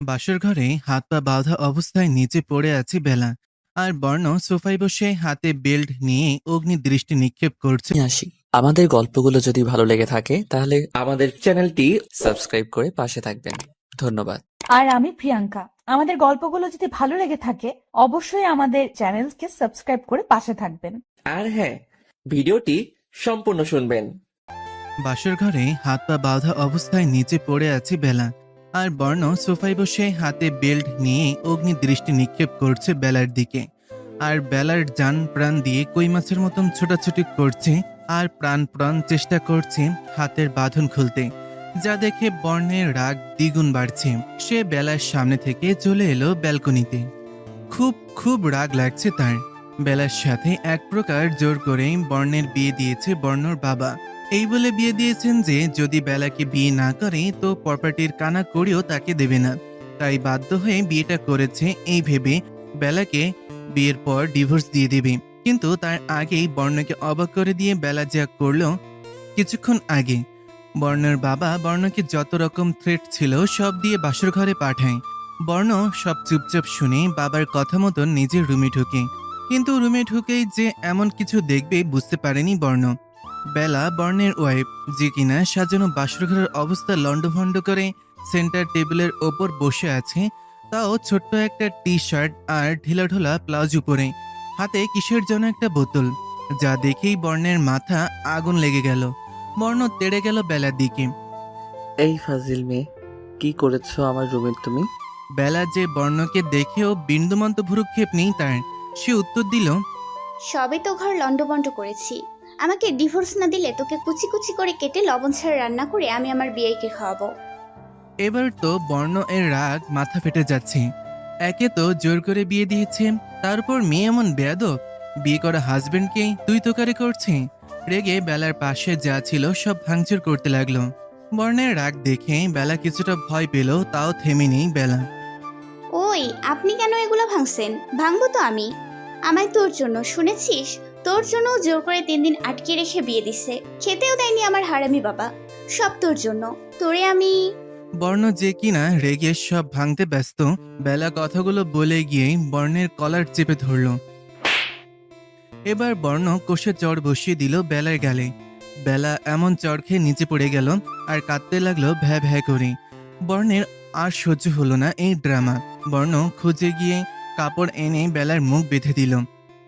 বাসর ঘরে হাত পা বাঁধা অবস্থায় নিচে পড়ে আছে বেলা। আর বর্ণ সোফায় বসে হাতে বেল্ট নিয়ে অগ্নি দৃষ্টি নিক্ষেপ করছে। নিয়ে আসি। আমাদের গল্পগুলো যদি ভালো লেগে থাকে তাহলে আমাদের চ্যানেলটি সাবস্ক্রাইব করে পাশে থাকবেন। ধন্যবাদ। আর আমি প্রিয়াঙ্কা। আমাদের গল্পগুলো যদি ভালো লেগে থাকে অবশ্যই আমাদের চ্যানেলকে সাবস্ক্রাইব করে পাশে থাকবেন। আর হ্যাঁ, ভিডিওটি সম্পূর্ণ শুনবেন। বাসর ঘরে হাত পা বাঁধা অবস্থায় নিচে পড়ে আছে বেলা। আর বর্ণ সোফায় বসে হাতে বেল্ট নিয়ে অগ্নি দৃষ্টি নিক্ষেপ করছে বেলার দিকে। আর বেলার জান প্রাণ দিয়ে কই মাছের মতন ছোটাছুটি করছে। আর প্রাণ চেষ্টা করছে হাতের বাঁধন খুলতে, যা দেখে বর্ণের রাগ দ্বিগুণ বাড়ছে। সে বেলার সামনে থেকে চলে এলো ব্যালকনিতে। খুব খুব রাগ লাগছে তার। বেলার সাথে এক প্রকার জোর করেই বর্ণের বিয়ে দিয়েছে বর্ণর বাবা। এই বলে বিয়ে দিয়েছেন যে যদি বেলাকে বিয়ে না করে তো প্রপার্টির কানা করেও তাকে দেবে না। তাই বাধ্য হয়ে বিয়েটা করেছে এই ভেবে বেলাকে বিয়ের পর ডিভোর্স দিয়ে দেবে। কিন্তু তার আগেই বর্ণকে অবাক করে দিয়ে বেলা যা করলো কিছুক্ষণ আগে। বর্ণের বাবা বর্ণকে যত রকম থ্রেট ছিল সব দিয়ে বাসর ঘরে পাঠায়। বর্ণ সব চুপচাপ শুনে বাবার কথা মতন নিজের রুমে ঢুকে। কিন্তু রুমে ঢুকেই যে এমন কিছু দেখবে বুঝতে পারেনি বর্ণ। বেলা বর্ণের ওয়াইফ, যে কিনা সাজানো বাসরঘরের অবস্থা লন্ডভন্ড করে সেন্টার টেবিলের ওপর বসে আছে, তাও ছোট্ট একটা টি শার্ট আর ঢিলাঢোলা প্লাজো পরে, হাতে কিসের যেন একটা বোতল। যা দেখেই বর্ণের মাথা আগুন লেগে গেল। বর্ণ তেড়ে গেল বেলার দিকে। এই ফাজিল মেয়ে, কি করেছো আমার রুমে তুমি? বেলা যে বর্ণকে দেখেও বিন্দুমান্ত ভ্রুক্ষেপ নেই তার, সে উত্তর দিল, সবে তো ঘর লন্ডভন্ড করেছি। আমাকে ডিভোর্স না দিলে তোকে কুচি কুচি করে কেটে লবণ ছাড়া রান্না করে আমি আমার বিয়েকে খাওয়াবো। এবার তো বর্ণ এর রাগ মাথা ফেটে যাচ্ছে। একে তো জোর করে বিয়ে দিয়েছে, তারপর মেয়ে এমন বেয়াদব, বিয়ে করা হাজবেন্ডকে তুই তোকারি করছে। রেগে বেলার পাশে যা ছিল সব ভাঙচুর করতে লাগলো। বর্ণের রাগ দেখে বেলা কিছুটা ভয় পেল, তাও থেমে নেই বেলা। ওই, আপনি কেন এগুলো ভাঙছেন? ভাঙবো তো আমি। আমায় তোর জন্য, শুনেছিস? তোর জন্য জোর করে 3 দিন আটকে রেখে বিয়ে দিছে, খেতেও দেয়নি আমার হারামি বাবা। সব তোর জন্য। তোরে আমি। বর্ণ যে কিনা রেগে সব ভাঙতে ব্যস্ত, বেলা কথাগুলো বলে গিয়ে বর্ণের কলার চেপে ধরল। এবার বর্ণ কষে চড় বসিয়ে দিল বেলার গালে। বেলা এমন চড় খেয়ে নিচে পড়ে গেল আর কাঁদতে লাগলো ভ্যা ভ্যা করে। বর্ণের আর সহ্য হলো না এই ড্রামা। বর্ণ খুঁজে গিয়ে কাপড় এনে বেলার মুখ বেঁধে দিল।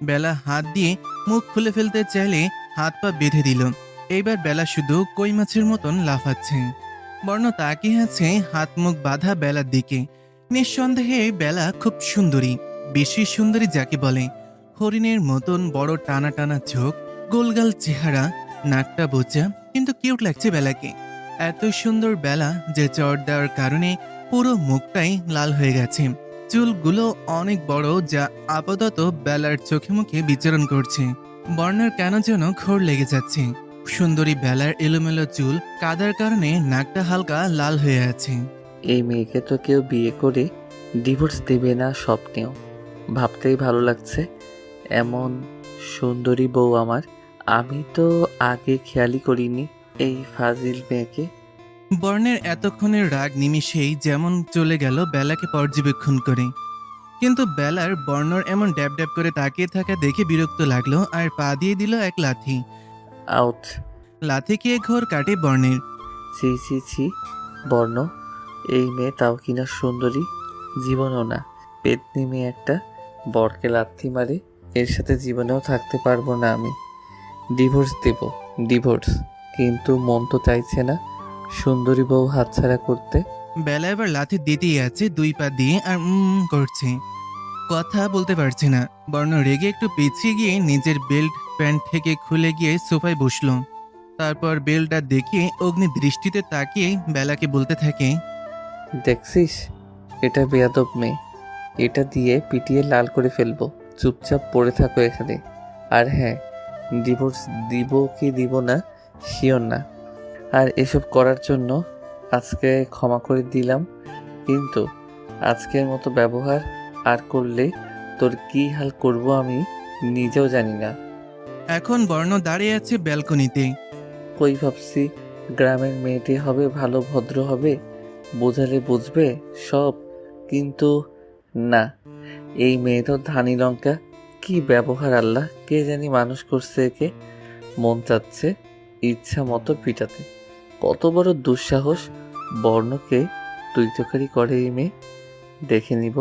বেলা হাত দিয়ে মুখ খুলে ফেলতে চাইলে হাত পা বেঁধে দিল। এইবার বেলা শুধু কই মাছের মতন লাফাচ্ছে। বর্ণ তাকিয়ে আছে হাত মুখ বাঁধা বেলার দিকে। নিঃসন্দেহে বেলা খুব সুন্দরী, বেশি সুন্দরী যাকে বলে। হরিণের মতন বড় টানা টানা চোখ, গোলগাল চেহারা, নাকটা বোচা, কিন্তু কিউট লাগছে বেলাকে। এত সুন্দর বেলা যে চড় দেওয়ার কারণে পুরো মুখটাই লাল হয়ে গেছে। চুলগুলো অনেক বড়, যা আপাতত বেলার চোখে মুখে বিচরণ করছে। বর্ণার কেন যেন ঘোর লেগে যাচ্ছে। সুন্দরী বেলার এলোমেলো চুল কাদার কারণে নাকটা হালকা লাল হয়ে আছে। এই মেয়েকে তো কেউ বিয়ে করে ডিভোর্স দেবে না স্বপ্নেও। ভাবতেই ভালো লাগছে, এমন সুন্দরী বউ আমার। আমি তো আগে খেয়ালই করিনি এই ফাজিল মেয়েকে। বর্ণের এতক্ষণের রাগ নিমিষেই যেমন চলে গেল বেলাকে পর্যবেক্ষণ করে। কিন্তু বেলার বর্ণর এমন ড্যাব ড্যাব করে তাকিয়ে থাকা দেখে বিরক্ত লাগলো আর পা দিয়ে দিল এক লাথি। আউট। লাথি খেয়ে ঘোর কাটে বর্ণের। ছি ছি ছি, বর্ণ, এই মেয়ে তাও কিনা সুন্দরী? জীবনও না, পেতনি মেয়ে একটা। বরকে লাথি মারে, এর সাথে জীবনেও থাকতে পারবো না আমি। ডিভোর্স দেব, ডিভোর্স। কিন্তু মন তো চাইছে না সুন্দরী বউ হাতছাড়া করতে। বেলা এবার লাথি দিতেই আছে দুই পা দিয়ে আর করছে, কথা বলতে পারছে না। বর্ণ রেগে একটু পিছিয়ে গিয়ে নিজের বেল্ট প্যান্ট থেকে খুলে গিয়ে সোফায় বসলো। তারপর বেল্টটা দেখিয়ে অগ্নি দৃষ্টিতে তাকিয়ে বেলাকে বলতে থাকে, দেখছিস, এটা বেয়াদব মেয়ে। এটা দিয়ে পিটিয়ে লাল করে ফেলবো। চুপচাপ পড়ে থাকো এখানে। আর হ্যাঁ, ডিভোর্স দিব কি দিব না শিওর না। আর এসব করার জন্য আজকে ক্ষমা করে দিলাম, কিন্তু আজকের মতো ব্যবহার আর করলে তোর কি হাল করব আমি নিজেও জানি না। এখন বর্ণ দাঁড়িয়ে আছে ব্যালকনিতে। কই ভাবছি গ্রামের মেয়েটি হবে, ভালো ভদ্র হবে, বোঝালে বুঝবে সব। কিন্তু না, এই মেয়ে তো ধানি লঙ্কা। কি ব্যবহার আল্লাহ, কে জানি মানুষ করছে একে। মন চাচ্ছে ইচ্ছা মতো পিটাতে। কত বড় দুঃসাহস! বর্ণকে তুই তোকারি করে এই মেয়ে। দেখে নিব,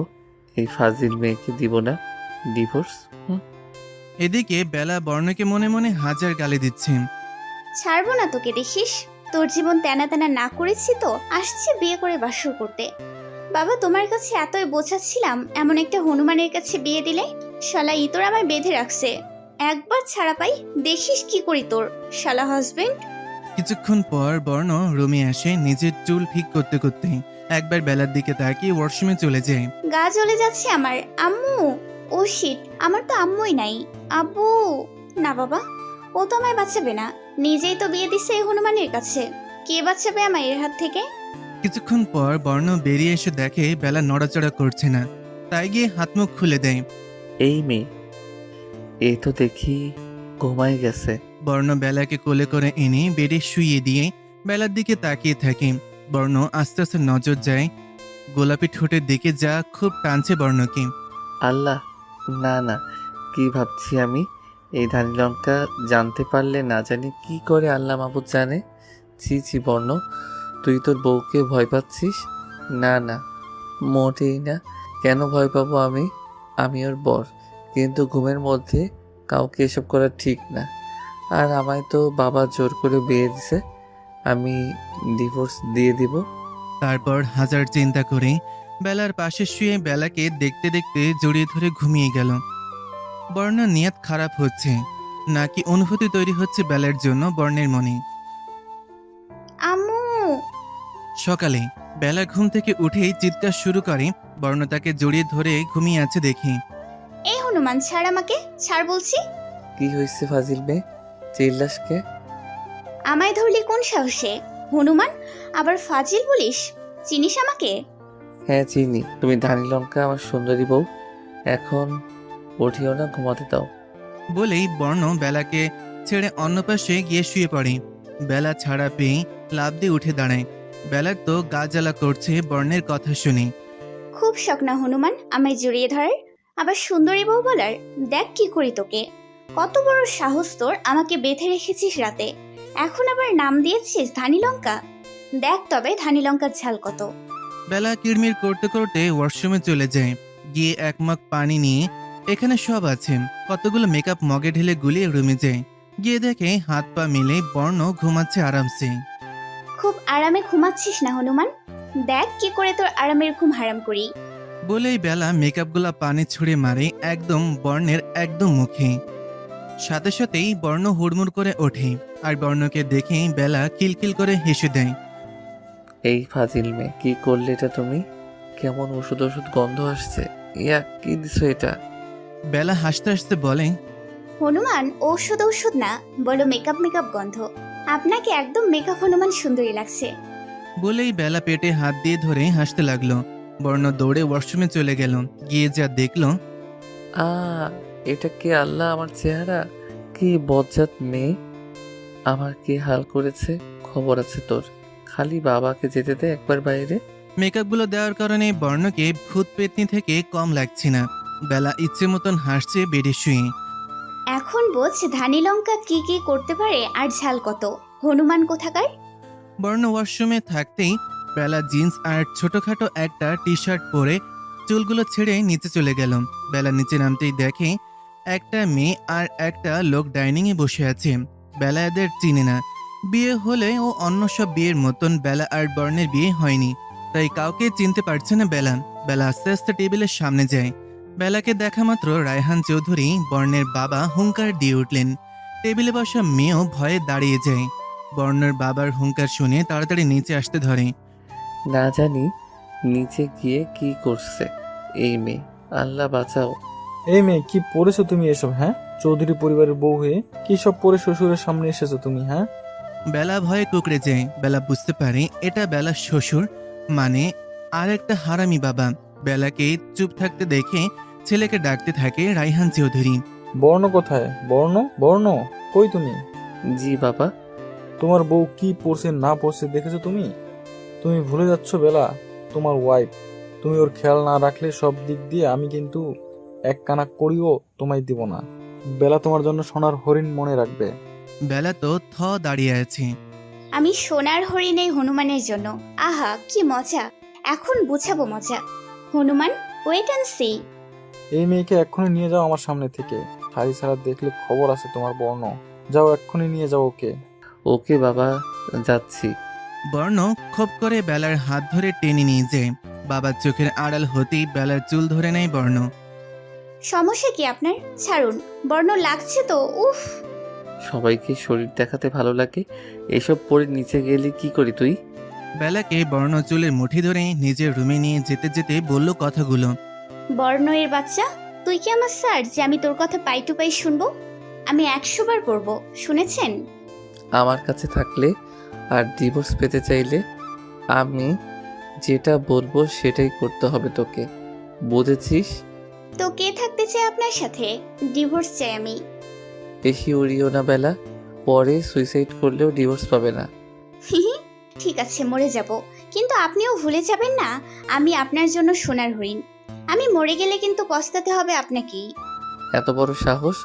এই ফাজিল মেয়েকে দিব না ডিভোর্স। এদিকে বেলা বর্ণকে মনে মনে হাজার গালি দিচ্ছে। ছাড়বো না তোকে, দেখিস। তোর জীবন তেনা তেনা না করেছি তো আসছি বিয়ে করে বাসর করতে। বাবা, তোমার কাছে এতই বোঝাচ্ছিলাম, এমন একটা হনুমানের কাছে বিয়ে দিলে। শালা ইতর আমায় বেঁধে রাখছে। একবার ছাড়া পাই, দেখিস কি করি তোর শালা হাজবেন্ড। কিছুক্ষণ পর বর্ণ রুমে আসে নিজের চুল ঠিক করতে করতে। একবার বেলার দিকে তাকিয়ে ওয়াশরুমে চলে যায়। গা জ্বলে যাচ্ছে আমার। আম্মু! ও শিট, আমার তো আম্মুই নাই। আব্বু! না বাবা, ও তো আমায় বাঁচাবে না। নিজেই তো বিয়ে দিছে এই হনুমানের কাছে। কে বাঁচাবে আমায় এর হাত থেকে? কিছুক্ষণ পর বর্ণ বেরিয়ে এসে দেখে বেলা নড়াচড়া করছে না, তাই গিয়ে হাত মুখ খুলে দেয়। এই মেয়ে, এই তো দেখি ঘুমাই গেছে। বর্ণ বেলাকে কোলে করে এনে বেডে শুইয়ে দিয়ে বেলার দিকে তাকিয়ে থাকে। বর্ণ আস্তে আস্তে নজর যায় গোলাপি ঠোঁটের দিকে, যা খুব টানছে বর্ণকে। আল্লাহ, না না, কি ভাবছি আমি। এই ধানি লঙ্কা জানতে পারলে না জানি কি করে, আল্লাহ মাবুদ জানে। ছি ছি বর্ণ, তুই তোর বউকে ভয় পাচ্ছিস? না না, মোটেই না। কেন ভয় পাবো আমি? আমি ওর বর। কিন্তু ঘুমের মধ্যে কাউকে এসব করা ঠিক না। আর আমায় তো বাবা জোর করে বিয়ে দিছে, আমি ডিভোর্স দিয়ে দিব। তারপর হাজার চিন্তা করে বেলার পাশে শুয়ে বেলাকে দেখতে দেখতে জড়িয়ে ধরে ঘুমিয়ে গেল। বর্ণার নিয়ত খারাপ হচ্ছে নাকি অনুভূতি তৈরি হচ্ছে বেলার জন্য বর্ণের মনে। আম্মু! সকালে বেলা ঘুম থেকে উঠেই চিৎকার শুরু করে। বর্ণ তাকে জড়িয়ে ধরে ঘুমিয়ে আছে দেখে। এই হনুমান, ছাড় আমাকে, ছাড় বলছি। কি হয়েছে ফাজিল মেয়ে, চিল্লাসকে? আমায় ধরলি কোন সাহসে? হনুমান আবার ফাজিল বলিস? চিনিস আমাকে? হ্যাঁ চিনি, তুমি ধানি লঙ্কা, আমার সুন্দরী বউ। এখন উঠিও না, ঘুমাতে দাও। বলেই বর্ণ বেলাকে ছেড়ে অন্য পাশে গিয়ে শুয়ে পড়ে। বেলা ছাড়া পেয়ে লাফ দিয়ে উঠে দাঁড়ায়। বেলার তো গা জ্বালা করছে বর্ণের কথা শুনে। খুব শখ না হনুমান আমায় জড়িয়ে ধরার, আবার সুন্দরী বউ বলার? দেখ কি করি তোকে। কত বড় সাহস তোর, আমাকে বেঁধে রেখেছিস রাতে, এখন আবার নাম দিয়েছিস ধানি লঙ্কা। দেখ তবে ধানি লঙ্কার ঝাল কত। বেলা কিড়মির করতে করতে ওয়াশরুমে চলে যায়। গিয়ে এক মগ পানি নিয়ে এখানে সব আছে কতগুলো মেকআপ মগে ঢেলে গুলিয়ে রুমে যায়। গিয়ে দেখে হাত পা মিলে বর্ণ ঘুমাচ্ছে আরামসে। খুব আরামে ঘুমাচ্ছিস না হনুমান? দেখ কি করে তোর আরামের ঘুম হারাম করি। বলেই বেলা মেকআপগুলা পানি ছুঁড়ে মারে একদম বর্ণের একদম মুখে। সাথে সাথেই বর্ণ হুড়মুড় করে ওঠে আর বর্ণকে দেখে বেলা কিলকিল করে হেসে দেয়। এই ফাজিল মেয়ে, কি করলে এটা তুমি? কেমন ওষুধ ওষুধ গন্ধ আসছে। ইয়া, কি দিছো এটা? বেলা হাসতে হাসতে বলে, হনুমান ঔষধ ঔষধ না, বলো মেকআপ মেকআপ গন্ধ। আপনাকে একদম মেকআপ হনুমান সুন্দরী লাগছে। বলেই বেলা পেটে হাত দিয়ে ধরে হাসতে লাগলো। বর্ণ দৌড়ে ওয়াশরুমে চলে গেল। গিয়ে যা দেখলো, এটা কি আল্লাহ, আমার চেহারা! কি বজ্জাত মেয়ে, আমার কি হাল করেছে। খবর আছে তোর, খালি বাবাকে যেতে দে একবার বাইরে। মেকআপগুলো দেওয়ার কারণে বর্ণকে ভূত পেতনি থেকে কম লাগছে না। বেলা ইচ্ছে মতন হাসছে বেডে শুয়ে। এখন বোঝ ধানি লঙ্কা কি কি করতে পারে আর ঝাল কত। হনুমান কোথাকার! বর্ণ ওয়াশরুমে থাকতেই বেলা জিন্স আর ছোটখাটো একটা টি শার্ট পরে চুলগুলো ছেড়ে নিচে চলে গেল। বেলা নিচে নামতেই দেখে একটা মেয়ে আর একটা লোক ডাইনিং এ বসে আছে। বেলা এদের চিনে না। বিয়ে হলে ও অন্য সব বিয়ের মতন বেলা আর বর্ণের বিয়ে হয়নি, তাই কাউকে চিনতে পারছে না বেলা। বেলা আস্তে আস্তে টেবিলের সামনে যায়। বেলাকে দেখা মাত্র রায়হান চৌধুরী বর্ণের বাবা হুঙ্কার দিয়ে উঠলেন। টেবিলে বসা মেয়েও ভয়ে দাঁড়িয়ে যায়। বর্ণের বাবার হুঙ্কার শুনে তাড়াতাড়ি নিচে আসতে ধরে। না জানি নিচে গিয়ে কি করছে এই মেয়ে, আল্লাহ বাঁচাও। এই মেয়ে, কি পড়েছো তুমি এসব? হ্যাঁ, চৌধুরী পরিবারের বউ হয়ে কি সব পরে শ্বশুরের সামনে এসেছো তুমি? হ্যাঁ, বেলা ভয়ে কুকড়ে যায়। বেলা বুঝতে পারে এটা বেলার শ্বশুর, মানে আর একটা হারামি বাবা। বেলাকে চুপ থাকতে দেখে ছেলেকে ডাকতে থাকে রায়হান চৌধুরী। বর্ণ কোথায়? বর্ণ, বর্ণ কই তুমি? জি বাবা। তোমার বউ কি পড়ছে না পড়ছে দেখেছো তুমি? তুমি ভুলে যাচ্ছ বেলা, তোমার ওয়াইফ। তুমি ওর খেয়াল না রাখলে সব দিক দিয়ে আমি কিন্তু এক কানা করিও তোমায় দিব না। বেলা তোমার জন্য সোনার হরিণ মনে রাখবে। বেলা তো দাঁড়িয়ে আছে। আমি সোনার হরিণ এই হনুমানের জন্য। আহা কি মজা, এখন বুঝাবো মজা। Hanuman, wait and see. এই মেয়েকে এক্ষুনি নিয়ে যাও আমার সামনে থেকে। শাড়ি ছাড়া দেখলে খবর আছে তোমার বর্ণ। যাও এক্ষুনি নিয়ে যাও ওকে। ওকে বাবা, যাচ্ছি। বর্ণ খপ করে বেলার হাত ধরে টেনে নিয়ে যায়। বাবার চোখের আড়াল হতেই বেলার চুল ধরে নেয় বর্ণ। সমস্যা কি আপনার? ছাড়ুন, বর্ণ লাগছে তো। উফ। সবাইকে শরীর দেখাতে ভালো লাগে, এসব পরে নিচে গেলে কি করি তুই? বেলাকে বর্ণ চুলের মুঠি ধরে নিজের রুমে নিয়ে যেতে যেতে বলল কথাগুলো। বর্ণ এর বাচ্চা, তুই কি আমার স্যার যে আমি তোর কথা পাই টু পাই শুনবো? আমি 100 বার করবো, শুনেছেন? আমার কাছে থাকলে আর ডিভোর্স পেতে চাইলে আমি যেটা বলবো সেটাই করতে হবে তোকে, বুঝেছিস? তো কে থাকতে চায় আপনার সাথে? ডিভোর্স চাই আমি। বেশি উড়িও না বেলা, পরে সুইসাইড করলেও ডিভোর্স পাবে না। ঠিক আছে, মরে যাব, কিন্তু আপনিও ভুলে যাবেন না আমি আপনার জন্য সোনার হরিণ। আমি মরে গেলে কিন্তু পস্তাতে হবে আপনাকেই। এত বড় সাহস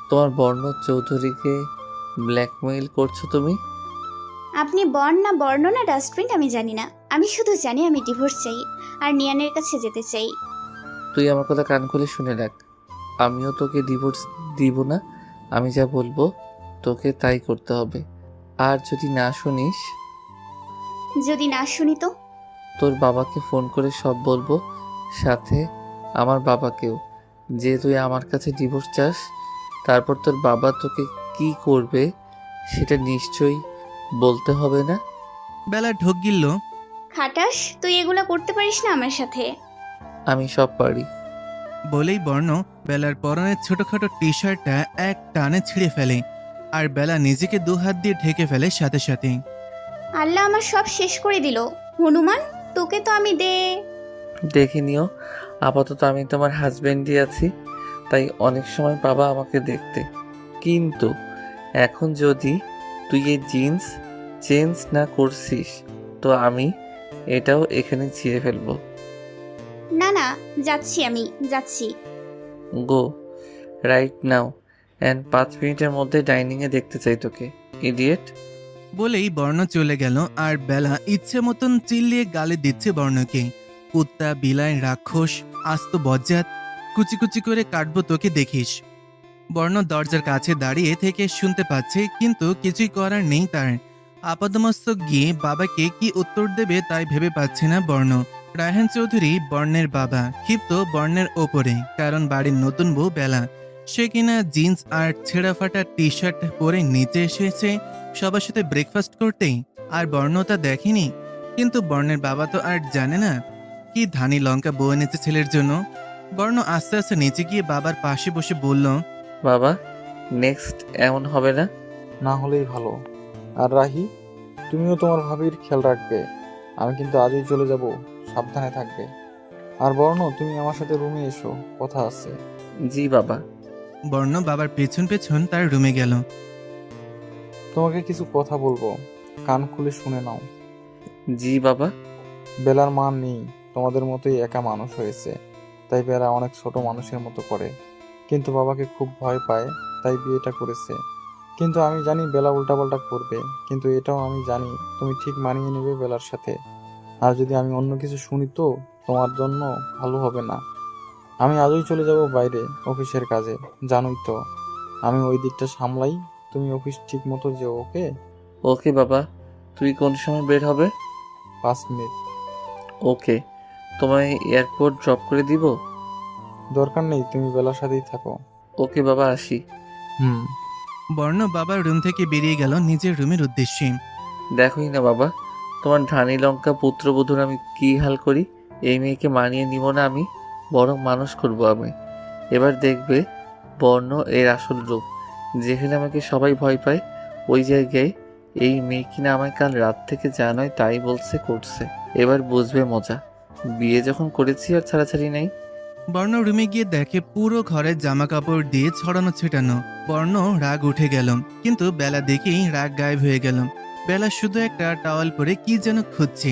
তোমার! বর্ণ চৌধুরীকে ব্ল্যাকমেইল করছো তুমি? আপনি বর্ণ না ডাস্টবিন আমি জানি না, আমি শুধু জানি আমি ডিভোর্স চাই আর নিয়ানের কাছে যেতে চাই। তুই আমার কথা কান খুলে শুনে রাখ, আমিও তোকে ডিভোর্স দিব না। আমি যা বলবো তোকে তাই করতে হবে, আর যদি না শুনিস যদি না শুনি তো? তোর বাবাকে ফোন করে সব বলবো, সাথে আমার বাবাকেও, যে তুই আমার কাছে ডিভোর্স চাস। তারপর তোর বাবা তোকে কি করবে সেটা নিশ্চয়ই বলতে হবে না? বেলা ঢোক গিলল। খাটাস, তুই এগুলা করতে পারিস না আমার সাথে। আমি সব পারি। বলেই বর্ণ বেলার পরনের ছোটখাটো টি শার্টটা এক টানে ছিঁড়ে ফেলে, আর বেলা নিজেকে দুহাত দিয়ে ঢেকে ফেলে সাথে সাথে। আল্লাহ আমার সব শেষ করে দিল। হনুমান, তোকে তো আমি দেখে নিও, আপাতত আমি তোমার হাজবেন্ডই আছি, তাই অনেক সময় পাবা আমাকে দেখতে। কিন্তু এখন যদি তুই এই জিন্স চেঞ্জ না করছিস তো আমি এটাও এখানে ছিঁড়ে ফেলবো। না না, যাচ্ছি, আমি যাচ্ছি। গো রাইট নাও, অ্যান্ড 5 মিনিটের মধ্যে ডাইনিংয়ে দেখতে চাই তোকে, ইডিয়েট। বলেই বর্ণ চলে গেল, আর বেলা ইচ্ছে মতন চিল্লিয়ে গালে দিচ্ছে বর্ণকে। কুত্তা, বিলাই, রাক্ষস, আস্ত বজ্জাত, কুচি কুচি করে কাটবো তোকে দেখিস। বর্ণ দরজার কাছে দাঁড়িয়ে থেকে শুনতে পাচ্ছে, কিন্তু কিছুই করার নেই তার। আপাদমস্তক গিয়ে বাবাকে কি উত্তর দেবে তাই ভেবে পাচ্ছে না বর্ণ। রায়হান চৌধুরী বর্ণের বাবা ক্ষিপ্ত বর্ণের ওপরে, কারণ বাড়ির নতুন বউ বেলা। সে কিনা জিন্স আর ছেঁড়া ফাটা টি শার্ট পরে নিচে এসেছে সবার সাথে ব্রেকফাস্ট করতেই, আর বর্ণ তা দেখেনি। কিন্তু বর্ণের বাবা তো আর জানে না কি ধানি লঙ্কা বউ এনেছে ছেলের জন্য। বর্ণ আস্তে আস্তে নিচে গিয়ে বাবার পাশে বসে বলল, বাবা নেক্সট এমন হবে না। না হলেই ভালো। আর রাহি, তুমিও তোমার ভাবির খেয়াল রাখবে। আমি কিন্তু আজই চলে যাব, সাবধানে থাকবে। আর বর্ণ, তুমি আমার সাথে রুমে এসো, কথা আছে। জি বাবা। বর্ণ বাবার পেছন পেছন তার রুমে গেল। তোমাকে কিছু কথা বলবো, কান খুলে শুনে নাও। জি বাবা। বেলার মা নেই, তোমাদের মতোই একা মানুষ হয়েছে, তাই বেলা অনেক ছোট মানুষের মতো করে। কিন্তু বাবাকে খুব ভয় পায়, তাই বিয়েটা করেছে। কিন্তু আমি জানি বেলা উল্টাপাল্টা করবে, কিন্তু এটাও আমি জানি তুমি ঠিক মানিয়ে নেবে বেলার সাথে। আর যদি আমি অন্য কিছু শুনি তো তোমার জন্য ভালো হবে না। আমি আজই চলে যাব বাইরে অফিসের কাজে, জানোই তো আমি ওই দিকটা সামলাই। তুমি অফিস ঠিক মতো যেও, ওকে? ওকে বাবা। তুই কোন সময় বের হবে? 5 মিনিট। ওকে, তোমায় এয়ারপোর্ট ড্রপ করে দিব? দরকার নেই, তুমি বেলার সাথেই থাকো। ওকে বাবা, আসি। বর্ণ বাবার রুম থেকে বেরিয়ে গেল নিজের রুমের উদ্দেশ্যে। দেখোই না বাবা, তোমার ধানি লঙ্কা পুত্রবধূর আমি কি হাল করি। এই মেয়েকে মানিয়ে নিব না আমি, বরং মানুষ করব আমি। এবার দেখবে বর্ণ এর আসল রূপ। যেখানে আমাকে সবাই ভয় পায়, ওই জায়গায় এই মেয়ে কিনা আমায় কাল রাত থেকে যা নয় তাই বলছে করছে। এবার বুঝবে মজা। বিয়ে যখন করেছি আর ছাড়াছাড়ি নেই। বর্ণ রুমে গিয়ে দেখে পুরো ঘরে জামা কাপড় দিয়ে ছড়ানো ছেটানো। বর্ণ রাগ উঠে গেল, কিন্তু বেলা দেখেই রাগ গায়েব হয়ে গেল। বেলা শুধু একটা টাওয়াল পরে কি যেন খুঁজছে।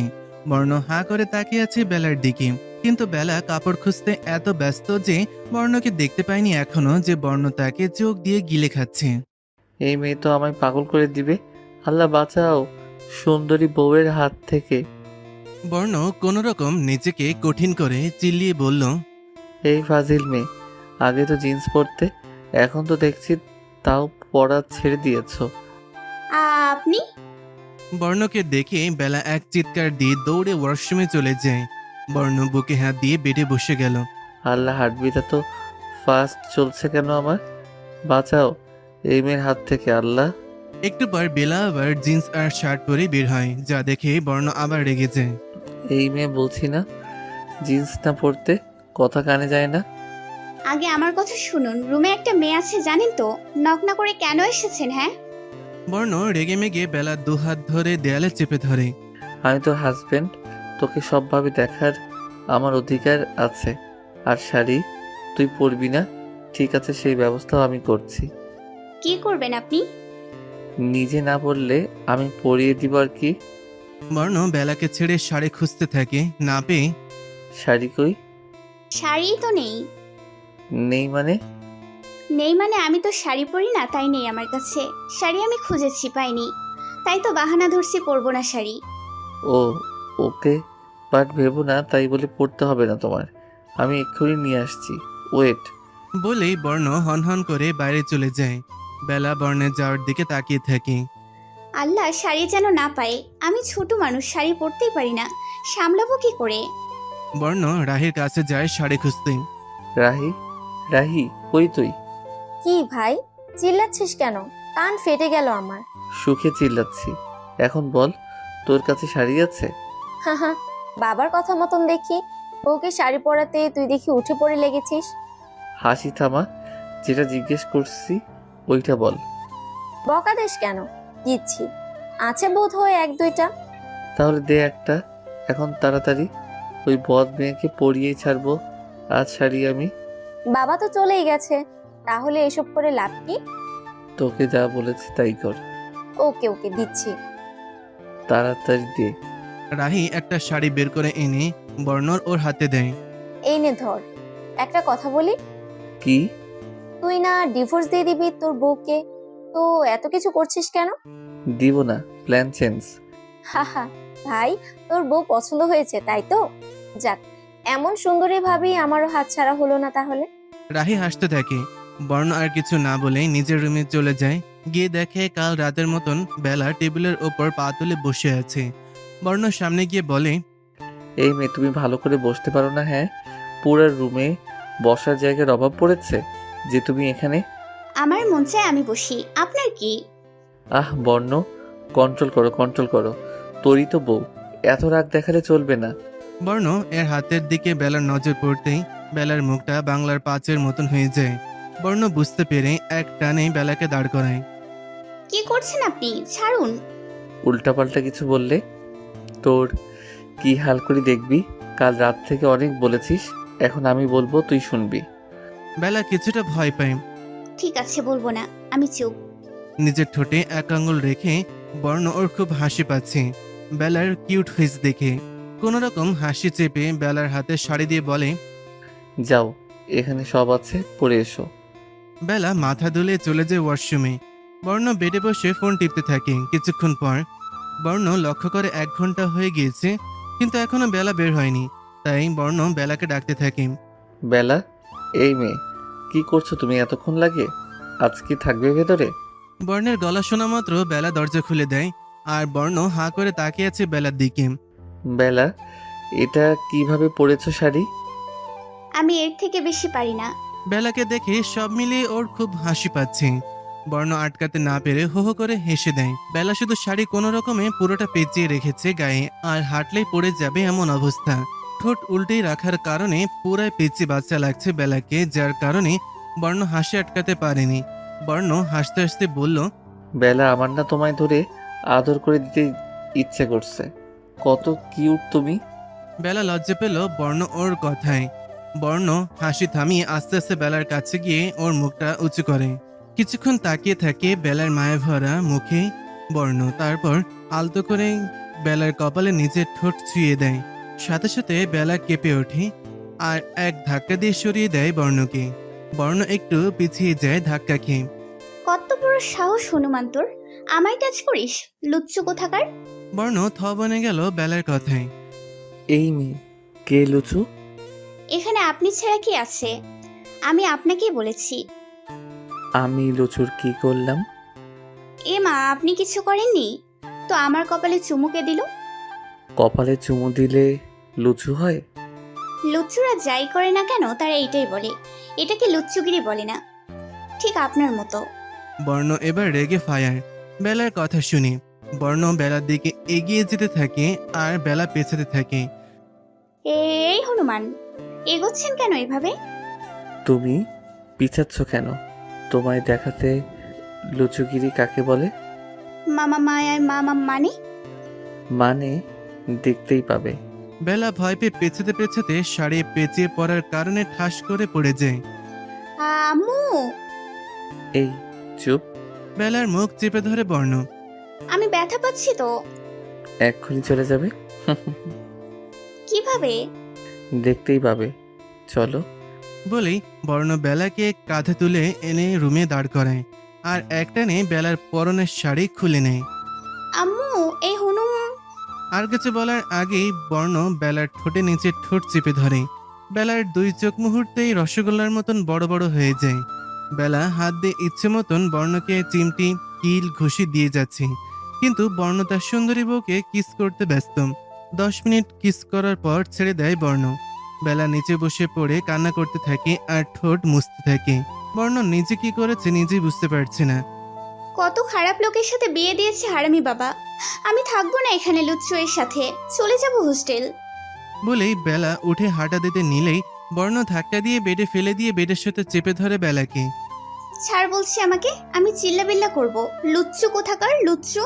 বর্ণ হাঁ করে তাকিয়ে আছে বেলার দিকে। কিন্তু বেলা কাপড় খুঁজতে এত ব্যস্ত যে বর্ণকে দেখতে পায়নি এখনো যে বর্ণ তাকে চোখ দিয়ে গিলে খাচ্ছে। এই মেয়ে তো আমায় পাগল করে দিবে। আল্লাহ বাঁচাও সুন্দরী বউয়ের হাত থেকে। বর্ণ কোনোরকম নিজেকে কঠিন করে চিল্লিয়ে বলল, এই ফাজিল মেয়ে, আগে তো জিন্স পরতে, এখন তো দেখছি তাও পরা ছেড়ে দিয়েছো। আপনি? বর্ণকে দেখে বেলা এক চিৎকার দিয়ে দৌড়ে ওয়াশরুমে চলে যায়। বর্ণ বুকে হাত দিয়ে বেডে বসে গেল। আল্লাহ, হার্টবিটটা তো ফাস্ট চলছে কেন আমার? বাঁচাও এই মেয়ের হাত থেকে আল্লাহ। একটু পর বেলা আবার জিন্স আর শার্ট পরে বের হয়, যা দেখে বর্ণ আবার রেগে যায়। এই মেয়ে বলছি না জিন্স না পরতে, কথা কানে যায় না। আগে আমার কথা শুনুন, রুমে একটা মেয়ে আছে জানেন তো? নক না করে কেন এসেছেন? হ্যাঁ, বর্ণ রেগে মেগে বেলা দুহাত ধরে দেয়ালে চেপে ধরে। আমি তোর হাজবেন্ড, তোকে সবভাবে দেখার আমার অধিকার আছে। আর শাড়ি তুই পরবি না, ঠিক আছে, সেই ব্যবস্থাও আমি করছি। কি করবেন আপনি? নিজে না পরলে আমি পরিয়ে দিব আর কি। বর্ণ বেলাকে ছেড়ে শাড়ি খুঁজতে থাকে, না পেয়ে শাড়ি কই? শাড়ি তো নেই। নেই মানে? নেই মানে আমি তো শাড়ি পরি না, তাই নেই আমার কাছে। শাড়ি আমি খুঁজেছি, পাইনি, তাই তো বাহানা ধরছি পরবো না শাড়ি। ও ওকে, বাট ভেবো না তাই বলে পড়তে হবে না তোমার। আমি এক্ষুনি নিয়ে আসছি, ওয়েট। বলেই বর্ণ হনহন করে বাইরে চলে যায়। বেলা বর্ণের যাওয়ার দিকে তাকিয়ে থাকে। আল্লাহ, শাড়ি যেন না পায়। আমি ছোট মানুষ, শাড়ি পরতেই পারি না, সামলাবো কি করে? বর্ণ রাহির কাছে যায় শাড়ি খুঁজতে। রাহি, রাহি কই তুই? কি ভাই, চিল্লাচ্ছিস কেন? কান ফেটে গেল আমার। সুখে চিল্লাচ্ছি। এখন বল, তোর কাছে শাড়ি আছে? হাহা, বাবার কথা মতন দেখি ওকে শাড়ি পরাতে তুই দেখি উঠে পড়ে লেগেছিস। হাসি থামা, যেটা জিজ্ঞেস করছি ওইটা বল। বকা দেশ কেন? দিচ্ছি, আছে বোধ হয় এক দুইটা। তাহলে দে একটা, এখন তাড়াতাড়ি। ওই বদ মেয়েকে পরিয়েই ছাড়বো আজ শাড়ি আমি। বাবা তো চলেই গেছে, তাহলে এসব করে লাভ কি? তোকে যা বলেছি তাই কর। ওকে ওকে, দিচ্ছি। তাড়াতাড়ি দে। রাহি একটা শাড়ি বের করে এনে বর্ণর ওর হাতে দেয়। এই নে ধর। একটা কথা বলি, কি? তুই না ডিভোর্স দিয়ে দিবি তোর বউকে, তো এত কিছু করছিস কেন? দিব না, প্ল্যান চেঞ্জ। হাহা, ভাই তোর বউ পছন্দ হয়েছে তাই তো? যাক, এমন সুন্দরী ভাবি আমারও হাতছাড়া হলো না তাহলে। রাহি হাসতে থাকে। বর্ণ আর কিছু না বলে নিজের রুমে চলে যায়। গিয়ে দেখে কাল রাতের মতন বেলা টেবিলের ওপর পা তুলে বসে আছে। বর্ণ সামনে গিয়ে বলে, এই মেয়ে, তুমি ভালো করে বসতে পারো না? হ্যাঁ, পুরো রুমে বসার জায়গার অভাব পড়েছে যে তুমি এখানে। আমার মন চায় আমি বসি, আপনার কি? আহ বর্ণ, কন্ট্রোল করো, কন্ট্রোল করো। তোরই তো বউ, এত রাগ দেখালে চলবে না। বর্ণ এর হাতের দিকে বেলার নজর পড়তেই বেলার মুখটা বাংলার পাঁচের মতন হয়ে যায়। বর্ণ বুঝতে পেরে এক টানে বেলাকে দাঁড় করায়। কি করছেন আপনি? ছাড়ুন। উল্টাপাল্টা কিছু বললে তোর কি হাল করে দেখবি। কাল রাত থেকে অনেক বলেছিস, এখন আমি বলবো তুই শুনবি। বেলা কিছুটা ভয় পায়। ঠিক আছে, বলবো না, আমি চুপ। নিজের ঠোঁটে এক আঙুল রেখে বর্ণ ওর খুব হাসি পাচ্ছে বেলার কিউট ফেস দেখে। কোনোরকম হাসি চেপে বেলার হাতে শাড়ি দিয়ে বলে, যাও, এখানে সব আছে, পরে এসো। বেলা মাথা দুলে চলে যায় ওয়াশরুমে। বর্ণ বেডে বসে ফোন টিপতে থাকে। কিছুক্ষণ পর বর্ণ লক্ষ্য করে 1 ঘন্টা হয়ে গিয়েছে, কিন্তু এখনো বেলা বের হয়নি। তাই বর্ণ বেলাকে ডাকতে থাকে। বেলা, এই মেয়ে, কি করছো তুমি? এতক্ষণ লাগে? আজ কি থাকবে ভেতরে? বর্ণের গলা শোনা মাত্র বেলা দরজা খুলে দেয়, আর বর্ণ হাঁ করে তাকিয়ে আছে বেলার দিকে। বেলা, এটা কিভাবে পরেছো শাড়ি? আমি এর থেকে বেশি পারি না। বেলাকে দেখে সব মিলিয়ে ওর খুব হাসি পাচ্ছে। বর্ণ আটকাতে না পেরে হো হো করে হেসে দেয়। বেলা শুধু শাড়ি কোনো রকমে পুরোটা পেঁচিয়ে রেখেছে গায়ে, আর হাঁটলেই পড়ে যাবে এমন অবস্থা। ঠোঁট উল্টেই রাখার কারণে পুরাই পেঁচি বাচ্চা লাগছে বেলাকে, যার কারণে বর্ণ হাসি আটকাতে পারেনি। বর্ণ হাসতে হাসতে বলল, বেলা, আমার না তোমায় ধরে আদর করে দিতে ইচ্ছে করছে। কত কিউট তুমি। বেলা লজ্জা পেল বর্ণ ওর কথায়। বর্ণ হাসি থামিয়ে আস্তে আস্তে বেলার কাছে গিয়ে ওর মুখটা উঁচু করে। কিছুক্ষণ তাকিয়ে থাকে বেলার মায়া ভরা মুখে বর্ণ, তারপর আলতো করে বেলার কপালে নিজের ঠোঁট ছুঁয়ে দেয়। সাথে সাথে বেলা কেঁপে ওঠে আর এক ধাক্কা দিয়ে সরিয়ে দেয় বর্ণকে। বর্ণ একটু পিছিয়ে যায় ধাক্কা খেয়ে। কত বড় সাহস হনুমান তোর, আমায় টাচ করিস, লুচ্চু কোথাকার। বর্ণ থ বনে গেল বেলার কথায়। এই মেয়ে কে লুচু? এখানে আপনি ছাড়া কি আছে? আমি আপনাকেই বলেছি। আমি লুচুর কি করলাম? এ মা, আপনি কিছু করেননি তো? আমার কপালে চুমুকে দিল। কপালে চুমু দিলে লুচু হয়? লুচ্চুরা যাই করে না কেন তারা এইটাই বলে, এটাকে লুচ্চুগিরি বলে না, ঠিক আপনার মতো। বর্ণ এবার রেগে ফায়ার বেলার কথা শুনে। বর্ণ বেলার দিকে এগিয়ে যেতে থাকে আর বেলা পেছাতে থাকে। এই হনুমান, এগোচ্ছেন কেন এভাবে? তুমি পিছাচ্ছ কেন? তোমায় দেখাতে লুচুগিরি কাকে বলে? মামা মায়ায় মামা মানে? মানে দেখতেই পাবে। বেলা ভয় পেয়ে পেছাতে পেছাতে শাড়ি পেঁচিয়ে পড়ার কারণে ঠাস করে পড়ে যায়। আম্মু, এই চুপ। বেলার মুখ চেপে ধরে বর্ণ। আমি ব্যথা পাচ্ছি তো। এক্ষুনি চলে যাবে। কিভাবে? দেখতেই পাবে, চলো। বলেই বর্ণ বেলাকে কাঁধে তুলে এনে রুমে দাঁড় করায় আর একটানে বেলার পরনের শাড়ি খুলে নেয়। আম্মু, এই হনুম। আর কিছু বলার আগেই বর্ণ বেলার ঠোঁটে নিচে ঠোঁট চেপে ধরে। বেলার দুই চোখ মুহূর্তেই রসগোল্লার মতন বড় বড় হয়ে যায়। বেলা হাত দিয়ে ইচ্ছে মতন বর্ণকে চিমটি কিল ঘুষি দিয়ে যাচ্ছে, কিন্তু বর্ণ তার সুন্দরী বউকে কিস করতে ব্যস্ত। 10 মিনিট কিস করার পর ছেড়ে দেয় বর্ণ। বেলা নিচে বসে পড়ে কান্না করতে থাকে আর ঠোঁট মুছতে থাকে। বর্ণ নিজে কি করেছে নিজেই বুঝতে পারছে না। কত খারাপ লোকের সাথে বিয়ে দিয়েছে হারামি বাবা। আমি থাকবো না এখানে লুচ্চু এর সাথে, চলে যাব হোস্টেল। বলেই বেলা উঠে হাঁটা দিতে নিলেই বর্ণ ধাক্কা দিয়ে বেডে ফেলে দিয়ে বেডের সাথে চেপে ধরে বেলাকে। ছাড় বলছি আমাকে, আমি চিল্লাবিল্লা করব। লুচ্চু কোথাকার, লুচ্চু।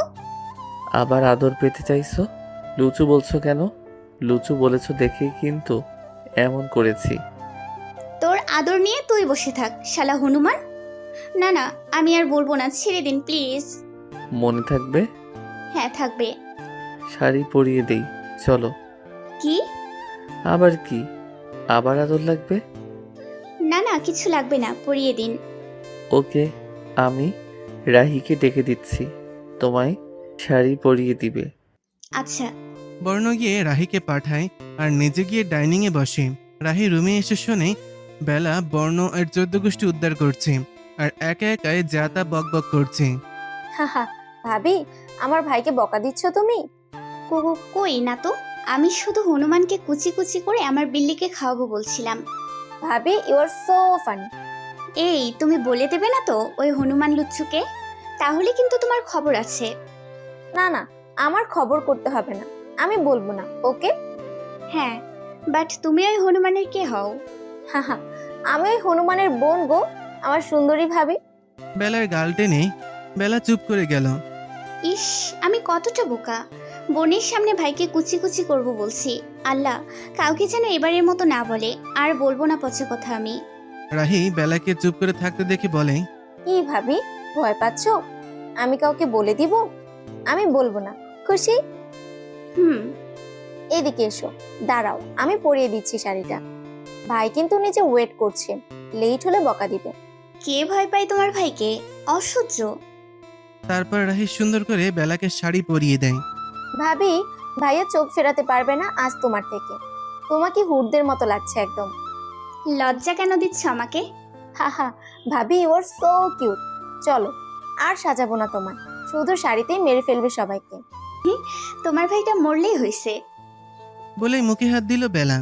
আবার আদর পেতে চাইছো? লুচু বলছো কেন? লুচু বলেছো দেখেই কিন্তু এমন করেছি। তোর আদর নিয়ে তুই বসে থাক শালা হনুমান। না না, আমি আর বলবো না, ছেড়ে দিন প্লিজ। মনে থাকবে? হ্যাঁ থাকবে। শাড়ি পরিয়ে দেই, চলো। কি? আবার কি? আবার আদর লাগবে? না না, কিছু লাগবে না, পরিয়ে দিন। ওকে, আমি রাহিকে ডেকে দিচ্ছি, তোমায় শাড়ি পরিয়ে দিবে। আচ্ছা। বর্ণ গিয়ে রাহিকে পাঠায় আর নিজে গিয়ে ডাইনিংয়ে বসে। রাহি রুমে এসে শোনে বেলা বর্ণ আর 14 গোষ্ঠী উদ্ধার করছে আর একা একাই যা তা বকবক করছে। হাহা, ভাবি আমার ভাইকে বকা দিচ্ছ তুমি? কই না তো, আমি শুধু হনুমানকে কুচি কুচি করে আমার বিল্লিকে খাওয়াবো বলছিলাম। ভাবি ইউ আর সো ফানি। এই, তুমি বলে দেবে না তো ওই হনুমান লুচ্চুকে? তাহলে কিন্তু তোমার খবর আছে। না না, আমার খবর করতে হবে না, আমি বলবো না, ওকে? হ্যাঁ, বাট তুমি ওই হনুমানের কে হও? হাহা, আমি ওই হনুমানের বোন গো, আমার সুন্দরী ভাবি। বেলার গাল টেনে বেলা চুপ করে গেল। ইস, আমি কতটা বোকা! বোনের সামনে ভাইকে কুচি কুচি করব বলছি। আল্লাহ, কাউকে যেন এবারের মতো না বলে। আর বলবো না পচে কথা আমি। রাহি বেলাকে চুপ করে থাকতে দেখে বলে, কি ভাবি, ভয় পাচ্ছ? আমি কাউকে বলে দিব? আমি বলবো না, খুশি? হুম। এদিকে এসো, দাঁড়াও, আমি পরিয়ে দিচ্ছি শাড়িটা। ভাই কিন্তু নিচে ওয়েট করছে, লেট হলে বকা দিবে। কে ভয় পায় তোমার ভাইকে? অসহ্য। তারপর রাহি সুন্দর করে বেলাকে শাড়ি পরিয়ে দেয়। ভাবি, ভাইয়া চোখ ফেরাতে পারবে না আজ তোমার থেকে। তোমাকে হুডদের মতো লাগছে একদম। লজ্জা কেন দিচ্ছ আমাকে? হাহা, ভাবি ইউ আর সো কিউট। চলো, আর সাজাবো না তোমায়, শুধু শাড়িতেই মেরে ফেলবে সবাইকে। তোমার ভাইটা মরলেই হয়েছে। বলেই মুখে হাত দিল বেলা।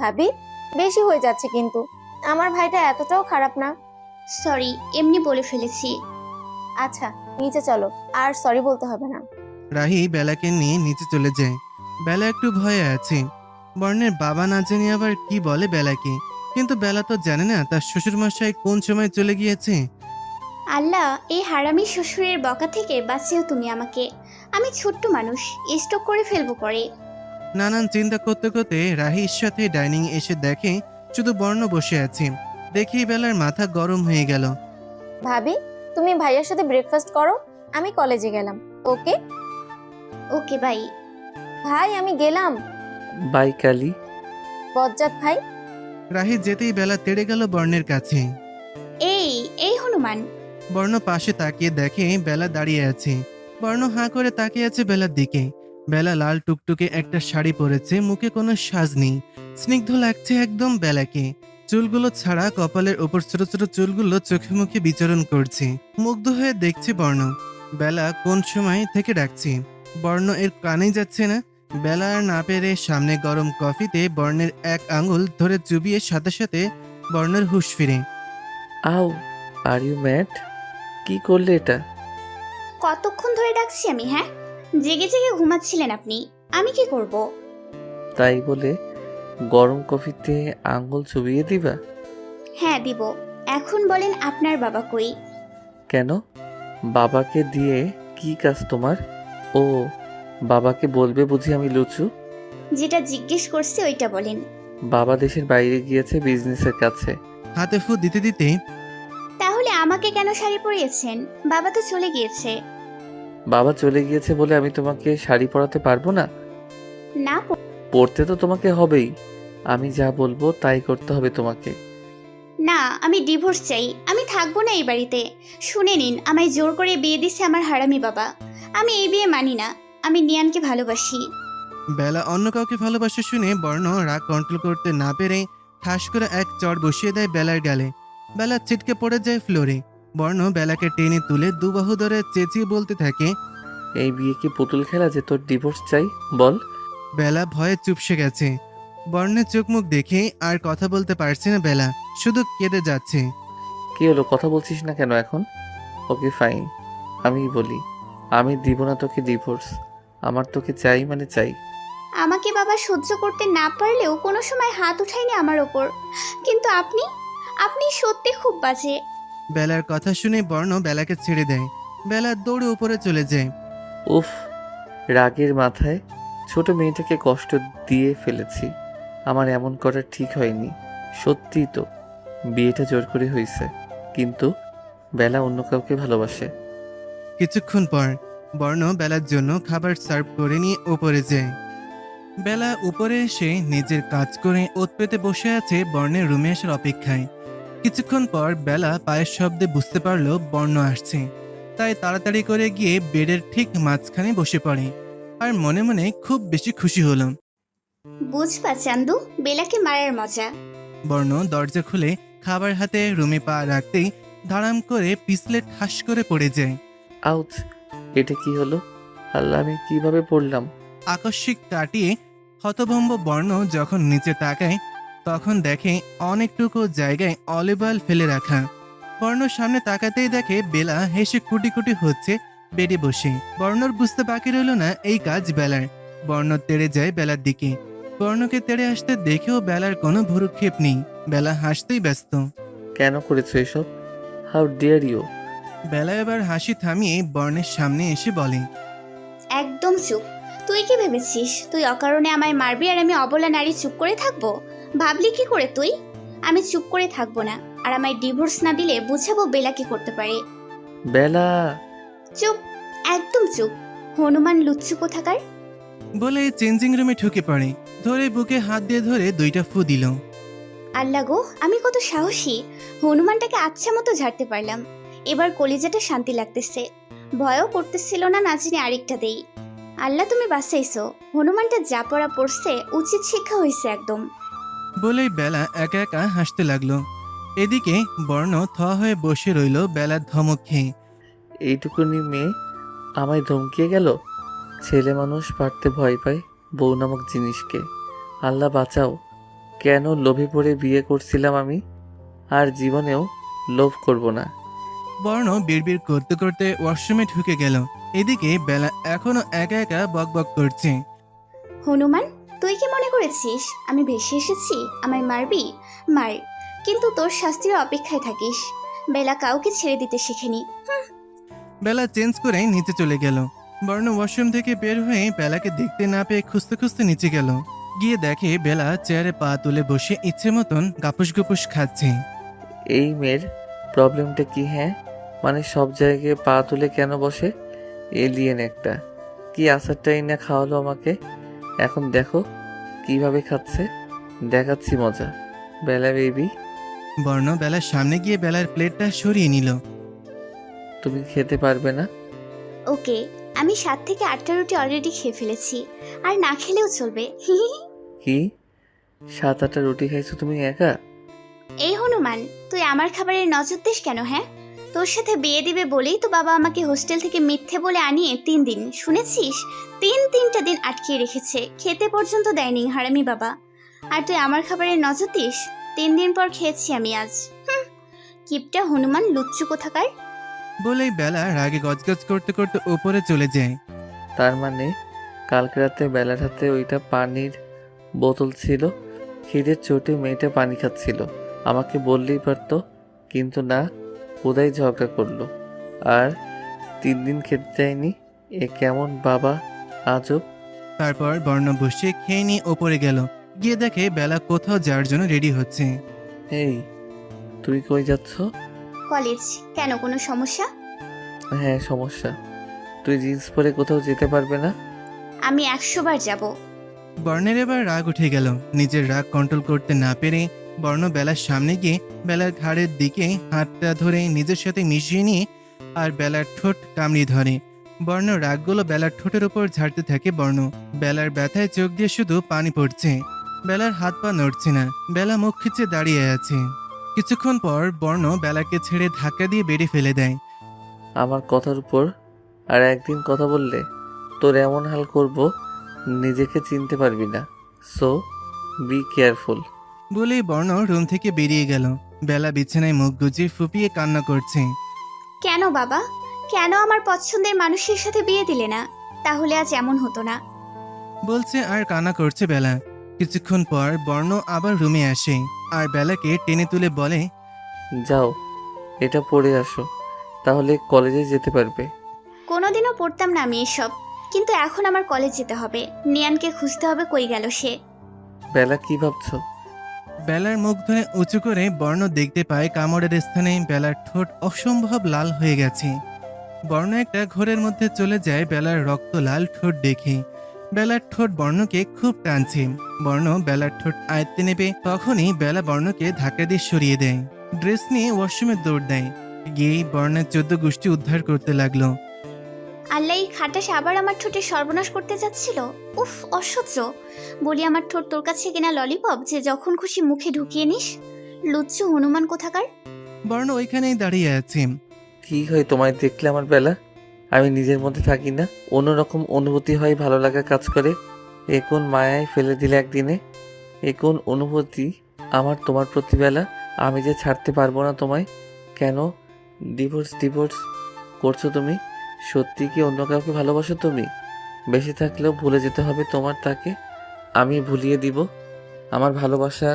ভাবি, বেশি হয়ে যাচ্ছে কিন্তু। আমার ভাইটা এতটাও খারাপ না। সরি, এমনি বলে ফেলেছি। আচ্ছা, নিচে চলো, আর সরি বলতে হবে না। রাহি বেলাকে নিয়ে নিচে চলে যায়। বেলা একটু ভয়ে আছে, বর্ণের বাবা না জানি আবার কি বলে বেলাকে, কিন্তু বেলা তো জানে না তার শ্বশুরমশাই কোন সময় চলে গিয়েছে। আল্লাহ, এই হারামি শ্বশুরের বকা থেকে বাঁচিও তুমি আমাকে। আমি ছোট্ট মানুষ, স্টক করে ফেলবো পরে। নানান চিন্তা করতে করতে রাহির সাথে ডাইনিং এসে দেখে শুধু বর্ণ বসে আছে। দেখেই বেলার মাথা গরম হয়ে গেল। ভাবি, তুমি ভাইয়ার সাথে ব্রেকফাস্ট করো, আমি কলেজে গেলাম। ওকে ওকে, বাই। ভাই, আমি গেলাম। বাই কালি। বজ্জাত ভাই। রাহি যেতেই বেলা তেড়ে গেল বর্ণের কাছে। এই এই হনুমান, বর্ণ পাশে তাকিয়ে দেখে বেলা দাঁড়িয়ে আছে। বর্ণ হাঁ করে তাকিয়ে আছে বেলার দিকে। বেলা লাল টুকটুকে একটা শাড়ি পরেছে, মুখে কোনো সাজ নেই। স্নিগ্ধ লাগছে একদম বেলাকে। চুলগুলো ছাড়া কপালের ওপর ছোট ছোট চুলগুলো চোখে মুখে বিচরণ করছে। মুগ্ধ হয়ে দেখছে বর্ণ। বেলা কোন সময় থেকে ডাকছে, বর্ণ এর কানেই যাচ্ছে না। বেলা আর না পেরে সামনে গরম কফিতে বর্ণের এক আঙুল ধরে চুবিয়ে সাথে সাথে বর্ণের হুঁশ ফিরে। আউ, আর ইউ ম্যাড? কি করলে এটা? কতক্ষণ ধরে ডাকছি আমি? হ্যাঁ, জেগে জেগে ঘুমাচ্ছিলেন আপনি, আমি কি করব? তাই বলে গরম কফিতে আঙ্গুল চুবিয়ে দিবা? হ্যাঁ দিব। এখন বলেন আপনার বাবা কই? কেন? বাবাকে দিয়ে কি কাজ তোমার? ও, বাবাকে বলবে বুঝি আমি লুচু? যেটা জিজ্ঞেস করছে ওইটা বলেন। বাবা দেশের বাইরে গিয়েছে বিজনেসের কাছে। হাতে ফু দিতে দিতে তাহলে আমাকে কেন শাড়ি পরিয়েছেন? বাবা তো চলে গিয়েছে। বাবা চলে গিয়েছে বলে আমি তোমাকে শাড়ি পরাতে পারবো না? না পরতে তো তোমাকে হবেই। আমি যা বলবো তাই করতে হবে তোমাকে। না, আমি ডিভোর্স চাই। আমি থাকবো না এই বাড়িতে। শুনে নিন, আমায় জোর করে বিয়ে দিচ্ছে আমার হারামি বাবা। আমি এই বিয়ে মানি না। আমি নিয়ানকে ভালোবাসি। বেলা অন্য কাউকে ভালোবাসা শুনে বর্ণ রাগ কন্ট্রোল করতে না পেরে ঠাস করে এক চড় বসিয়ে দেয় বেলার গালে। বেলা ছিটকে পড়ে যায় ফ্লোরে। বর্ণ বেলাকে টেনে তুলে দুবাহু ধরে চেঁচিয়ে বলতে থাকে। এই বিয়ে কি পুতুল খেলা যে তোর ডিভোর্স চাই? বল। বেলা ভয়ে চুপসে গেছে। বর্ণের চোখ মুখ দেখে আর কথা বলতে পারছে না বেলা, শুধু কেঁদে যাচ্ছে। কি হলো, কথা বলছিস না কেন এখন? ওকে ফাইন, আমি বলি, আমি দিব না তোকে ডিভোর্স। আমার তোকে চাই মানে চাই। আমাকে বাবা সহ্য করতে না পারলেও কোনো সময় হাত উঠায়নি আমার ওপর। কিন্তু আপনি আপনি সত্যি খুব বাজে। বেলার কথা শুনে বর্ণ বেলাকে ছেড়ে দেয়। বেলা দৌড়ে উপরে চলে যায়। উফ, রাগের মাথায় ছোট মেয়েটাকে কষ্ট দিয়ে ফেলেছি। আমার এমন করা ঠিক হয়নি। সত্যিই তো বিয়েটা জোর করে হয়েছে, কিন্তু বেলা অন্য কাউকে ভালোবাসে। কিছুক্ষণ পর বর্ণ বেলার জন্য খাবার সার্ভ করে নিয়ে উপরে যায়। বেলা উপরে এসে নিজের কাজ করে ওত পেতে বসে আছে বর্ণের রুমে আসার অপেক্ষায়। কিছুক্ষণ পর বেলা পায়ের শব্দে বুঝতে পারলো বর্ণ আসছে। তাই তাড়াতাড়ি করে গিয়ে বেডের ঠিক মাঝখানে বসে পড়ে আর মনে মনে খুব বেশি খুশি হলো। বুঝবা চান্দু, বেলাকে মারার মজা। বর্ণ দরজা খুলে খাবার হাতে রুমে পা রাখতেই ধারাম করে পিছলে ঠাস করে পড়ে যায়। আউচ, এটা কি হলো? আল্লাহ, আমি কিভাবে পড়লাম? আকস্মিক কাটিয়ে হতভম্ব বর্ণ যখন নিচে তাকায় তখন দেখে অনেকটুকু জায়গায় অলিভ অয়েল ফেলে রাখা। বর্ণ সামনে তাকাতেই দেখে বেলা হেসে কুটি কুটি হচ্ছে বেডে বসে। বর্ণর বুঝতে বাকি রইল না এই কাজ বেলার। বর্ণ তেড়ে যায় বেলার দিকে। বর্ণকে তেড়ে আসতে দেখেও বেলার কোনো ভ্রুক্ষেপ নেই। বেলা হাসতেই ব্যস্ত। কেন করেছো এসব? How deer you? বেলা এবার হাসি থামিয়ে বর্ণের সামনে এসে বলে। একদম চুপ। তুই কি ভেবেছিস তুই অকারণে আমায় মারবি আর আমি অবলা নারী চুপ করে থাকবো? ভাবলি কি করে তুই? আমি চুপ করে থাকবো না। আর আমায় ডিভোর্স না দিলে বুঝাবো বেলা কি করতে পারে। বেলা! চুপ, একদম চুপ। হনুমান লুচ্চু কোথাকার। বলে চেঞ্জিং রুমে ঢুকে পড়ে। ধরে বুকে হাত দিয়ে ধরে 2টা ফু দিল। আল্লাহ গো, আমি কত সাহসী। হনুমানটাকে আচ্ছা মতো ঝাড়তে পারলাম। এবার কলিজাটা শান্তি লাগতেছে। ভয়ও করতেছিল না, না জানি আরেকটা দেই। আল্লাহ তুমি বাঁচাইছো। হনুমানটা যা পড়া পড়ছে উচিত শিক্ষা হয়েছে একদম। বলেই বেলা একা একা হাসতে লাগলো। এদিকে বর্ণ থ হয়ে বসে রইল বেলার ধমক খেয়ে। এইটুকুনি মেয়ে আমায় ধমকিয়ে গেল। ছেলে মানুষ পারতে ভয় পায় বউ নামক জিনিসকে। আল্লাহ বাঁচাও, কেন লোভে পড়ে বিয়ে করছিলাম আমি। আর জীবনেও লোভ করব না। বর্ণ বিড়বিড় করতে করতে ওয়াশরুমে ঢুকে গেল। এদিকে বেলা এখনো একা একা বকবক করছে। হনুমান, তুই কি মনে করেছিস আমি ভেসে এসেছি আমায় মারবি? মার, কিন্তু তোর শাস্তির অপেক্ষায় থাকিস। বেলা কাউকে ছেড়ে দিতে শেখেনি। বেলা চেঞ্জ করে নিচে চলে গেল। বর্ণ ওয়াশরুম থেকে বের হয়ে বেলাকে দেখতে না পেয়ে খুঁজতে খুঁজতে নিচে গেল। গিয়ে দেখে বেলা চেয়ারে পা তুলে বসে ইচ্ছে মতন গাপুস গুপুস খাচ্ছে। এই মেয়ের প্রবলেমটা কি? হ্যাঁ, মানে সব জায়গায় পা তুলে কেন বসে? এলিয়েন একটা। কি আসারটাই না খাওয়ালো আমাকে। এখন দেখো কিভাবে খাচ্ছে দেখাচ্ছি মজা। বেলা বেবি, বর্ণ বেলার সামনে গিয়ে বেলার প্লেটটা সরিয়ে নিল। তুমি খেতে পারবে না? ওকে, আমি 7 থেকে 8টা রুটি অলরেডি খেয়ে ফেলেছি, আর না খেলেও চলবে। কি 7-8টা রুটি খাইছো তুমি একা? এই হনুমান, তুই আমার খাবারের নজর দিস কেন? হ্যাঁ, তোর সাথে বিয়ে দিবে বলেই তো বাবা আমাকে হোস্টেল থেকে মিথ্যে বলে আনিয়ে 3 দিন, শুনেছিস, 3টা দিন আটকিয়ে রেখেছে, খেতে পর্যন্ত দেয়নি হারামি বাবা। আর তুই আমার খাবারের নজর দিস? 3 দিন পর খেয়েছি আমি আজ। কিপটা হনুমান, লুচ্চু কোথাকার। বলেই বেলা রাগে গজগজ করতে করতে ওপরে চলে যায়। তার মানে কালকে রাতে বেলার হাতে ওইটা পানির বোতল ছিল। খিদের চোটে মেয়েটা পানি খাচ্ছিল, আমাকে বললেই পারতো, কিন্তু না, খুদাই ঝগড়া করলো আর 3 দিন খেতে চায়নি। এ কেমন বাবা, আজব। তারপর বর্ণ বসে খেয়ে নিয়ে ওপরে গেল। গিয়ে দেখে বেলা কোথাও যাওয়ার জন্য রেডি হচ্ছে। এই তুই কই যাচ্ছ? কলেজ। কেন, কোনো সমস্যা? হ্যাঁ সমস্যা। তুই জিন্স পরে কোথাও যেতে পারবে না। আমি 100 বার যাব। বর্ণের এবার রাগ উঠে গেল। নিজের রাগ কন্ট্রোল করতে না পেরে বর্ণ বেলার সামনে গিয়ে বেলার ঘাড়ের দিকে হাতটা ধরে নিজের সাথে মিশিয়ে নিয়ে আর বেলার ঠোঁট কামড়িয়ে ধরে। বর্ণ রাগগুলো বেলার ঠোঁটের উপর ঝাড়তে থাকে। বর্ণ বেলার ব্যথায় চোখ দিয়ে শুধু পানি পড়ছে। বেলার হাত পা নড়ছে না। বেলা মুখ খিচে দাঁড়িয়ে আছে। কিছুক্ষণ পর বর্ণ বেলাকে ছেড়ে ধাক্কা দিয়ে বেরিয়ে ফেলে দেয়। আমার কথার উপর আর একদিন কথা বললে তোর এমন হাল করব নিজেকে চিনতে পারবি না। So be careful. বলেই বর্ণ রুম থেকে বেরিয়ে গেল। বেলা বিছানায় মুখ গুজিয়ে ফুপিয়ে কান্না করছে। কেন বাবা, কেন আমার পছন্দের মানুষের সাথে বিয়ে দিলে না? তাহলে আজ এমন হতো না। বলছে আর কান্না করছে বেলা। কিছুক্ষণ পর বর্ণ আবার রুমে আসে আর বেলাকে টেনে তুলে বলে, যাও এটা পড়ে আসো, তাহলে কলেজে যেতে পারবে। কোনোদিনও পড়তাম না আমি এসব, কিন্তু এখন আমার কলেজ যেতে হবে। নিয়ানকে খুঁজতে হবে, কই গেল সে। বেলা কি ভাবছো? বেলার মুখ ধরে উঁচু করে বর্ণ দেখতে পায় কামড়ের স্থানে বেলার ঠোঁট অসম্ভব লাল হয়ে গেছে। বর্ণ একটা ঘোরের মধ্যে চলে যায় বেলার রক্ত লাল ঠোঁট দেখে। বেলার ঠোঁট বর্ণকে খুব টানছে। বর্ণ বেলার ঠোঁট আয়ত্তে নেবে, তখনই বেলা বর্ণকে ধাক্কা দিয়ে সরিয়ে দেয়। ড্রেস নিয়ে ওয়াশরুমে দৌড় দেয়। গিয়েই বর্ণের 14 গোষ্ঠী উদ্ধার করতে লাগলো। আল্লাহ, এই খাটাস আবার আমার ঠোঁটে সর্বনাশ করতে যাচ্ছিল। উফ, অসহ্য। বলি, আমার ঠোঁট তোর কাছে কিনা ললিপপ যে যখন খুশি মুখে ঢুকিয়ে নিস? লুচ্চু হনুমান কোথাকার। বর্ণ ওইখানেই দাঁড়িয়ে আছে। কি হয় তোমায় দেখলে আমার বেলা? আমি নিজের মধ্যে থাকি না, অন্যরকম অনুভূতি হয়, ভালো লাগা কাজ করে। এ কোন মায়ায় ফেলে দিলে একদিনে? এ কোন অনুভূতি আমার তোমার প্রতি বেলা? আমি যে ছাড়তে পারবো না তোমায়। কেন ডিভোর্স করছো তুমি? সত্যি কি অন্য কাউকে ভালোবাসো তুমি? বেশি থাকলেও ভুলে যেতে হবে তোমার তাকে। আমি ভুলিয়ে দিব আমার ভালোবাসা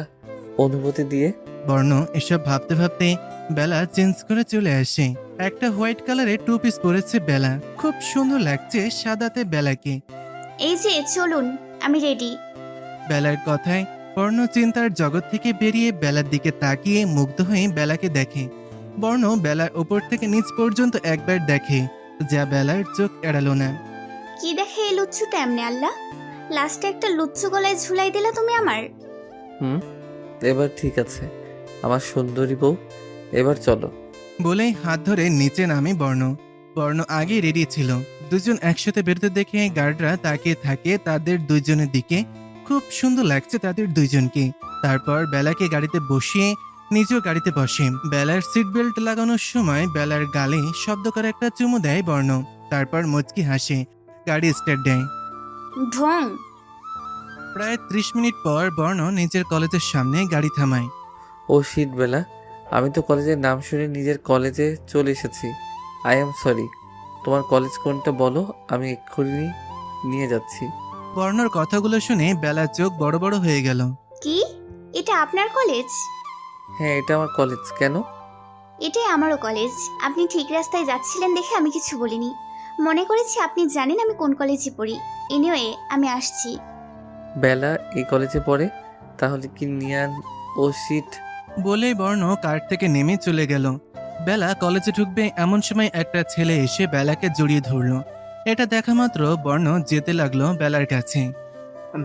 অনুভূতি দিয়ে। বর্ণ এসব ভাবতে ভাবতে বেলা চেঞ্জ করে চলে আসে। একটা হোয়াইট কালারের 2 পিস পরেছে বেলা। খুব সুন্দর লাগছে সাদাতে বেলাকে। এই যে চলুন, আমি রেডি। বেলার কথায় বর্ণ চিন্তার জগৎ থেকে বেরিয়ে বেলার দিকে তাকিয়ে মুগ্ধ হয়ে বেলাকে দেখে। বর্ণ বেলার ওপর থেকে নিচ পর্যন্ত একবার দেখে, যা বেলার চোখ এড়ালো না। কি দেখে এই লুচ্চুটা এমনি আল্লাহ? লাস্টে একটা লুচ্চু গলায় ঝুলাই দিলা তুমি আমার। এবার ঠিক আছে আমার সুন্দরী বউ, এবার চলো। বলেই হাত ধরে নিচে নামে বর্ণ। বর্ণ আগে রেডি ছিল। দুজন একসাথে বেরোতে দেখে গার্ডরা তাকিয়ে থাকে তাদের দুইজনের দিকে। খুব সুন্দর লাগছে তাদের দুইজনকে। তারপর বেলাকে গাড়িতে বসিয়ে নিজেও গাড়িতে বসে। বেলার সিট বেল্ট লাগানোর সময় বেলার গালে শব্দ করে একটা চুমু দেয় বর্ণ। তারপর মুচকি হাসে, গাড়ি স্টার্ট দেয়। ঢং। প্রায় 30 মিনিট পর বর্ণ নিজের কলেজের সামনে গাড়ি থামায়। ও শিট বেলা, আমি তো কলেজের নাম শুনে নিজের কলেজে চলে এসেছি। I am sorry. তোমার কলেজ কোনটা বলো, আমি এক্ষুনি নিয়ে যাচ্ছি। বর্ণর কথাগুলো শুনে বেলার চোখ বড় বড় হয়ে গেল। কি, এটা আপনার কলেজ? হ্যাঁ এটা আমার কলেজ। কেন? এটাই আমারও কলেজ। আপনি ঠিক রাস্তায় যাচ্ছিলেন দেখে আমি কিছু বলিনি। মনে করেছি আপনি জানেন আমি কোন কলেজে পড়ি। এনিওয়ে, আমি আসছি। বেলা এই কলেজে পড়ে? তাহলে কি নিয়ান? ও শিট। বলেই বর্ণ কার থেকে নেমে চলে গেল। বেলা কলেজে ঢুকবে এমন সময় একটা ছেলে এসে বেলাকে জড়িয়ে ধরলো। এটা দেখা মাত্র বর্ণ যেতে লাগলো বেলার কাছে।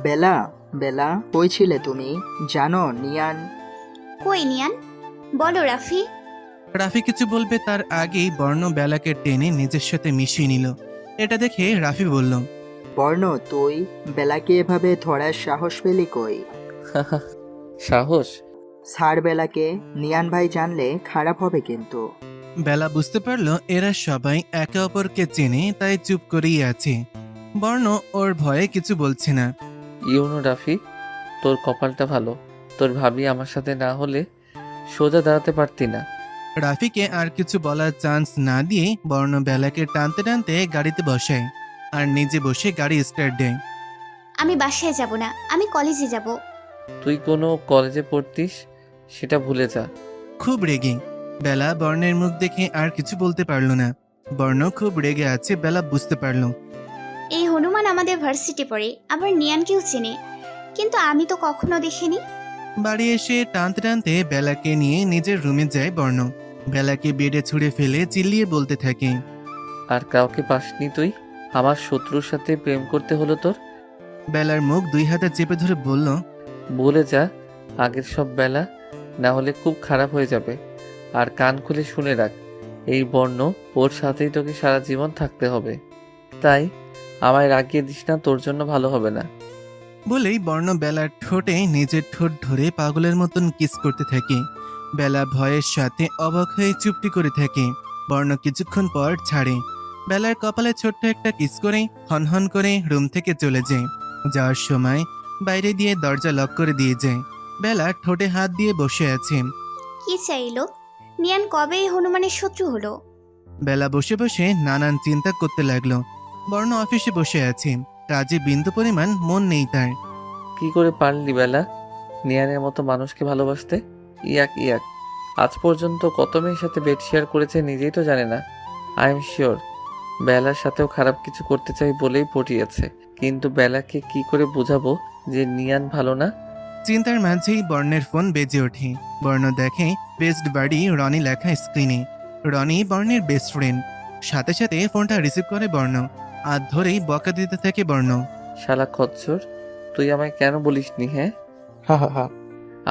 বেলা, বেলা কই ছিলে তুমি? জানো নিয়ান। কই নিয়ান? বলো রাফি। রাফি কিছু বলবে তার আগেই বর্ণ বেলাকে টেনে নিজের সাথে মিশিয়ে নিল। এটা দেখে রাফি বলল, বর্ণ তুই বেলাকে এভাবে ধরার সাহস পেলি কই? সাহস? ছাড় বেলাকে, নিয়ান ভাই জানলে খারাপ হবে কিন্তু। বেলা বুঝতে পারলো এরা সবাই একে অপরকে চেনে, তাই চুপ করেই আছে। বর্ণ ওর ভয়ে কিছু বলছে না। ইউনো রাফি, তোর কপালটা ভালো, তোর ভাবি আমার সাথে না হলে সোজা দাঁড়াতে পারতি না। রাফিকে আর কিছু বলার চান্স না দিয়ে বর্ণ বেলাকে টানতে টানতে গাড়িতে বসায় আর নিজে বসে গাড়ি স্টার্ট দেয়। আমি বাসায় যাব না, আমি কলেজে যাব। তুই কোনো কলেজে পড়তিস সেটা ভুলে যা। খুব রেগে বেলা বর্ণের মুখ দেখে আর কিছু বলতে পারলো না। বর্ণ খুব রেগে আছে, বেলা বুঝতে পারলো। এই হনুমান আমাদের ভার্সিটি পড়ে, আবার নিয়ানকেও চেনে, কিন্তু আমি তো কখনো দেখিনি। বাড়ি এসে টানতে টানতে বেলাকে নিয়ে নিজের রুমে যায় বর্ণ। বেলাকে বেডে ছুঁড়ে ফেলে চিল্লিয়ে বলতে থাকে, আর কাউকে পাসনি তুই? আমার শত্রুর সাথে প্রেম করতে হলো তোর? বেলার মুখ দুই হাতে চেপে ধরে বলল, বলে যা আগের সব বেলা, না হলে খুব খারাপ হয়ে যাবে। আর কান খুলে শুনে রাখ, এই বর্ণ ওর সাথেই তোকে সারা জীবন থাকতে হবে। তাই আমায় রাগিয়ে দিস না, তোর জন্য ভালো হবে না। বলেই বর্ণ বেলার ঠোঁটে নিজের ঠোঁট ধরে পাগলের মতন কিস করতে থাকে। বেলা ভয়ের সাথে অবাক হয়ে চুপটি করে থাকে। বর্ণ কিছুক্ষণ পর ছাড়ে। বেলার কপালে ছোট্ট একটা কিস করে হনহন করে রুম থেকে চলে যায়। যাওয়ার সময় বাইরে দিয়ে দরজা লক করে দিয়ে যায়। বেলা ঠোঁটে হাত দিয়ে বসে আছে। কি চাইলো? নিয়ান কবে এই হনুমানের শত্রু হলো? বেলা বসে বসে নানান চিন্তা করতে লাগলো। বর্ণ অফিসে বসে আছে, কাজে বিন্দু পরিমাণ মন নেই তার। কি করে পারলি বেলা নিয়ানের মতো মানুষকে ভালোবাসতে? ইয়াক ইয়াক, আজ পর্যন্ত কত মেয়ের সাথে বেড শেয়ার করেছে নিজেই তো জানে না। আই এম শিওর বেলার সাথেও খারাপ কিছু করতে চাই বলেই পটিয়েছে। কিন্তু বেলাকে কি করে বোঝাবো যে নিয়ান ভালো না? চিন্তার মাঝেই বর্ণের ফোন বেজে ওঠে। বর্ণ দেখে বেস্ট বাড়ি রনি লেখা স্ক্রিনে। রনি বর্ণের বেস্ট ফ্রেন্ড। সাথে সাথে ফোনটা রিসিভ করে বর্ণ। আর ধরেই বকা দিতে থাকে বর্ণ। শালা খচ্চর, তুই আমায় কেন বলিসনি? হ্যাঁ, হা হা হা।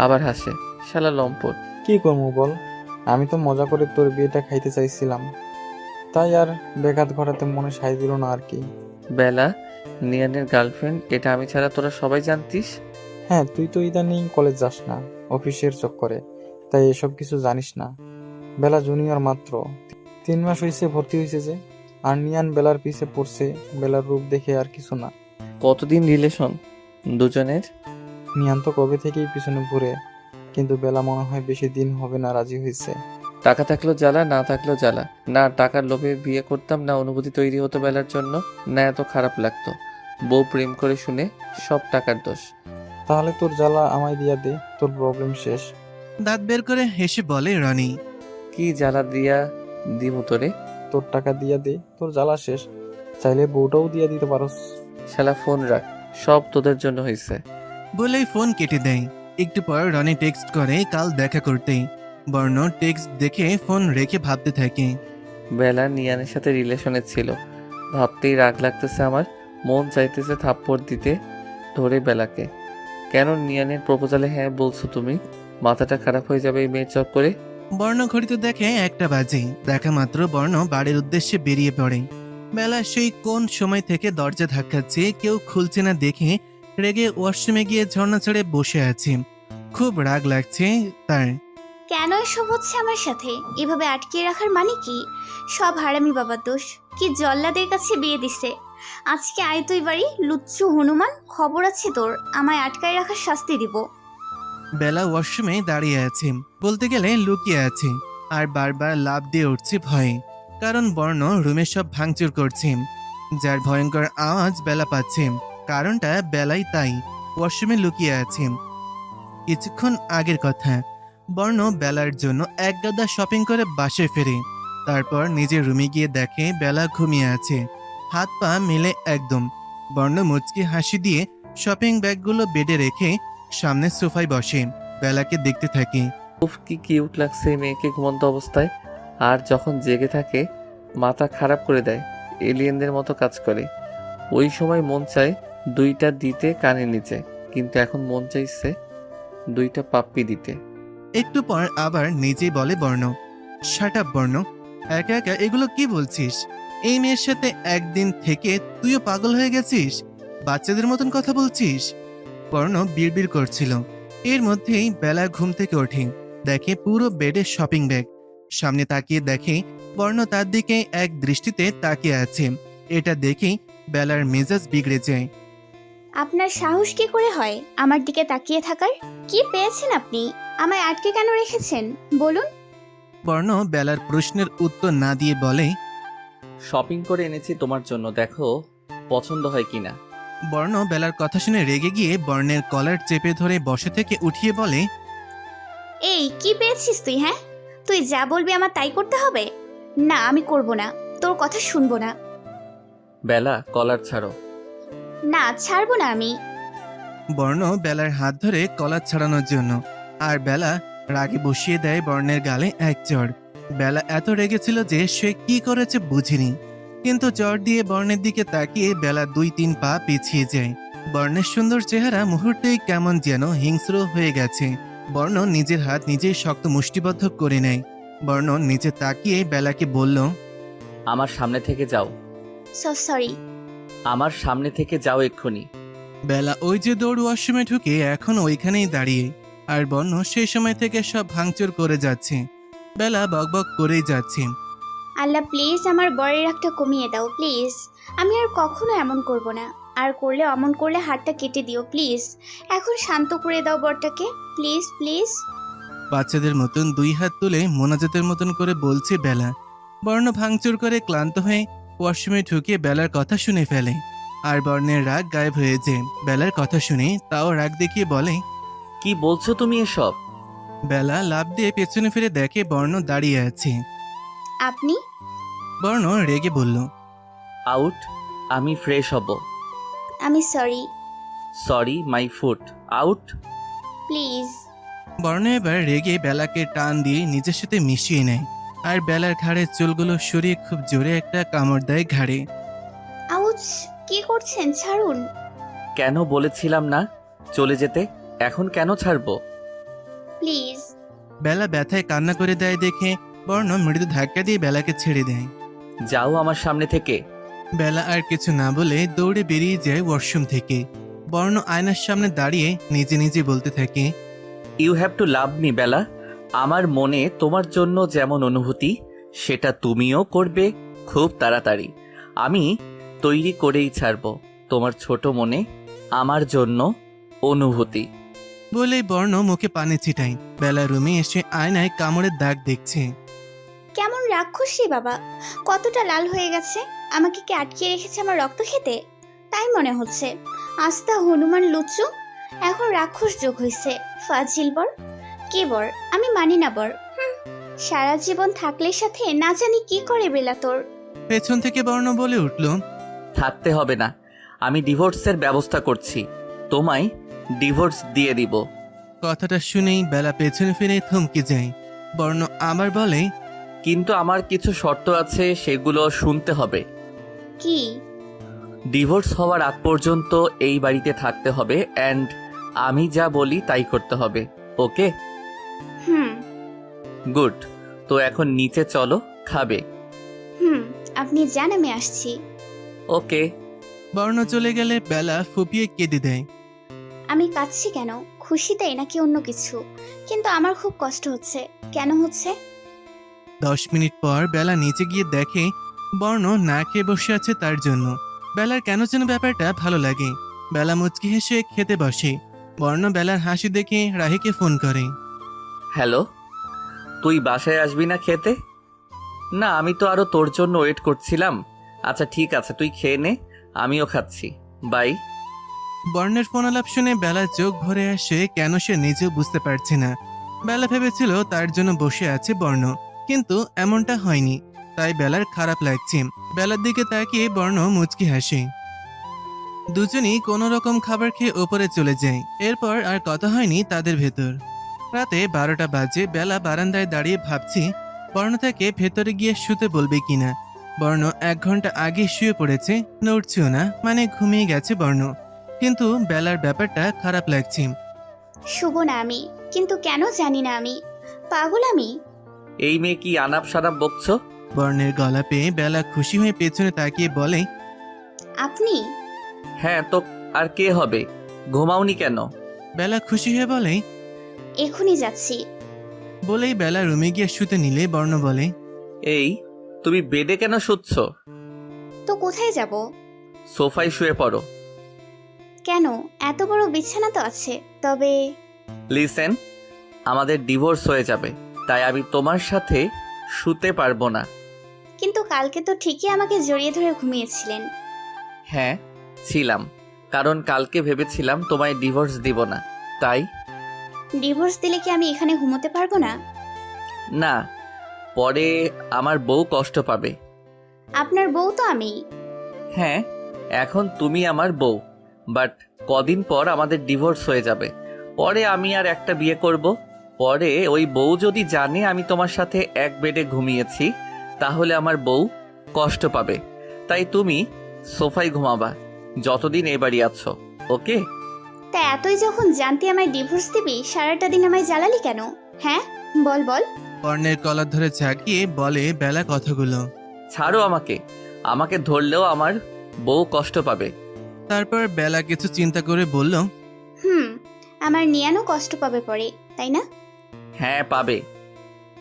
আবার হাসে। শালা লম্পট। কি করবো বল, আমি তো মজা করে তোর বিয়েটা খাইতে চাইছিলাম, তাই আর বেঘাত ঘটাতে মনে সায় দিল না আর কি। বেলা নিয়ানের গার্লফ্রেন্ড, এটা আমি ছাড়া তোরা সবাই জানতিস? হ্যাঁ, তুই তো ইদানিং কলেজ যাস না, অফিসের চক্করে, তাই এসব কিছু জানিস না। বেলা জুনিয়র মাত্র 3 মাস হয়েছে ভর্তি হয়েছে যে, আর নিয়ান বেলার পিছে পড়ছে। বেলার রূপ দেখে আর কিছু না। কতদিন রিলেশন দুজনের? নিয়ান তো কবে থেকেই পিছনে ঘুরে, কিন্তু বেলা মনে হয় বেশি দিন হবে না রাজি হয়েছে। টাকা থাকলেও জ্বালা, না থাকলেও জ্বালা। না টাকার লোভে বিয়ে করতাম, না অনুভূতি তৈরি হতো বেলার জন্য, না এত খারাপ লাগতো। বউ প্রেম করে শুনে সব টাকার দোষ। তাহলে তোর জ্বালা আমায় দিয়া দে, তোর প্রবলেম শেষ। দাঁত বের করে হেসে বলে রনি। কি জ্বালা দিয়া দিমু তোরে? তোর টাকা দিয়া দে, তোর জ্বালা শেষ। চাইলে বউটাও দিয়া দিতে পারোস। শালা ফোন রাখ, সব তোদের জন্য হয়েছে। বলেই ফোন কেটে দেয়। একটু পর রনি টেক্সট করে কাল দেখা করতে। বর্ণ টেক্সট দেখে ফোন রেখে ভাবতে থাকে। বেলা নিয়ানের সাথে রিলেশনে ছিল, ভাবতেই রাগ লাগতেছে আমার। মন চাইতেছে থাপ্পড় দিতে ধরে বেলাকে। কেন নিয়ানের প্রপোজালে হ্যাঁ বলছো তুমি? মাথাটা খারাপ হয়ে যাবে এই মেয়ের চক্করে। বর্ণ ঘড়িতে দেখে 1টা বাজে। দেখা মাত্র বর্ণ বাড়ির উদ্দেশ্যে বেরিয়ে পড়ে। বেলা সেই কোন সময় থেকে দরজা ধাক্কাচ্ছে, কেউ খুলছে না দেখে রেগে ওয়াশরুমে গিয়ে ঝর্ণা ছেড়ে বসে আছে। খুব রাগ লাগছে তার। কেন এসব হচ্ছে আমার সাথে? এভাবে আটকিয়ে রাখার মানে কি? সব হারামি বাবার দোষ। কি জল্লাদের কাছে বিয়ে দিছে। আজকে আয় তুই বাড়ি, লুচ্চু হনুমান, খবর আছে তোর। আমায় আটকায় রাখার শাস্তি দিব। বেলা ওয়াশরুমে দাঁড়িয়ে আছে, বলতে গেলে লুকিয়ে আছে, আর বারবার লাফ দিয়ে উঠছে ভয়ে। কারণ বর্ণ রুমে সব ভাঙচুর করছে, যার ভয়ঙ্কর আওয়াজ বেলা পাচ্ছে। কারণটা বেলাই তাই ওয়াশরুমে লুকিয়ে আছে। কিছুক্ষণ আগের কথা, বর্ণ বেলার জন্য এক গাদা শপিং করে বাসায় ফেরে। তারপর নিজের রুমে গিয়ে দেখে বেলা ঘুমিয়ে আছে, হাত পা মেলে একদম। বর্ণ মুচকি হাসি দিয়ে শপিং ব্যাগগুলো বেডে রেখে সামনে সোফায় বসে বেলাকে দেখতে থাকে। উফ, কি কিউট লাগছে এই মেয়েকে ঘুমন্ত অবস্থায়। আর যখন জেগে থাকে মাথা খারাপ করে দেয়, এলিয়েনদের মতো কাজ করে। ওই সময় মন চায় দুইটা দিতে কানে নিচে। কিন্তু এখন মন চাইছে 2টা পাপ্পি দিতে। একটু পর আবার নিজেই বলে বর্ণ, শাট আপ বর্ণ, একা একা এগুলো কি বলছিস? এই মেয়ের সাথে একদিন থেকে তুইও পাগল হয়ে গেছিস? বাচ্চাদের মতন কথা বলছিস। বর্ণ বিড়বিড় করছিল। এর মধ্যেই বেলা ঘুম থেকে ওঠে, দেখে পুরো বেডে শপিং ব্যাগ। সামনে তাকিয়ে দেখে বর্ণ তার দিকে এক দৃষ্টিতে তাকিয়ে আছে। এটা দেখেই বেলার মেজাজ বিগড়ে যায়। আপনার সাহস কি করে হয় আমার দিকে তাকিয়ে থাকার? কি পেয়েছেন আপনি? আমায় আটকে কেন রেখেছেন বলুন। বর্ণ বেলার প্রশ্নের উত্তর না দিয়ে বলে, শপিং করে এনেছি তোমার জন্য, দেখো পছন্দ হয় কিনা। বর্ণ বেলার কথা শুনে রেগে গিয়ে বর্ণের কলার চেপে ধরে বসে থেকে উঠিয়ে বলে, এই কি পেয়েছিস তুই? হ্যাঁ, তুই যা বলবি আমার তাই করতে হবে? না, আমি করব না, তোর কথা শুনবো না। বেলা, কলার ছাড়ো। না, ছাড়বো না আমি। বর্ণ বেলার হাত ধরে কলার ছাড়ানোর জন্য, আর বেলা রাগে বসিয়ে দেয় বর্ণের গালে এক চড়। বেলা এত রেগেছিল যে সে কি করেছে বুঝিনি, কিন্তু চড় দিয়ে বর্ণের দিকে তাকিয়ে বেলা 2-3 পা পিছিয়ে যায়। বর্ণের সুন্দর চেহারা মুহূর্তেই কেমন যেন হিংস্র হয়ে গেছে। বর্ণ নিজের হাত নিজেই শক্ত মুষ্টিবদ্ধ করে নেয়। বর্ণ নিচে তাকিয়ে বেলাকে বলল, আমার সামনে থেকে যাও, সরি। আমার সামনে থেকে যাও এক্ষুনি। বেলা ওই যে দৌড় ওয়াশরুমে ঢুকে এখন ওইখানেই দাঁড়িয়ে, আর বর্ণ সেই সময় থেকে সব ভাঙচুর করে যাচ্ছে। বেলা বকবক করেই যাচ্ছে। আল্লাহ প্লিজ আমার বরের রাগটা কমিয়ে দাও প্লিজ। আমি আর কখনো এমন করব না, আর করলে অমন করলে হাতটা কেটে দিও প্লিজ। এখন শান্ত করে দাও বরটাকে, প্লিজ প্লিজ। বাচ্চাদের মতন 2 হাত তুলে মোনাজাতের মতন করে বলছে বেলা। বর্ণ ভাঙচুর করে ক্লান্ত হয়ে ওয়াশরুমে ঢুকে বেলার কথা শুনে ফেলে, আর বর্ণের রাগ গায়েব হয়ে যায় বেলার কথা শুনে। তাও রাগ দেখিয়ে বলে, কি বলছো তুমি এসব? বেলা লাফ দিয়ে পেছনে ফিরে দেখে বর্ণ দাঁড়িয়ে আছে। আপনি? বর্ণ রেগে বলল, আউট, আমি ফ্রেশ হব। আমি sorry. Sorry my foot, out. Please. বর্ণ এবার রেগে বেলাকে টান দিয়ে নিজের সাথে মিশিয়ে নেয়, আর বেলার ঘাড়ের চুলগুলো সরিয়ে খুব জোরে একটা কামড় দেয় ঘাড়ে। আউচ, কি করছেন? ছাড়ুন। কেন বলেছিলাম না চলে যেতে, এখন কেন ছাড়বো? প্লিজ। বেলা ব্যথায় কান্না করে দেয় দেখে বর্ণ মৃদু ধাক্কা দিয়ে বেলাকে ছেড়ে দেয়। যাও আমার সামনে থেকে। বেলা আর কিছু না বলে দৌড়ে বেরিয়ে যায় ওয়াশরুম থেকে। বর্ণ আয়নার সামনে দাঁড়িয়ে নিজে নিজে বলতে থাকে, you have to love me Bela. আমার মনে তোমার জন্য যেমন অনুভূতি, সেটা তুমিও করবে খুব তাড়াতাড়ি। আমি তৈরি করেই ছাড়বো তোমার ছোট মনে আমার জন্য অনুভূতি। বলেই বর্ণ মুখে পানি ছিটায়। বেলা রুমে এসে আয়নায় কামড়ের দাগ দেখছে। কেমন রাক্ষসী বাবা, কতটা লাল হয়ে গেছে। আমাকে কি আটকে রেখেছে আমার রক্ত খেতে? তাই মনে হচ্ছে। আস্তা হনুমান লুচু, এখন রাক্ষস যোগ হয়েছে। ফাজিল বর। কে বর? আমি মানি না বর। সারা জীবন থাকলে সাথে না জানি কি করে বেলা তোর। পেছন থেকে বর্ণ বলে উঠল, থাকতে হবে না, আমি ডিভোর্সের ব্যবস্থা করছি, তোমায় ডিভোর্স দিয়ে দিব। কথাটা শুনেই বেলা পেছনে ফিরে থমকে যায়। বর্ণ আবার বলে, কিন্তু আমার কিছু শর্ত আছে, সেগুলো শুনতে হবে। কি? ডিভোর্স হওয়ার আগ পর্যন্ত এই বাড়িতে থাকতে হবে, অ্যান্ড আমি যা বলি তাই করতে হবে, ওকে? হুম গুড। তো এখন নিচে চলো, খাবে? হুম, আপনি যান, আমি আসছি। ওকে। বর্ণ চলে গেলে বেলা ফুপিয়ে কেঁদে দেয়। আমি কাঁদছি কেন? খুশিতেই নাকি অন্য কিছু? কিন্তু আমার খুব কষ্ট হচ্ছে। কেন হচ্ছে? 10 মিনিট পর বেলা নিচে গিয়ে দেখে বর্ণ না খেয়ে বসে আছে তার জন্য। বেলার কেন যেন ব্যাপারটা ভালো লাগে। বেলা মুচকি হেসে খেতে বসে। বর্ণ বেলার হাসি দেখে রাহিকে ফোন করে। হ্যালো, তুই বাসায় আসবি না খেতে? না, আমি তো আরো তোর জন্য ওয়েট করছিলাম। আচ্ছা ঠিক আছে, তুই খেয়ে নে, আমিও খাচ্ছি, বাই। বর্ণের ফোন আলাপ শুনে বেলার চোখ ভরে আসে, কেন সে নিজেও বুঝতে পারছে না। বেলা ভেবেছিল তার জন্য বসে আছে বর্ণ, কিন্তু এমনটা হয়নি। তাই বেলার খারাপ লাগছে। বেলার দিকে তাকিয়ে বর্ণ মুচকি হাসে। দুজনই কোনো রকম খাবার খেয়ে ওপরে চলে যায়। এরপর আর কথা হয়নি তাদের ভেতর। রাতে 12টা বাজে। বেলা বারান্দায় দাঁড়িয়ে ভাবছি বর্ণ থেকে ভেতরে গিয়ে শুতে বলবে কিনা। বর্ণ 1 ঘন্টা আগে শুয়ে পড়েছে, নড়ছেও না, মানে ঘুমিয়ে গেছে বর্ণ। কিন্তু বেলার ব্যাপারটা খারাপ লাগছে। শুভ না আমি, কিন্তু কেন জানি না আমি পাগল আমি। এই মেয়ে কি আনাপ সানাপ বকছো? বর্ণের গলা পেয়ে বেলা খুশি হয়ে পেছনে তাকিয়ে বলে, আপনি? হ্যাঁ তো আর কে হবে? ঘুমাওনি কেন? বেলা খুশি হয়ে বলে। এখনই যাচ্ছি। বলেই বেলা রুমে গিয়ে শুতে নিলে বর্ণ বলে, এই তুমি বেডে কেন শুচ্ছ? তো কোথায় যাব? সোফায় শুয়ে পড়ো। কেন? এত বড় বিছানা তো আছে। তবে লিসেন, আমাদের ডিভোর্স হয়ে যাবে, তাই আমি তোমার সাথে শুতে পারবো না। কিন্তু কালকে তো ঠিকই আমাকে জড়িয়ে ধরে ঘুমিয়েছিলেন। হ্যাঁ ছিলাম, কারণ কালকে ভেবেছিলাম তোমায় ডিভোর্স দিব না, তাই। ডিভোর্স দিলে কি আমি এখানে ঘুমোতে পারবো না? না, পরে আমার বউ কষ্ট পাবে। আপনার বউ তো আমি। হ্যাঁ, এখন তুমি আমার বউ, বাট কদিন পর আমাদের ডিভোর্স হয়ে যাবে। পরে আমি আর একটা বিয়ে করব। পরে ওই বউ যদি জানে আমি তোমার সাথে এক বেডে ঘুমিয়েছি, তাহলে আমার বউ কষ্ট পাবে। তাই তুমি সোফায় ঘুমাবা যতদিন এ বাড়ি আছো, ওকে? তা এতই যখন জানতে আমায় ডিভোর্স দিবি, সারাটা দিন আমায় জ্বালালি কেন? হ্যাঁ বল বল। বর্ণের কলার ধরে ঝাঁকিয়ে বলে বেলা কথাগুলো। ছাড়ো আমাকে, আমাকে ধরলেও আমার বউ কষ্ট পাবে। তারপর বেলা কিছু চিন্তা করে বলল, আমার নিয়ানও কষ্ট পাবে পরে, তাই না? হ্যাঁ পাবে।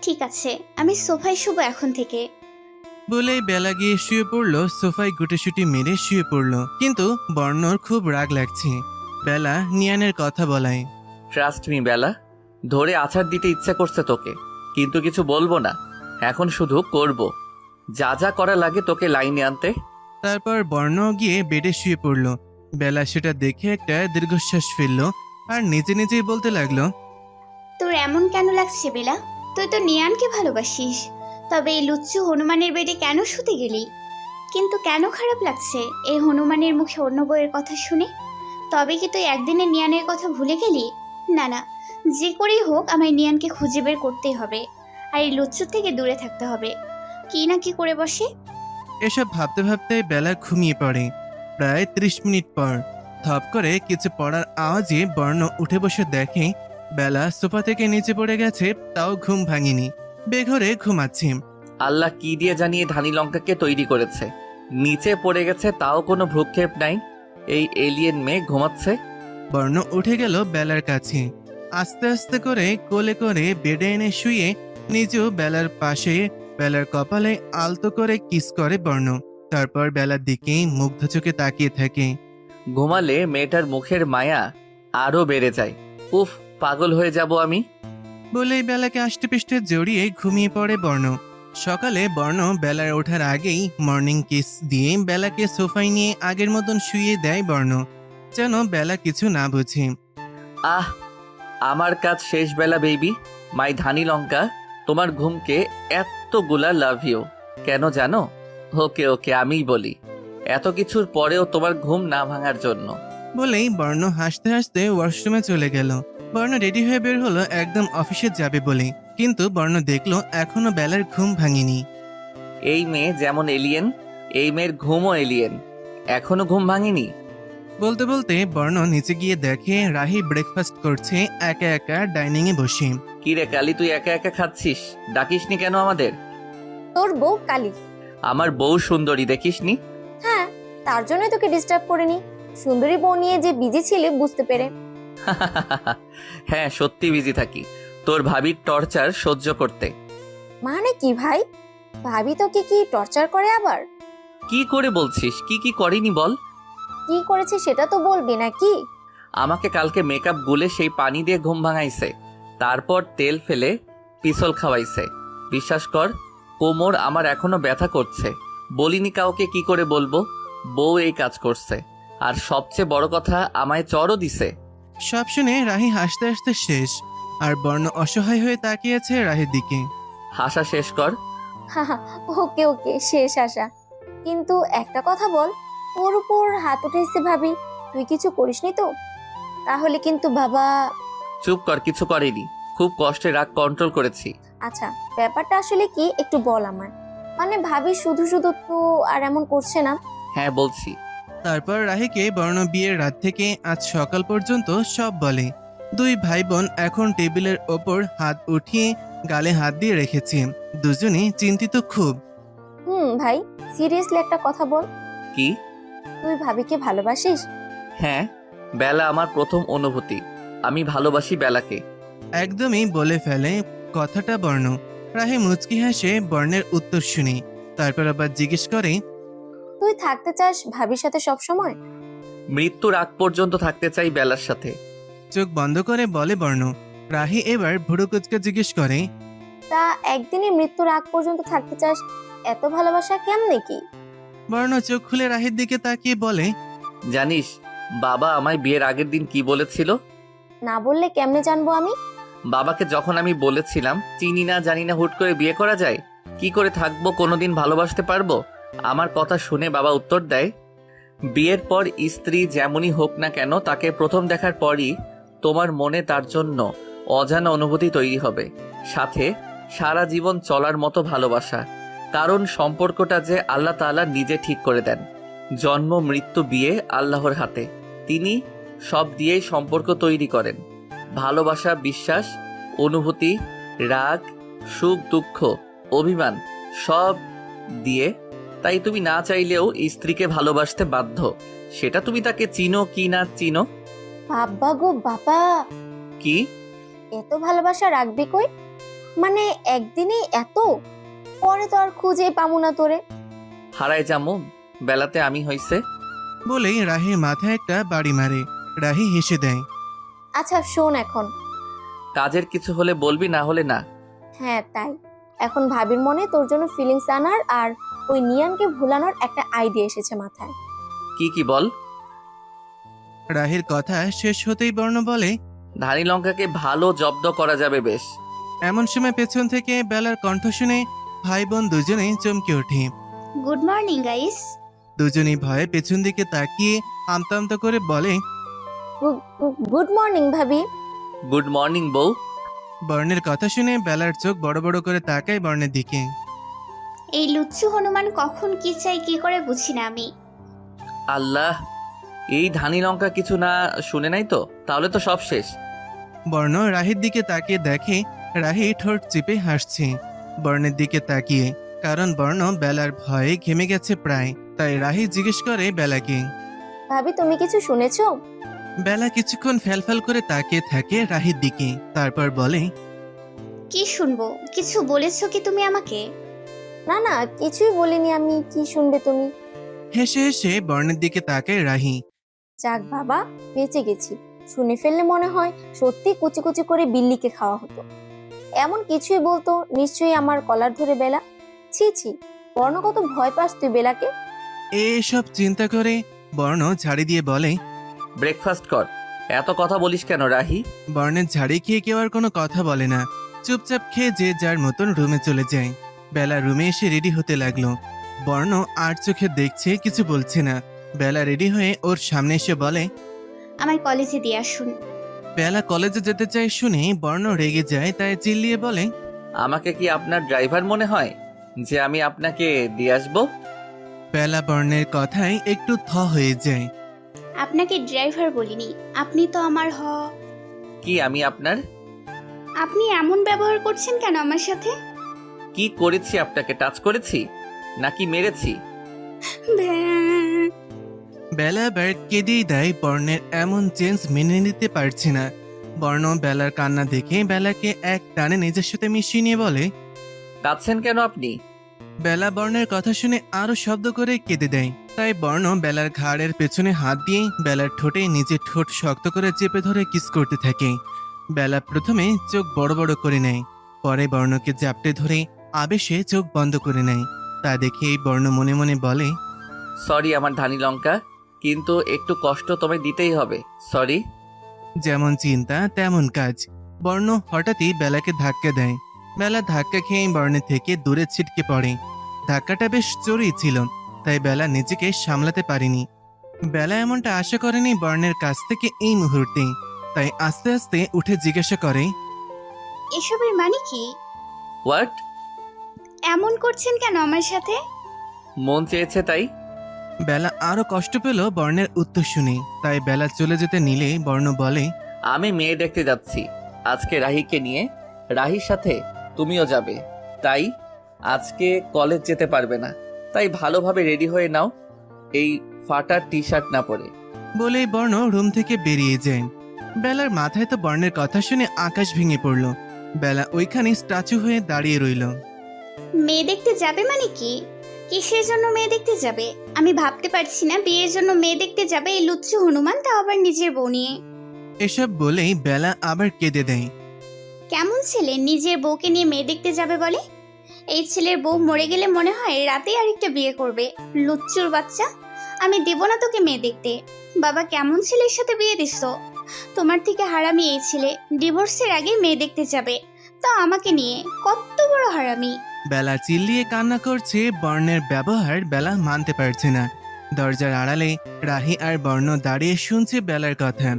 ঠিক আছে, আমি সোফায় শুবো এখন থেকে। বলেই বেলা গিয়ে শুয়ে পড়লো। সোফায় গুটেসুটি মেরে শুয়ে পড়লো। কিন্তু বর্ণর খুব রাগ লাগছে বেলা নিয়ানের কথা বলায়। ট্রাস্ট মি বেলা, ধরে আছাড় দিতে ইচ্ছা করছে তোকে, কিন্তু কিছু বলবো না। এখন শুধু করব যা যা করা লাগে তোকে লাইনে আনতে। তারপর বর্ণ গিয়ে বেডে শুয়ে পড়লো। বেলা সেটা দেখে একটা দীর্ঘশ্বাস ফেললো আর নিজে নিজেই বলতে লাগলো, তোর এমন কেন লাগছে বেলা? তুই তো নিয়ানকে ভালোবাসিস, তবে এই লুচ্চু হনুমানের বেডে কেন শুতে গেলি? কিন্তু কেন খারাপ লাগছে এই হনুমানের মুখে অন্য বইয়ের কথা শুনে? তবে কি তুই একদিনে নিয়ানের কথা ভুলে গেলি? না না, যে করেই হোক আমায় নিয়ানকে খুঁজে বের করতেই হবে, আর এই লুচ্চুর থেকে দূরে থাকতে হবে। কি না কি করে বসে। এসব ভাবতে ভাবতে বেলা ঘুমিয়ে পড়ে। প্রায় 30 মিনিট পর থপ করে কিছু পড়ার আওয়াজে বর্ণ উঠে বসে দেখে বেলা সোফা থেকে নিচে পড়ে গেছে, তাও ঘুম ভাঙেনি, বেঘরে ঘুমাচ্ছে। আল্লাহ কি দিয়ে জানিয়ে ধানি লঙ্কাকে তৈরি করেছে, নিচে পড়ে গেছে তাও কোনো ভ্রুক্ষেপ নাই। এই এলিয়েন মেয়ে ঘুমাচ্ছে। বর্ণ উঠে গেল বেলার কাছে, আস্তে আস্তে করে কোলে করে বেডে এনে শুয়ে নিজেও বেলার পাশে বেলার কপালে আলতো করে কিস করে বর্ণ। তারপর বেলার দিকে মুগ্ধ চোখে তাকিয়ে থাকে। ঘুমালে মেয়েটার মুখের মায়া আরো বেড়ে যায়। উফ, পাগল হয়ে যাব আমি। বলেই বেলাকে আষ্টে পিষ্টে জড়িয়ে ঘুমিয়ে পড়ে বর্ণ। সকালে বর্ণ বেলার ওঠার আগেই মর্নিং কিস দিয়ে বেলাকে সোফায় নিয়ে আগের মতন শুইয়ে দেয় বর্ণ, যেন বেলা কিছু না বুঝে। আহ, আমার কাজ শেষ বেলা বেবি। মাই ধানি লঙ্কা, তোমার ঘুমকে এতগুলা লাভ ইউ কেন জানো? ওকে ওকে, আমিই বলি, এত কিছুর পরেও তোমার ঘুম না ভাঙার জন্য। বলেই বর্ণ হাসতে হাসতে ওয়াশরুমে চলে গেল। বর্ণ রেডি হয়ে বের হলো একদম অফিসে যাবে বলে, কিন্তু বর্ণ দেখলো এখনো বেলার ঘুম ভাঙেনি। এই মেয়ে যেমন এলিয়েন, এই মেয়ের ঘুমও এলিয়েন, এখনো ঘুম ভাঙেনি। বলতে বলতে বর্ণ নিচে গিয়ে দেখে রাহি ব্রেকফাস্ট করছে একা একা ডাইনিং এ বসে। কি রে কালি, তুই একা একা খাচ্ছিস? ডাকিসনি কেন আমাদের? তোর বউ কালী। আমার বউ সুন্দরী দেখিসনি? হ্যাঁ, তার জন্য তোকে ডিস্টার্ব করিনি। সুন্দরী বউ নিয়ে যে বিজি ছিলে বুঝতে পেরে। হ্যাঁ সত্যি বিজি থাকি তোর ভাবির টর্চার সহ্য করতে। মানে কি ভাই? ভাবি তোকে কি টর্চার করে আবার? কি করে বলছিস? কি কি করেনি বল। কি করেছে সেটা তো বলবি নাকি? আমাকে কালকে মেকআপ গুলে সেই পানি দিয়ে ঘুম ভাঙাইছে, তারপর তেল ফেলে পিছল খাওয়াইছে। বিশ্বাস কর, কোমর আমার এখনো ব্যথা করছে। বলিনি কাউকে, কি করে বলবো? বউ এই কাজ করছে, আর সবচেয়ে বড় কথা আমায় চড়ও দিছে। সব শুনে রাহি হাসতে হাসতে শেষ, আর বর্ণ অসহায় হয়ে তাকিয়েছে রাহির দিকে। হাসা শেষ কর। ওকে ওকে, শেষ আশা। কিন্তু একটা কথা বল, তোর উপর হাত উঠেছে ভাবি, তুই কিছু করিসনি তো? তাহলে কিন্তু বাবা। চুপ কর, কিছু করেনি, খুব কষ্টে রাগ কন্ট্রোল করেছি। আচ্ছা, ব্যাপারটা আসলে কি একটু বল আমায়। মানে ভাবি শুধু শুধু তো আর এমন করছে না। হ্যাঁ বলছি, তারপর রাহিকে বর্ণ বিয়ের রাত থেকে আজ সকাল পর্যন্ত সব বলে। দুই ভাই বোন এখন টেবিলের ওপর হাত উঠিয়ে গালে হাত দিয়ে রেখেছে। দুজনেই চিন্তিত খুব। ভাই, সিরিয়াসলি একটা কথা বল। কি? তুই ভাবিকে ভালোবাসিস? হ্যাঁ, বেলা আমার প্রথম অনুভূতি। আমি ভালোবাসি বেলাকে। একদমই বলে ফেলে কথাটা বর্ণ। রাহি মুচকি হাসে বর্ণের উত্তর শুনে। তারপর আবার জিজ্ঞেস করে, তুই থাকতে চাস ভাবির সাথে সব সময়? মৃত্যুর আগ পর্যন্ত থাকতে চাই বেলার সাথে। চোখ বন্ধ করে বলে বর্ণ। রাহি এবার ভুরু কুচকে জিজ্ঞেস করে, তা একদিনই মৃত্যুর আগ পর্যন্ত থাকতে চাস, এত ভালোবাসা কেমনে কি? বর্ণ চোখ খুলে রাহির দিকে তাকিয়ে বলে, জানিস বাবা আমায় বিয়ের আগের দিন কি বলেছিল? না বললে কেমনে জানবো আমি? বাবাকে যখন আমি বলেছিলাম চিনি না জানি না হুট করে বিয়ে করা যায়, কি করে থাকবো, কোনোদিন ভালোবাসতে পারবো, আমার কথা শুনে বাবা উত্তর দেয়, বিয়ের পর স্ত্রী যেমনই হোক না কেন তাকে প্রথম দেখার পরই তোমার মনে তার জন্য অজানা অনুভূতি তৈরি হবে, সাথে সারা জীবন চলার মতো ভালোবাসা। কারণ সম্পর্কটা যে আল্লাহ তাআলা নিজে ঠিক করে দেন। জন্ম মৃত্যু বিয়ে আল্লাহর হাতে, তিনি সব দিয়েই সম্পর্ক তৈরি করেন। ভালোবাসা, বিশ্বাস, অনুভূতি, রাগ, সুখ, দুঃখ, অভিমান সব দিয়ে। তাই তুমি না চাইলেও স্ত্রীকে ভালোবাসতে বাধ্য, সেটা তুমি তাকে চিনো কি না চিনো। বাবা গো বাবা, কি? এত ভালোবাসা রাখবি কই? মানে একদিনেই এত? পরে তো আর খুঁজে পাবো না তোরে। হারায় যামু, বেলাতে আমি হইছে। বলেই রাহির মাথায় একটা বাড়ি মারে। রাহি হেসে দেয়। আচ্ছা শোন, এখন কাজের কিছু হলে বলবি, না হলে না। হ্যাঁ তাই, এখন ভাবির মনে তোর জন্য ফিলিংস আনার আর ওই নিয়ানকে ভুলানোর একটা আইডিয়া এসেছে মাথায়। কি কি বল? রাহির কথা শেষ হতেই বর্ণ বলে, ধানি লঙ্কাকে ভালো জব্দ করা যাবে বেশ। এমন সময় পেছন থেকে বেলার কণ্ঠ শুনে ভাই বোন দুজনেই চমকে ওঠে। Good morning guys. দুজনেই ভয়ে পেছন দিকে তাকিয়ে আমতা আমতা করে বলে, গুড মর্নিং ভাবি। গুড মর্নিং বউ। বর্ণের কথা শুনে বেলার চোখ বড় বড় করে তাকায় বর্ণের দিকে। এই লুচ্চু হনুমান কখন কি চাই কি করে বুঝি না আমি। আল্লাহ, এই ধানি লঙ্কা কিছু না শুনে নাই তো? তাহলে তো সব শেষ। বর্ণ রাহির দিকে তাকিয়ে দেখে রাহি ঠোঁট চিপে হাসছে বর্ণের দিকে তাকিয়ে। কারণ বর্ণ বেলার ভয়ে ঘেমে গেছে প্রায়। তাই রাহি জিজ্ঞেস করে বেলাকে। ভাবি তুমি কিছু শুনেছো? বেলা কিছুক্ষণ ফ্যালফ্যাল করে তাকিয়ে থাকে রাহির দিকে। তারপর বলে, কি শুনবো? কিছু বলেছো কি তুমি আমাকে? না না, কিছুই বলিনি আমি, কি শুনবে তুমি? হেসে হেসে বর্ণের দিকে তাকায় রাহি। যাক বাবা, বেঁচে গেছি। শুনে ফেললে মনে হয় সত্যি কুচি কুচি করে বিল্লিকে খাওয়া হতো। এমন কিছুই বলতো নিশ্চয়ই আমার কলার ধরে বেলা। ছি ছি, বর্ণ কত ভয় পাস তুই বেলাকে। এসব চিন্তা করে বর্ণ ঝাড়ি দিয়ে বলে, ব্রেকফাস্ট কর। এত কথা বলিস কেন রাহি? বর্ণের ঝাড়ি খেয়ে কেউ আর কোনো কথা বলে না। চুপচাপ খেয়ে যে যার মতন রুমে চলে যায়। বেলা রুমে এসে রেডি হতে লাগলো। বর্ণ আর চোখে দেখছে, কিছু বলছে না। বেলা রেডি হয়ে ওর সামনে এসে বলে, আমার কলেজে দিয়ে আসুন। বেলা কলেজে যেতে চায় শুনে বর্ণ রেগে যায়। তাই চিল্লিয়ে বলে, আমাকে কি আপনার ড্রাইভার মনে হয় যে আমি আপনাকে দিয়ে আসবো? বেলা বর্ণের কথায় একটু থ হয়ে যায়। আপনাকে ড্রাইভার বলিনি, আপনি তো আমার কি আমি আপনার? আপনি এমন ব্যবহার করছেন কেন আমার সাথে? কি করেছি? আপনাকে টাচ করেছি নাকি মেরেছি? বেলা এবার কেঁদেই দেয়। বর্ণের এমন চেঞ্জ মেনে নিতে পারছে না। বর্ণ বেলার কান্না দেখে বেলাকে এক টানে নিজের সাথে মিশিয়ে নিয়ে বলে, কাঁদছেন কেন আপনি? বেলা বর্ণের কথা শুনে আরো শব্দ করে কেঁদে দেয়। তাই বর্ণ বেলার ঘাড়ের পেছনে হাত দিয়ে বেলার ঠোঁটে নিজের ঠোঁট শক্ত করে চেপে ধরে কিস করতে থাকে। বেলা প্রথমে চোখ বড় বড় করে নেয়, পরে বর্ণকে জাপটে ধরে আবেশে চোখ বন্ধ করে নেয়। তা দেখে এই বর্ণ মনে মনে বলে, সরি আমার ধানি লঙ্কা, কিন্তু একটু কষ্ট তোমায় দিতেই হবে। সরি। যেমন চিন্তা তেমন কাজ। বর্ণ হঠাৎই বেলাকে ধাক্কা দেয়। বেলা ধাক্কা খেয়ে বর্ণের থেকে দূরে ছিটকে পড়ে। ধাক্কাটা বেশ জোরেই ছিল, তাই বেলা নিজেকে সামলাতে পারেনি। বেলা এমনটা আশা করেনি বর্ণের কাছ থেকে এই মুহূর্তে। তাই আস্তে আস্তে উঠে জিজ্ঞাসা করে, এসবের মানে কি? হোয়াট? এমন করছেন কেন আমার সাথে? মন চেয়েছে তাই। বেলা আরো কষ্ট পেল বর্ণের উত্তর শুনে, তাই বেলা চলে যেতে নিলে বর্ণ বলে, আমি মেয়ে দেখতে যাচ্ছি আজকে রাহিকে নিয়ে। রাহির সাথে তুমিও যাবে, তাই আজকে কলেজ যেতে পারবে না। তাই ভালোভাবে রেডি হয়ে নাও, এই ফাটা টি শার্ট না পরে। বলেই বর্ণ রুম থেকে বেরিয়ে যায়। বেলার মাথায় তো বর্ণের কথা শুনে আকাশ ভেঙে পড়ল। বেলা ওইখানে স্ট্যাচু হয়ে দাঁড়িয়ে রইল। মেয়ে দেখতে যাবে মানে কি? কিসের জন্য মেয়ে দেখতে যাবে? আমি ভাবতে পারছি না বিয়ের জন্য মেয়ে দেখতে যাবে এই লুচ্চু হনুমান, তাও আবার নিজের বউ নিয়ে। এসব বলেই বেলা আবার কেঁদে দেয়। কেমন ছেলে নিজের বউকে নিয়ে মেয়ে দেখতে যাবে বলে? এই ছেলের বউ মরে গেলে মনে হয় রাতেই আরেকটা বিয়ে করবে। লুচ্চুর বাচ্চা, আমি দেব না তোকে মেয়ে দেখতে। বাবা কেমন ছেলের সাথে বিয়ে দিস? তোমার থেকে হারামি এই ছেলে, ডিভোর্সের আগে মেয়ে দেখতে যাবে, তাও আমাকে নিয়ে। কত বড় হারামি! বেলা চিল্লিয়ে কান্না করছে। বর্ণের ব্যবহার বেলা মানতে পারছে না। দরজার আড়ালে রাহি আর বর্ণ দাঁড়িয়ে শুনছে বেলার কথা।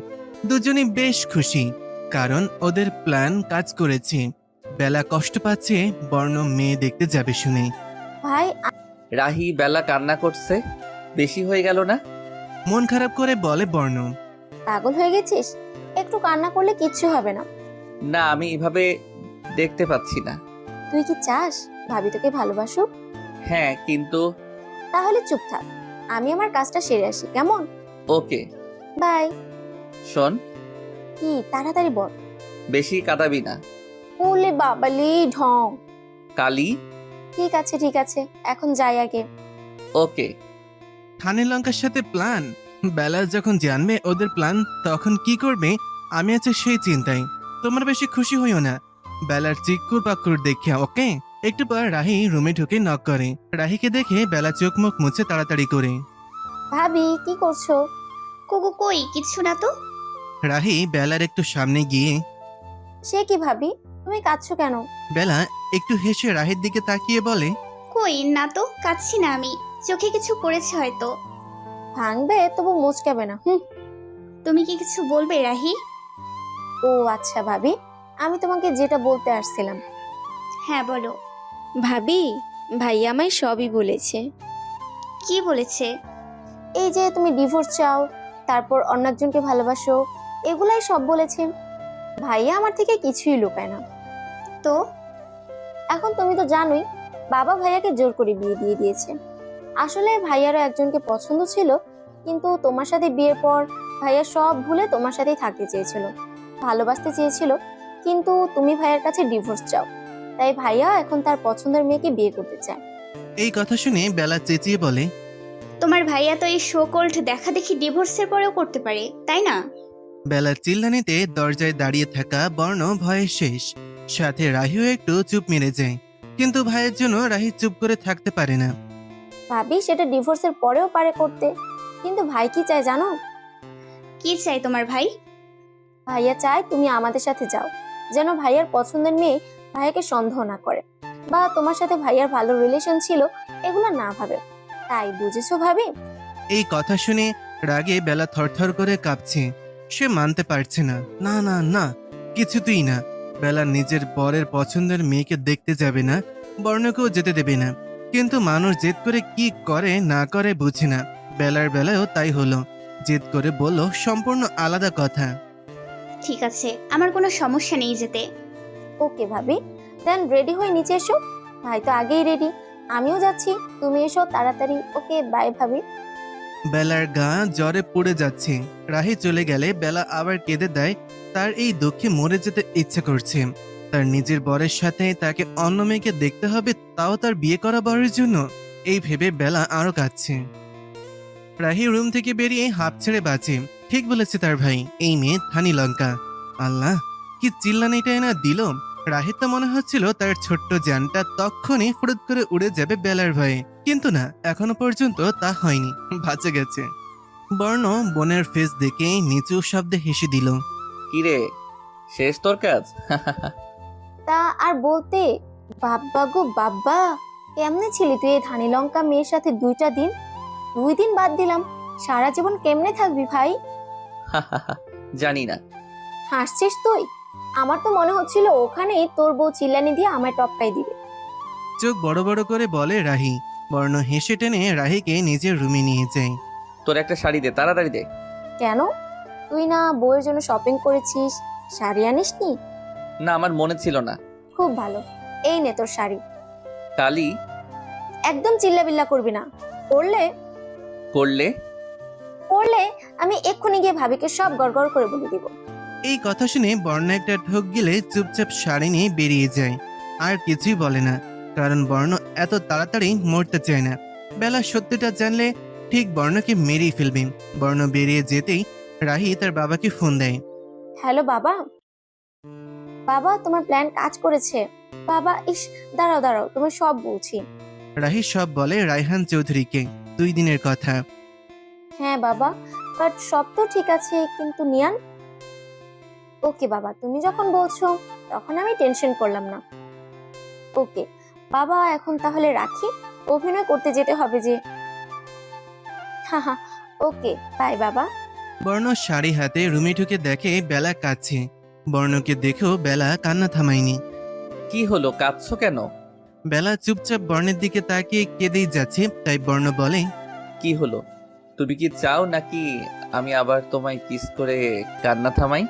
দুজনই বেশ খুশি, কারণ ওদের প্ল্যান কাজ করেছে। বেলা কষ্ট পাচ্ছে বর্ণ মেয়ে দেখতে যাবে শুনে। ভাই রাহি বেলা কান্না করছে, বেশি হয়ে গেল না? মন খারাপ করে বলে বর্ণ। পাগল হয়ে গেছিস? একটু কান্না করলে কিচ্ছু হবে না। না, আমি এভাবে দেখতে পাচ্ছি না। তুই কি চাস ভাবি তোকে ভালোবাসুক? হ্যাঁ, কিন্তু তাহলে চুপ থাক, আমি আমার কাজটা সেরে আসি, কেমন? ওকে। বাই। শোন, কি তাড়াতাড়ি বল। বেশি কাঁদাবি না। ওলে বাবালি ঢং। কালি। ঠিক আছে ঠিক আছে, এখন যাই আগে। ওকে। ধানি লঙ্কার সাথে প্ল্যান। বেলা যখন জানবে ওদের প্ল্যান তখন কি করবে আমি আছে সেই চিন্তায়। তোমার বেশি খুশি হইও না বেলার চিক্কুর পাক্কুর দেখিয়া, ওকে? একটু পর রাহি রুমে ঢুকে নক করে। রাহিকে দেখে বেলা চোখ মুখ মুছে তাড়াতাড়ি করে। ভাবি কি করছো? কুকু কই, কিচ্ছু না তো। রাহি বেলার একটু সামনে গিয়ে, সে কি ভাবি, তুমি কাঁদছো কেন? বেলা একটু হেসে রাহির দিকে তাকিয়ে বলে, কই না তো, কাচ্ছি না আমি। চোখে কিছু পড়েছে হয়তো। ভাঙবে তবু মুচকাবে না। তুমি কি কিছু বলবে রাহি? ও আচ্ছা ভাবি, আমি তোমাকে যেটা বলতে আসছিলাম। হ্যাঁ বলো। ভাবি, ভাইয়া আমায় সবই বলেছে। কি বলেছে? এই যে তুমি ডিভোর্স চাও, তারপর অন্য একজনকে ভালোবাসো, এগুলাই সব বলেছে। ভাইয়া আমার থেকে কিছুই লুকায় না। তো এখন তুমি তো জানোই, বাবা ভাইয়াকে জোর করে বিয়ে দিয়ে দিয়েছে। আসলে ভাইয়ারও একজনকে পছন্দ ছিল, কিন্তু তোমার সাথে বিয়ের পর ভাইয়া সব ভুলে তোমার সাথেই থাকতে চেয়েছিল, ভালোবাসতে চেয়েছিল। কিন্তু তুমি ভাইয়ার কাছে ডিভোর্স চাও, তাই ভাইয়া এখন তার পছন্দের মেয়েকে বিয়ে করতে চায়। এই কথা শুনে বেলা চেঁচিয়ে বলে, তোমার ভাইয়া তো এই শোকল্ড দেখা দেখি ডিভোর্সের পরেও করতে পারে, তাই না? বেলার চিল্লানিতে দরজায় দাঁড়িয়ে থাকা বর্ণ ভয়ে শেষ। সাথে রাহিও একটু চুপ মেরে যায়, কিন্তু ভাইয়ের জন্য রাহি চুপ করে থাকতে পারে না। ভাবি সেটা ডিভোর্সের পরেও পারে করতে, কিন্তু ভাই কি চায় জানো? কি চাই তোমার ভাই? ভাইয়া চায় তুমি আমাদের সাথে যাও, যেন ভাইয়ার পছন্দের মেয়ে ভাইয়াকে সন্দেহ না করে, বা তোমার সাথে ভাইয়ার ভালো রিলেশন ছিল এগুলো না ভাবে। তাই বুঝেছো ভাবি? এই কথা শুনে রাগে বেলা থরথর করে কাঁপছে। সে মানতে পারছে না, না না না, কিছুতেই না। বেলা নিজের বরের পছন্দের মেয়েকে দেখতে যাবে না, বর্ণকেও যেতে দেবে না। কিন্তু মানুষ জেদ করে কি করে না করে বুঝে না। বেলার বেলায়ও তাই হলো। জেদ করে বলল সম্পূর্ণ আলাদা কথা। ঠিক আছে, আমার কোনো সমস্যা নেই যেতে। ওকে ভাবি, দেন রেডি হয়ে নিচে এসো। ভাই তো আগেই রেডি, আমিও যাচ্ছি, তুমি এসো তাড়াতাড়ি। ওকে বাই ভাবি। বেলার গা জ্বরে পড়ে যাচ্ছে। রাহি চলে গেলে বেলা আবার কেঁদে দেয়। তার এই দুঃখে মরে যেতে ইচ্ছে করছে। তার নিজের বরের সাথে তাকে অন্য মেয়েকে দেখতে হবে, তাও তার বিয়ে করা বরের জন্য। এই ভেবে বেলা আরো কাঁদছে। রাহি রুম থেকে বেরিয়ে হাঁপ ছেড়ে বাঁচে। ঠিক বলেছে তার ভাই, এই মেয়ে ধানি লঙ্কা। আল্লাহ, কি চিল্লানিটা না দিল। রাহির তো মনে হচ্ছিল তার ছোট্ট জানটা তক্ষণি ফুরুত করে উড়ে যাবে বেলার ভয়ে, কিন্তু না, এখনো পর্যন্ত তা হয়নি, বাঁচে গেছে। বর্ণ বোনের ফেস দেখে নিচু শব্দে হেসে দিল। কিরে, শেষ তোর কাজ? তা আর বলতে, বাব্বা গো বাব্বা, কেমনে ছিলি তুই এই ধানি লঙ্কা মেয়ের সাথে 2টা দিন? 2 দিন বাদ দিলাম, সারা জীবন কেমনে থাকবি ভাই? জানি না। হাসছিস তুই? আমার তো মনে হচ্ছিল ওখানেই তোর বউ চিল্লানি দিয়ে আমায় টপকাই দিবে। চোখ বড় বড় করে বলে রাহি। বর্ণ হেসে টেনে রাহিকে নিজের রুমে নিয়ে যায়। তোর একটা শাড়ি দে, তাড়াতাড়ি দে। কেন? তুই না বউয়ের জন্য শপিং করেছিস, শাড়ি আনিসনি? না, আমার মনে ছিল না। খুব ভালো, এই নে তোর শাড়ি। কালি একদম চিল্লাবিল্লা করবি না, করলে করলে করলে আমি এক্ষুনি গিয়ে ভাবিকে সব গড়গড় করে বলে দিব। এই কথা শুনে বর্ণ একটা ঢোক গিলে চুপচাপ শাড়ি নিয়ে বেরিয়ে যায়। আর কিছুই বলে না, কারণ বর্ণ এত তাড়াতাড়ি মরতে চায় না। বেলা সত্যিটা জানলে ঠিক বর্ণকে মেরেই ফেলবে। বর্ণ বেরিয়ে যেতেই রাহি তার বাবাকে ফোন দেয়। হ্যালো বাবা। বাবা, তোমার প্ল্যান কাজ করেছে। বাবা, ইস, দাঁড়াও দাঁড়াও, তোমার সব বলছি। রাহি সব বলে রায়হান চৌধুরীকে। 2 দিনের কথা। হ্যাঁ বাবা, বাট সব তো ঠিক আছে, কিন্তু নিয়ান। ওকে বাবা, তুমি যখন বলছো তখন আমি টেনশন করলাম না। ওকে বাবা, এখন তাহলে রাখি, অভিনয় করতে যেতে হবে যে। হ্যাঁ, ওকে বাই বাবা। বর্ণ শাড়ি হাতে রুমে ঢুকে দেখে বেলা কাঁদছে। বর্ণকে দেখেও বেলা কান্না থামায়নি। কি হলো, কাঁদছো কেন? বেলা চুপচাপ বর্ণের দিকে তাকিয়ে কেঁদেই যাচ্ছে। তাই বর্ণ বলে, কি হলো? তুমি কি চাও নাকি আমি আবার তোমায় কিস করে কান্না থামাই?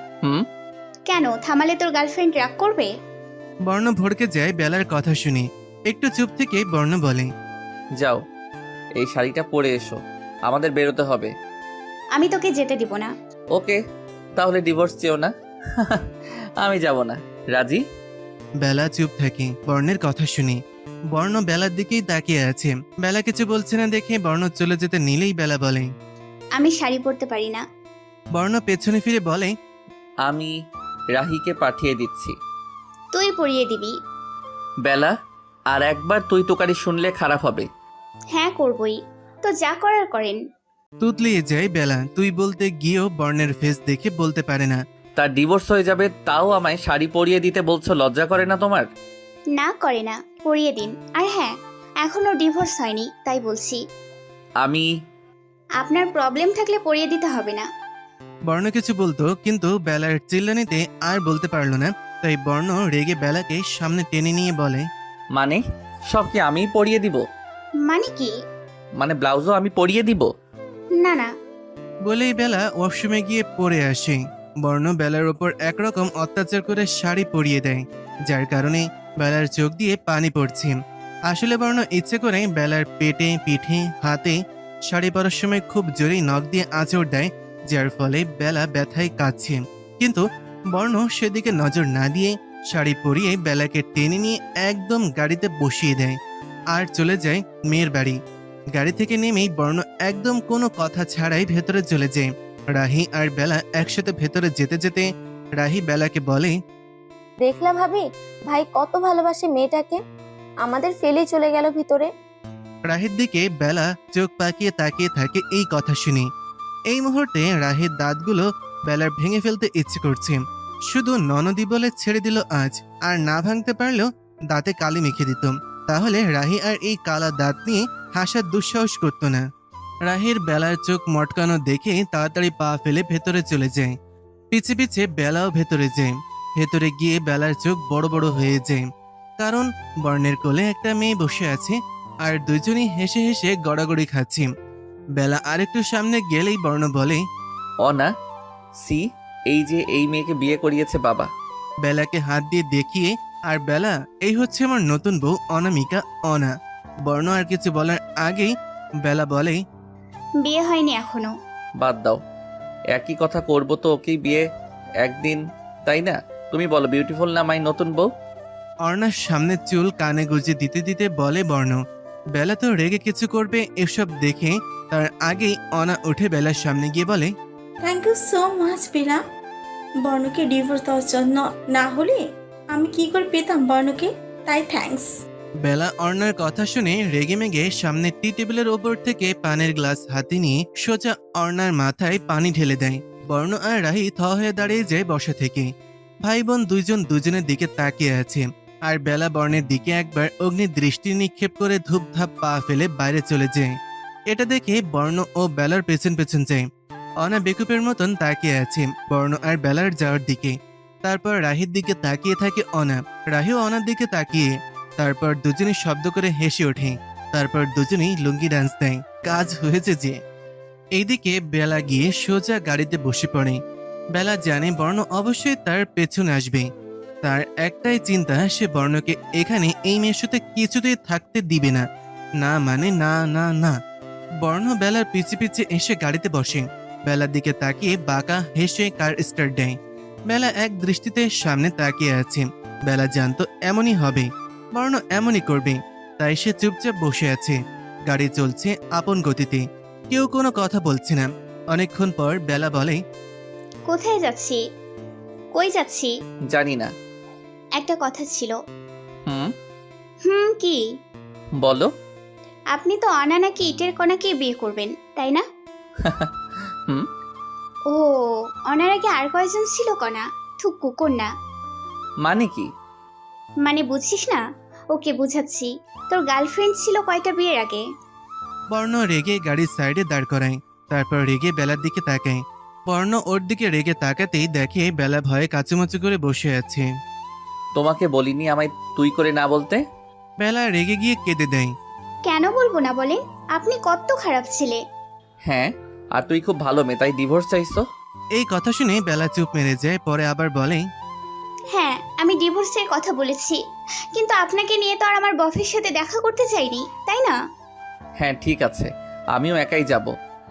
কেন থামালে তোর গার্লফ্রেন্ড রাগ করবে? বর্ণ ভড়কে যায় বেলার কথা শুনে। একটু চুপ থেকে বর্ণ বলে, যাও, এই শাড়িটা পরে এসো, আমাদের বেরোতে হবে। আমি তোকে যেতে দিব না। ওকে, তাহলে ডিভোর্স চেও না। আমি যাব না। রাজি? বেলা চুপ থাকে বর্ণের কথা শুনে। বর্ণ বেলার দিকেই তাকিয়ে আছে। বেলা কিছু বলছে না দেখে বর্ণ চলে যেতে নিলেই বেলা বলে, আমি শাড়ি পরতে পারি না। বর্ণ পেছনে ফিরে বলে, আমি রাহিকে পাঠিয়ে দিচ্ছি। তুই পরিয়ে দিবি। বেলা, আর একবার তুই তোকারি শুনলে খারাপ হবে। হ্যাঁ করবই, তো যা করার করেন। তুতলিয়ে যায় বেলা। তুই বলতে গিয়েও বর্ণের ফেস দেখে বলতে পারে না। তার ডিভোর্স হয়ে যাবে, তাও আমায় শাড়ি পরিয়ে দিতে বলছো, লজ্জা করে না তোমার? না করে না, পরিয়ে দিন। আর হ্যাঁ, এখনো ডিভোর্স হয়নি, তাই বলছি। আমি আপনার প্রবলেম থাকলে পরিয়ে দিতে হবে না। বর্ণ কিছু বলতো, কিন্তু বেলার চিল্লানিতে আর বলতে পারলো না। তাই বর্ণ রেগে বেলাকে সামনে টেনে নিয়ে বলে, মানে সব কি আমিই পরিয়ে দিব? মানে কি? মানে ব্লাউজও আমি পরিয়ে দিব? না না। বলেই বেলা ওয়াশরুমে গিয়ে পরে আসে। বর্ণ বেলার ওপর একরকম অত্যাচার করে শাড়ি পরিয়ে দেয়, যার কারণে বেলার চোখ দিয়ে পানি পড়ছে। আসলে বর্ণ ইচ্ছে করে বেলার পেটে, পিঠে, হাতে শাড়ি পরার সময় খুব জোরে নখ দিয়ে আঁচড় দেয়, যার ফলে বেলা ব্যথায় কাঁদছে। কিন্তু বর্ণ সেদিকে নজর না দিয়ে শাড়ি পরিয়ে বেলাকে টেনে নিয়ে একদম গাড়িতে বসিয়ে দেয় আর চলে যায় মেয়ের বাড়ি। গাড়ি থেকে নেমেই বর্ণ একদম কোনো কথা ছাড়াই ভেতরে চলে যায়। রাহি আর বেলা একসাথে ভেতরে যেতে যেতে রাহি বেলাকে বলে, দেখলা ভাবি, ভাই কত ভালোবাসে মেয়েটাকে, আমাদের ফেলেই চলে গেল ভিতরে। রাহির দিকে বেলা চোখ পাকিয়ে তাকিয়ে থাকে এই কথা শুনে। এই মুহূর্তে রাহির দাঁতগুলো বেলার ভেঙে ফেলতে ইচ্ছে করছে। শুধু ননদি বলে ছেড়ে দিল আজ, আর না ভাঙতে পারলেও দাঁতে কালি মেখে দিত। তাহলে রাহি আর এই কালা দাঁত নিয়ে হাসার দুঃসাহস করতো না। রাহির বেলার চোখ মটকানো দেখে তাড়াতাড়ি পা ফেলে ভেতরে চলে যায়। পিছে পিছে বেলাও ভেতরে যায়। ভেতরে গিয়ে বেলার চোখ বড় বড় হয়ে যায়, কারণ বর্ণের কোলে একটা মেয়ে বসে আছে আর দুজনই হেসে হেসে গড়াগড়ি খাচ্ছি। বেলা আরেকটু সামনে গেলেই বর্ণ বলে, অনা, সি, এই যে এই মেয়েকে বিয়ে করিয়েছে বাবা। বেলাকে হাত দিয়ে দেখিয়ে, আর বেলা, এই হচ্ছে আমার নতুন বউ অনামিকা, অনা। বর্ণ আর কিছু বলার আগেই বেলা বলে, বিয়ে হয়নি এখনো। বাদ দাও, একই কথা করবো তো ওকেই বিয়ে একদিন, তাই না? তুমি বলো, বিউটিফুল না মাই নতুন বউ? অর্ণার সামনে চুল কানে গুজে দিতে দিতে বলে বর্ণ। বেলা তো রেগে কিছু করবে এসব দেখে তার আগেই অনা উঠে বেলার সামনে গিয়ে বলে, thank you so much Bela, বর্ণকে ডিভোর্স দেওয়ার জন্য। না হলে আমি কি করে পেতাম বর্ণকে, তাই থ্যাঙ্কস। বেলা অর্ণার কথা শুনে রেগে মেগে সামনে টি টেবিলের ওপর থেকে পানির গ্লাস হাতে নিয়ে সোজা অর্ণার মাথায় পানি ঢেলে দেয়। বর্ণ আর রাহি থ হয়ে দাঁড়িয়ে যায় বসা থেকে। ভাই বোন দুইজন দুজনের দিকে তাকিয়ে আছে। আর বেলা বর্ণের দিকে একবার অগ্নি দৃষ্টি নিক্ষেপ করে ধূপধাপ পা ফেলে বাইরে চলে যায়। এটা দেখে বর্ণ ও বেলার পেছন পেছন যায়। অনা বেকুপের মতন তাকিয়ে আছে বর্ণ আর বেলার যাওয়ার দিকে। তারপর রাহির দিকে তাকিয়ে থাকে অনা। রাহিও অনার দিকে তাকিয়ে। তারপর দুজনে শব্দ করে হেসে ওঠে। তারপর দুজনেই লুঙ্গি ডান্স দেয়। কাজ হয়েছে যে। এইদিকে বেলা গিয়ে সোজা গাড়িতে বসে পড়ে। বেলা জানে বর্ণ অবশ্যই তার পেছনে আসবে। তার একটাই চিন্তা, সে বর্ণকে এখানে এই মেয়ের সাথে কিছুতেই থাকতে দিবে না। না মানে না না না। বর্ণ বেলার পিছে পিছে এসে গাড়িতে বসে। বেলার দিকে তাকিয়ে বাঁকা হেসে কার স্টার্ট দেয়। বেলা এক দৃষ্টিতে সামনে তাকিয়ে আছে। বেলা জানতো এমনই হবে, বর্ণ এমনই করবে, তাই সে চুপচাপ বসে আছে। গাড়ি চলছে আপন গতিতে, কেউ কোনো কথা বলছে না। অনেকক্ষণ পর বেলা বলে, কোথায় যাচ্ছি? কই যাচ্ছি? জানি না। একটা কথা ছিল। হুম, কি? বলো। আপনি তো অনা নাকি ইটের কণাকে বিয়ে করবেন, তাই না? হুম, ও, অনার আগে আর কয়জন ছিল কণা? থুক কুকুর না। মানে কি? মানে বুঝছিস না? ওকে বুঝাচ্ছি। তোর গার্লফ্রেন্ড ছিল কয়টা বিয়ের আগে? বর্ণ রেগে গাড়ির সাইডে দাঁড় করায়। তারপর রেগে বেলার দিকে তাকায়। বর্ণ ওর দিকে রেগে তাকাতেই দেখে বেলা ভয়ে কাচুমাচু করে বসে আছে। তোমাকে বলিনি আমায় তুই করে না বলতে? বেলা রেগে গিয়ে কেঁদে দেয়। কেন বলবো না বলেন? আপনি কত খারাপ ছেলে। হ্যাঁ, আর তুই খুব ভালো মেয়ে, তাই ডিভোর্স চাইছো? এই কথা শুনে বেলা চুপ মেরে যায়। পরে আবার বলে, হ্যাঁ, আমি ডিভোর্সের কথা বলেছি, কিন্তু আপনাকে নিয়ে তো আর আমার বফের সাথে দেখা করতে চাইনি, তাই না? হ্যাঁ ঠিক আছে, আমিও একাই যাব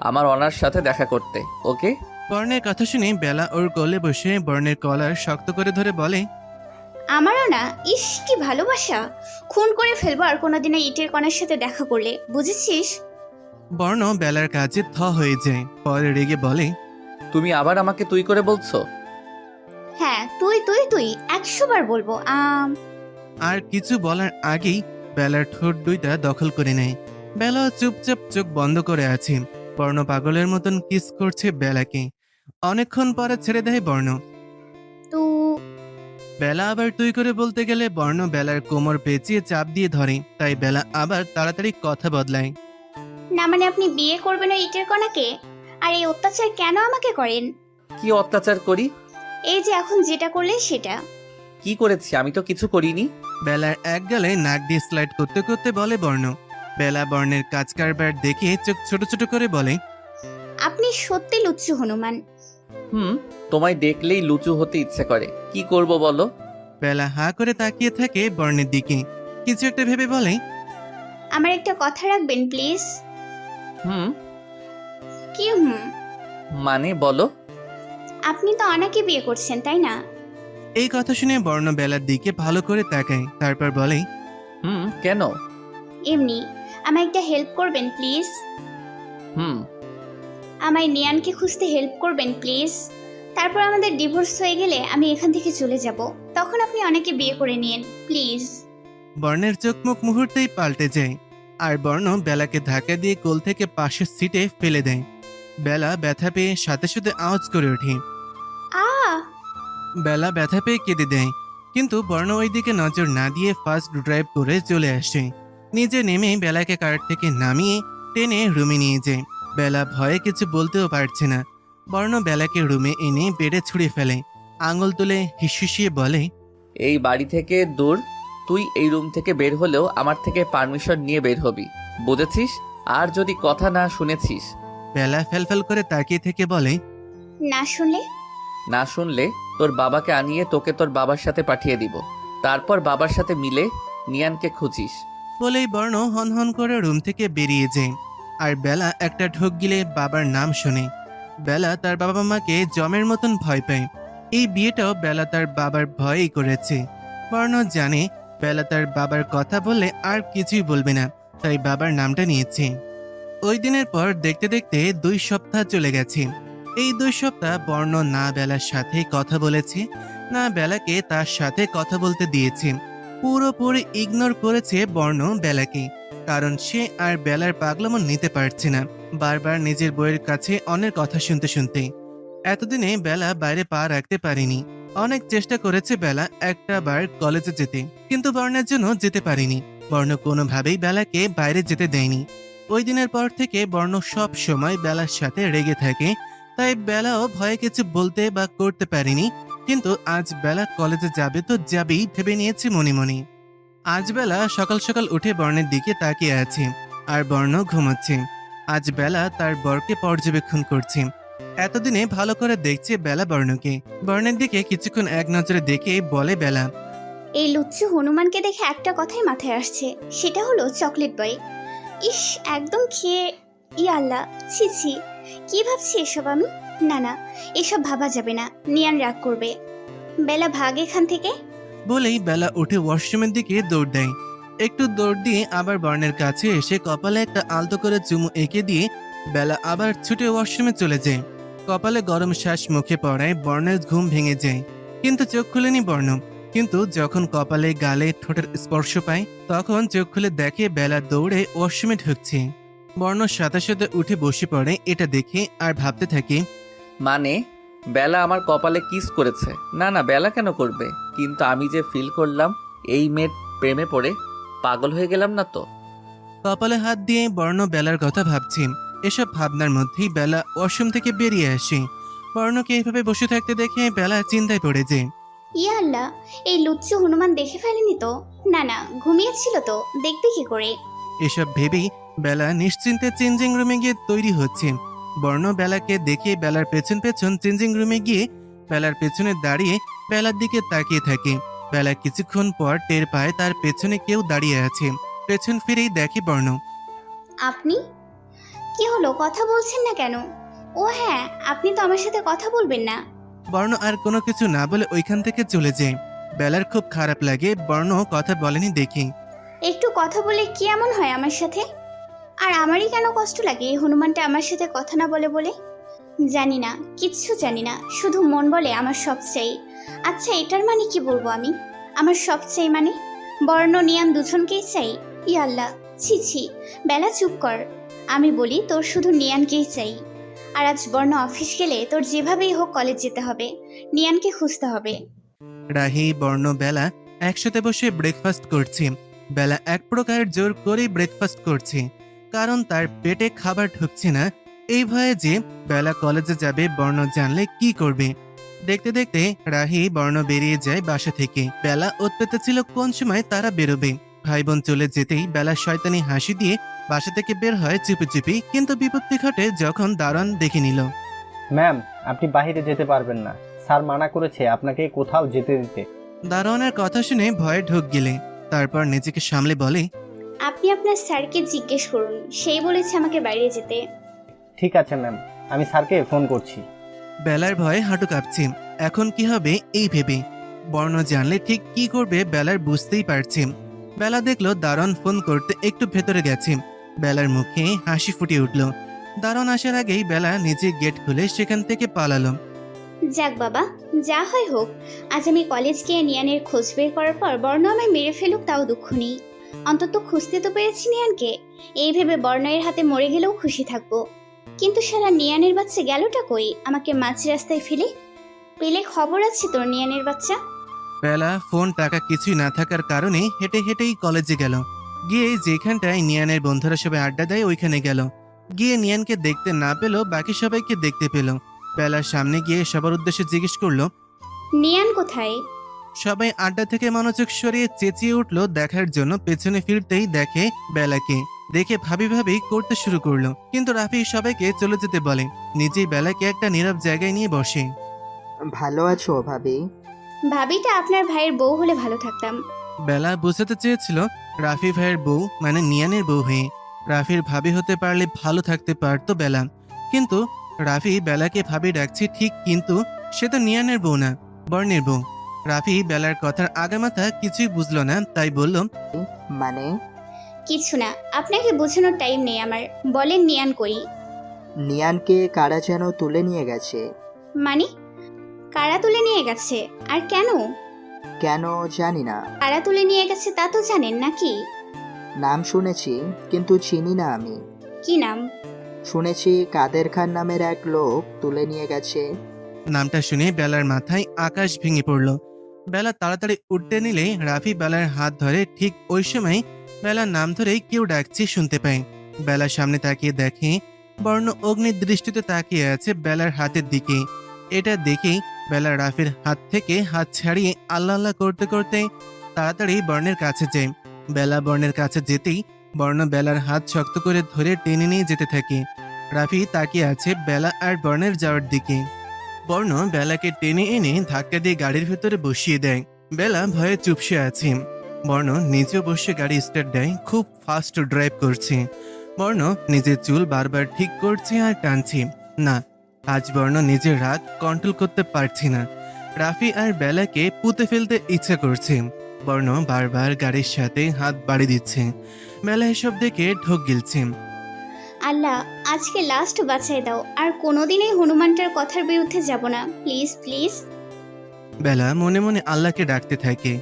আমার অনার সাথে দেখা করতে। ওকে? বর্ণের কথা শুনে বেলা ওর কোলে বসে বর্ণের কলার শক্ত করে ধরে বলে, আমারও না। ইস, কি ভালোবাসা! খুন করে ফেলবো আর কোনোদিনও ইটের কণার সাথে দেখা করলে, বুঝেছিস? বর্ণ বেলার কাছে থ হয়ে যায়। পরে রেগে বলে, তুমি আবার আমাকে তুই করে বলছো? হ্যাঁ, তুই তুই তুই 100 বার বলবো। আর কিছু বলার আগেই বেলার ঠোঁট দুইটা দখল করে নেয়। বেলা চুপচাপ চোখ বন্ধ করে আছে। বর্ণ পাগলের মতন কিস করছে বেলাকে। অনেকক্ষণ পরে ছেড়ে দেয় বর্ণ। তু বেলা আবার তুই করে বলতে গেলে বর্ণ বেলার কোমর পেঁচিয়ে চাপ দিয়ে ধরে। তাই বেলা আবার তাড়াতাড়ি কথা বদলায়। না মানে আপনি বিয়ে করবেন ওই ইটের কণাকে? আর এই অত্যাচার কেন আমাকে করেন? কি অত্যাচার করি? এই যে এখন যেটা করলেন সেটা। কি করেছি? আমি তো কিছু করিনি। বেলার এক গালে নাক দিয়ে স্লাইড করতে করতে বলে বর্ণ। বেলা বর্ণের কাজ কারবার দেখে চোখ ছোট ছোট করে বলে, আপনি সত্যি লুচ্চু হনুমান। তোমায় দেখলেই লুচু হতে ইচ্ছে করে, কি করব বলো? বেলা হা করে তাকিয়ে থাকে বর্ণের দিকে। কিছু একটা ভেবে বলে, আমার একটা কথা রাখবেন প্লিজ? হুম, কি মানে বলো। আপনি তো অনাকে বিয়ে করছেন, তাই না? এই কথা শুনে বর্ণ বেলার দিকে ভালো করে তাকায়। তারপর বলে, কেন? এমনি। আমায় একটা হেল্প করবেন প্লিজ? আমায় নিয়ানকে খুঁজতে হেল্প করবেন প্লিজ? তারপর আমাদের ডিভোর্স হয়ে গেলে আমি এখান থেকে চলে যাব, তখন আপনি অনেকে বিয়ে করে নিন প্লিজ। বর্ণের চোখ মুখ মুহূর্তেই পাল্টে যায়। আর বর্ণ বেলাকে ধাক্কা দিয়ে কোল থেকে পাশের সিটে ফেলে দেয়। বেলা ব্যথা পেয়ে সাথে সাথে আওয়াজ করে ওঠে। বেলা ব্যথা পেয়ে কেঁদে দেয়। কিন্তু বর্ণ ওই দিকে নজর না দিয়ে ফার্স্ট ড্রাইভ করে চলে আসে। নিজে নেমে বেলাকে কার থেকে নামিয়ে টেনে রুমে নিয়ে যায়। বেলা ভয়ে কিছু বলতেও পারছে না। বর্ণ বেলাকে রুমে এনে বেডে ছুঁড়ে ফেলে। আঙুল তুলে হিসিয়ে বলে, এই বাড়ি থেকে দূর, তুই এই রুম থেকে বের হলেও আমার থেকে পারমিশন নিয়ে বের হবি, বুঝেছিস? আর যদি কথা না শুনেছিস। বেলা ফেলফেল করে তাকিয়ে থেকে বলে, না শুনলে? না শুনলে তোর বাবাকে আনিয়ে তোকে তোর বাবার সাথে পাঠিয়ে দিব, তারপর বাবার সাথে মিলে নিয়ানকে খুঁজিস। বলেই বর্ণ হনহন করে রুম থেকে বেরিয়ে যায়। আর বেলা একটা ঢোক গিলে বাবার নাম শোনে। বেলা তার বাবা মাকে জমের মতন ভয় পায়। এই বিয়েটাও বেলা তার বাবার ভয়েই করেছে। বর্ণ জানে বেলা তার বাবার কথা বললে আর কিছুই বলবে না, তাই বাবার নামটা নিয়েছে। ওই দিনের পর দেখতে দেখতে 2 সপ্তাহ চলে গেছে। এই 2 সপ্তাহ বর্ণ না বেলার সাথে কথা বলেছে, না বেলাকে তার সাথে কথা বলতে দিয়েছে। পুরোপুরি ইগনোর করেছে বর্ণ বেলাকে, কারণ সে আর বেলার পাগলামো নিতে পারছে না। বারবার নিজের বইয়ের কাছে অনেক কথা শুনতে শুনতে এতদিনে বেলা বাইরে পা রাখতে পারেনি। অনেক চেষ্টা করেছে বেলা একটা বার কলেজে যেতে, কিন্তু বর্ণের জন্য যেতে পারেনি। বর্ণ কোনোভাবেই বেলাকে বাইরে যেতে দেয়নি। ওই দিনের পর থেকে বর্ণ সব সময় বেলার সাথে রেগে থাকে, তাই বেলাও ভয়ে কিছু বলতে বা করতে পারেনি। কিন্তু আজ বেলা কলেজে যাবে তো যাবেই ভেবে নিয়েছে মনে মনে। আজ বেলা সকাল সকাল উঠে বর্ণের দিকে তাকিয়ে আছে আর বর্ণ ঘুমাচ্ছে। আজ বেলা তার বরকে পর্যবেক্ষণ করছে। এতদিনে ভালো করে দেখছে বেলা বর্ণকে। বর্ণের দিকে কিছুক্ষণ এক নজরে দেখে বলে বেলা, এই লুচ্চু হনুমানকে দেখে একটা কথাই মাথায় আসছে, সেটা হলো চকলেট বয়। ইস, একদম খেয়ে আল্লাহ, ছি ছি, কি ভাবছি এসব আমি? না না, এসব ভাবা যাবে না, নিয়ান রাগ করবে। বেলা ভাগ এখান থেকে। বলেই বেলা উঠে ওয়াশরুমের দিকে দৌড় দেয়। একটু দৌড় দিয়ে আবার বর্ণের কাছে এসে কপালে একটা আলতো করে চুমু এঁকে দিয়ে বেলা আবার ছুটে ওয়াশরুমে চলে যায়। কপালে গরম শ্বাস মুখে পড়ায় বর্ণের ঘুম ভেঙে যায়, কিন্তু চোখ খুলেনি বর্ণ। কিন্তু যখন কপালে গালে ঠোঁটের স্পর্শ পায় তখন চোখ খুলে দেখে বেলা দৌড়ে ওয়াশরুমে ঢুকছে। বর্ণ সাথে সাথে উঠে বসে পড়ে এটা দেখে আর ভাবতে থাকে, মানে বেলা আমার কপালে কিস করেছে? না না, বেলা কেন করবে? কিন্তু আমি যে ফিল করলাম, এই মেয়ের প্রেমে পড়ে পাগল হয়ে গেলাম না তো? কপালে হাত দিয়ে বর্ণ বেলার কথা ভাবছে। এসব ভাবনার মধ্যেই বেলা ওয়াশরুম থেকে বেরিয়ে আসে। বর্ণকে এইভাবে বসে থাকতে দেখে বেলা চিন্তায় পড়ে যায়। ইয়া আল্লাহ, এই লুচ্চু হনুমান দেখে ফেলেনি তো? না না, ঘুমিয়েছিল তো, দেখবে কি করে? এসব ভেবেই বেলা নিশ্চিন্তে চেঞ্জিং রুমে গিয়ে তৈরি হচ্ছে। বর্ণ বেলাকে দেখে বেলার পেছন পেছন চেঞ্জিং রুমে গিয়ে বেলার পেছনে দাঁড়িয়ে বেলার দিকে তাকিয়ে থাকে। বেলা কিছুক্ষণ পর টের পায় তার পেছনে কেউ দাঁড়িয়ে আছে। পেছন ফিরেই দেখে বর্ণ। আপনি? কি হলো, কথা বলছেন না কেন? ও হ্যাঁ, আপনি তো আমার সাথে কথা বলবেন না? বর্ণ আর কোনো কিছু না বলে ওইখান থেকে চলে যায়। বেলার খুব খারাপ লাগে বর্ণ কথা বলেনি দেখি। একটু কথা বলে কি এমন হয় আমার সাথে? আর আমারই কেন কষ্ট লাগে এই হনুমানটা আমার সাথে কথা না বলে বলে? জানি না, কিচ্ছু জানি না, শুধু মন বলে আমার সব চাই। আচ্ছা, এটার মানে কি বলবো আমি? আমার সব চাই মানে বর্ণ নিয়ান দুজনকেই চাই? ই আল্লাহ, ছি ছি। বেলা চুপ কর, আমি বলি তোর শুধু নিয়ানকেই চাই। আর আজ বর্ণ অফিস গেলে তোর যেভাবেই হোক কলেজ যেতে হবে, নিয়ানকে খুঁজতে হবে। রাহি, বর্ণ, বেলা একসাথে বসে ব্রেকফাস্ট করছে। বেলা এক প্রকার জোর করেই ব্রেকফাস্ট করছে, কারণ তার পেটে খাবার ঢুকছে না। এই ভয়ে যে বেলা কলেজে যাবে বর্ণ জানলে কি করবে। দেখতে দেখতে রাহি বর্ণ বেরিয়ে যায় বাসা থেকে। বেলা উৎপেতে ছিল কোন সময় তারা বেরোবে। ভাই বোন চলে যেতেই বেলা শয়তানি হাসি দিয়ে বাসা থেকে বের হয় চুপি চুপি। কিন্তু বিপত্তি ঘটে যখন দারোয়ান দেখে নিল। ম্যাম, আপনি বাইরে যেতে পারবেন না, স্যার মানা করেছে আপনাকে কোথাও যেতে দিতে। দারোয়ানের কথা শুনে ভয়ে ঢোক গেলে, তারপর নিজেকে সামলে বলে, আপনি আপনার স্যারকে জিজ্ঞেস করুন, সেই বলেছে আমাকে বাইরে যেতে। ঠিক আছে ম্যাম, আমি স্যারকে ফোন করছি। বেলার ভয়ে হাঁটু কাঁপছে। এখন কি হবে এই ভেবে। বর্ণ জানলে ঠিক কি করবে বেলার বুঝতেই পারছে। বেলা দেখলো দারোয়ান ফোন করতে একটু ভেতরে গেছে। বেলার মুখে হাসি ফুটে উঠল। দারোয়ান আসার আগেই বেলা নিজে গেট খুলে সেখান থেকে পালালো। যাক বাবা, যা হয় হোক, আজ আমি কলেজ গিয়ে নিয়ানের খোঁজ বের করার পর বর্ণ আমায় মেরে ফেলুক তাও দুঃখ নেই। অন্তত খুঁজতে তো পেরেছি নিয়ানকে। এই ভেবে বর্ণয়ের হাতে মরে গেলেও খুশি থাকবো। কিন্তু সারা নিয়ানের বাচ্চা গেলটা কই, আমাকে মাঝ রাস্তায় ফেলে? পেলে খবর আছে তোর নিয়ানের বাচ্চা? বেলা ফোন টাকা কিছুই না থাকার কারণে হেঁটে হেঁটেই কলেজে গেল। গিয়ে যেখানটায় নিয়ানের বন্ধুরা সবাই আড্ডা দেয় ওইখানে গেল। গিয়ে নিয়ানকে দেখতে না পেল, বাকি সবাইকে দেখতে পেল। বেলার সামনে গিয়ে সবার উদ্দেশ্যে জিজ্ঞেস করলো, নিয়ান কোথায়? সবাই আড্ডা থেকে মনোযোগ সরিয়ে চেঁচিয়ে উঠল দেখার জন্য। পেছনে ফিরতেই দেখে বেলাকে। দেখে ভাবি ভাবি করতে শুরু করলো, কিন্তু রাফি সবাইকে চলে যেতে বলে। নিজেই বেলাকে একটা নীরব জায়গায় নিয়ে বসে। ভালো আছো ভাবি? ভাবিটা আপনার ভাইয়ের বউ হলে ভালো থাকতাম। বেলা বুঝাতে চেয়েছিল রাফি ভাইয়ের বউ মানে নিয়ানের বউ হয়ে। রাফির ভাবি হতে পারলে ভালো থাকতে পারতো বেলা। কিন্তু রাফি বেলাকে ভাবি ডাকছে ঠিক, কিন্তু সে তো নিয়ানের বউ না, বর্ণের বউ। রাফি বেলার কথার আগামাথা কিছুই বুঝলো না, তাই বলল, মানে? কিছু না, আপনাকে বোঝানোর টাইম নেই আমার। বলেন নিয়ান কই? নিয়ানকে কারা যেন তুলে নিয়ে গেছে। মানে কারা তুলে নিয়ে গেছে? আর কেন? কেন জানি না। কারা তুলে নিয়ে গেছে তা তো জানেন নাকি? নাম শুনেছি, কিন্তু চিনি না আমি। কি নাম? শুনেছি কাদের খান নামের এক লোক তুলে নিয়ে গেছে। নামটা শুনে বেলার মাথায় আকাশ ভেঙে পড়ল। বেলা তাড়াতাড়ি উঠতে নিলে রাফি বেলার হাত ধরে। ঠিক ওই সময় বেলার নাম ধরেই কেউ ডাকছে শুনতে পায়। বেলার সামনে তাকিয়ে দেখে বর্ণ অগ্নির দৃষ্টিতে তাকিয়ে আছে বেলার হাতের দিকে। এটা দেখেই বেলা রাফির হাত থেকে হাত ছাড়িয়ে আল্লাহ আল্লাহ করতে করতে তাড়াতাড়ি বর্ণের কাছে যায়। বেলা বর্ণের কাছে যেতেই বর্ণ বেলার হাত শক্ত করে ধরে টেনে নিয়ে যেতে থাকে। রাফি তাকিয়ে আছে বেলা আর বর্ণের যাওয়ার দিকে। বর্ণ বেলাকে টেনে এনে ধাক্কা দিয়ে গাড়ির ভেতরে বসিয়ে দেয়। বেলা ভয়ে চুপসে আছে। বর্ণ নিজেও বসে গাড়ি স্টার্ট দেয়, খুব ফাস্ট ড্রাইভ করছে। বর্ণ নিজের চুল বারবার ঠিক করছে আর টানছে। না, আজ বর্ণ নিজের রাগ কন্ট্রোল করতে পারছে না। রাফি আর বেলাকে পুঁতে ফেলতে ইচ্ছা করছে। বর্ণ বারবার গাড়ির সাথে হাত বাড়ি দিচ্ছে। বেলা এসব দেখে ঢোক গিলছে। আল্লাহ, আজকে লাস্ট বাঁচাই দাও, আর কোনোদিনই হনুমানটার কথার বিরুদ্ধে যাব না, প্লিজ প্লিজ। বেলা মনে মনে আল্লাহকে ডাকতে থাকে।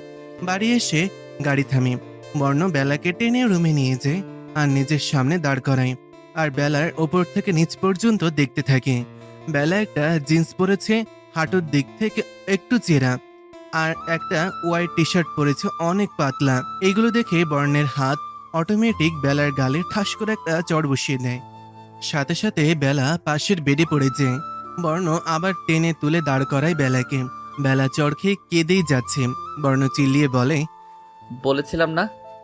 বাড়ি এসে গাড়ি থামে। বর্ণ বেলাকে টেনে রুমে নিয়ে যায় আর নিজের সামনে দাঁড় করায়। আর বেলার ওপর থেকে নিচ পর্যন্ত দেখতে থাকে। বেলা একটা জিন্স পরেছে, হাঁটুর দিক থেকে একটু চেরা, আর একটা হোয়াইট টি শার্ট পরেছে, অনেক পাতলা। এইগুলো দেখে বর্ণের হাত অটোমেটিক বেলার গালে ঠাস করে একটা চড় বসিয়ে দেয়। সাথে সাথে বেলা পাশের বেডে পড়ে যায়। বর্ণ আবার টেনে তুলে দাঁড় করায় বেলাকে। বেলা চড় খেয়ে কেঁদেই যাচ্ছে। বর্ণ চিল্লিয়ে বলে, বলেছিলাম না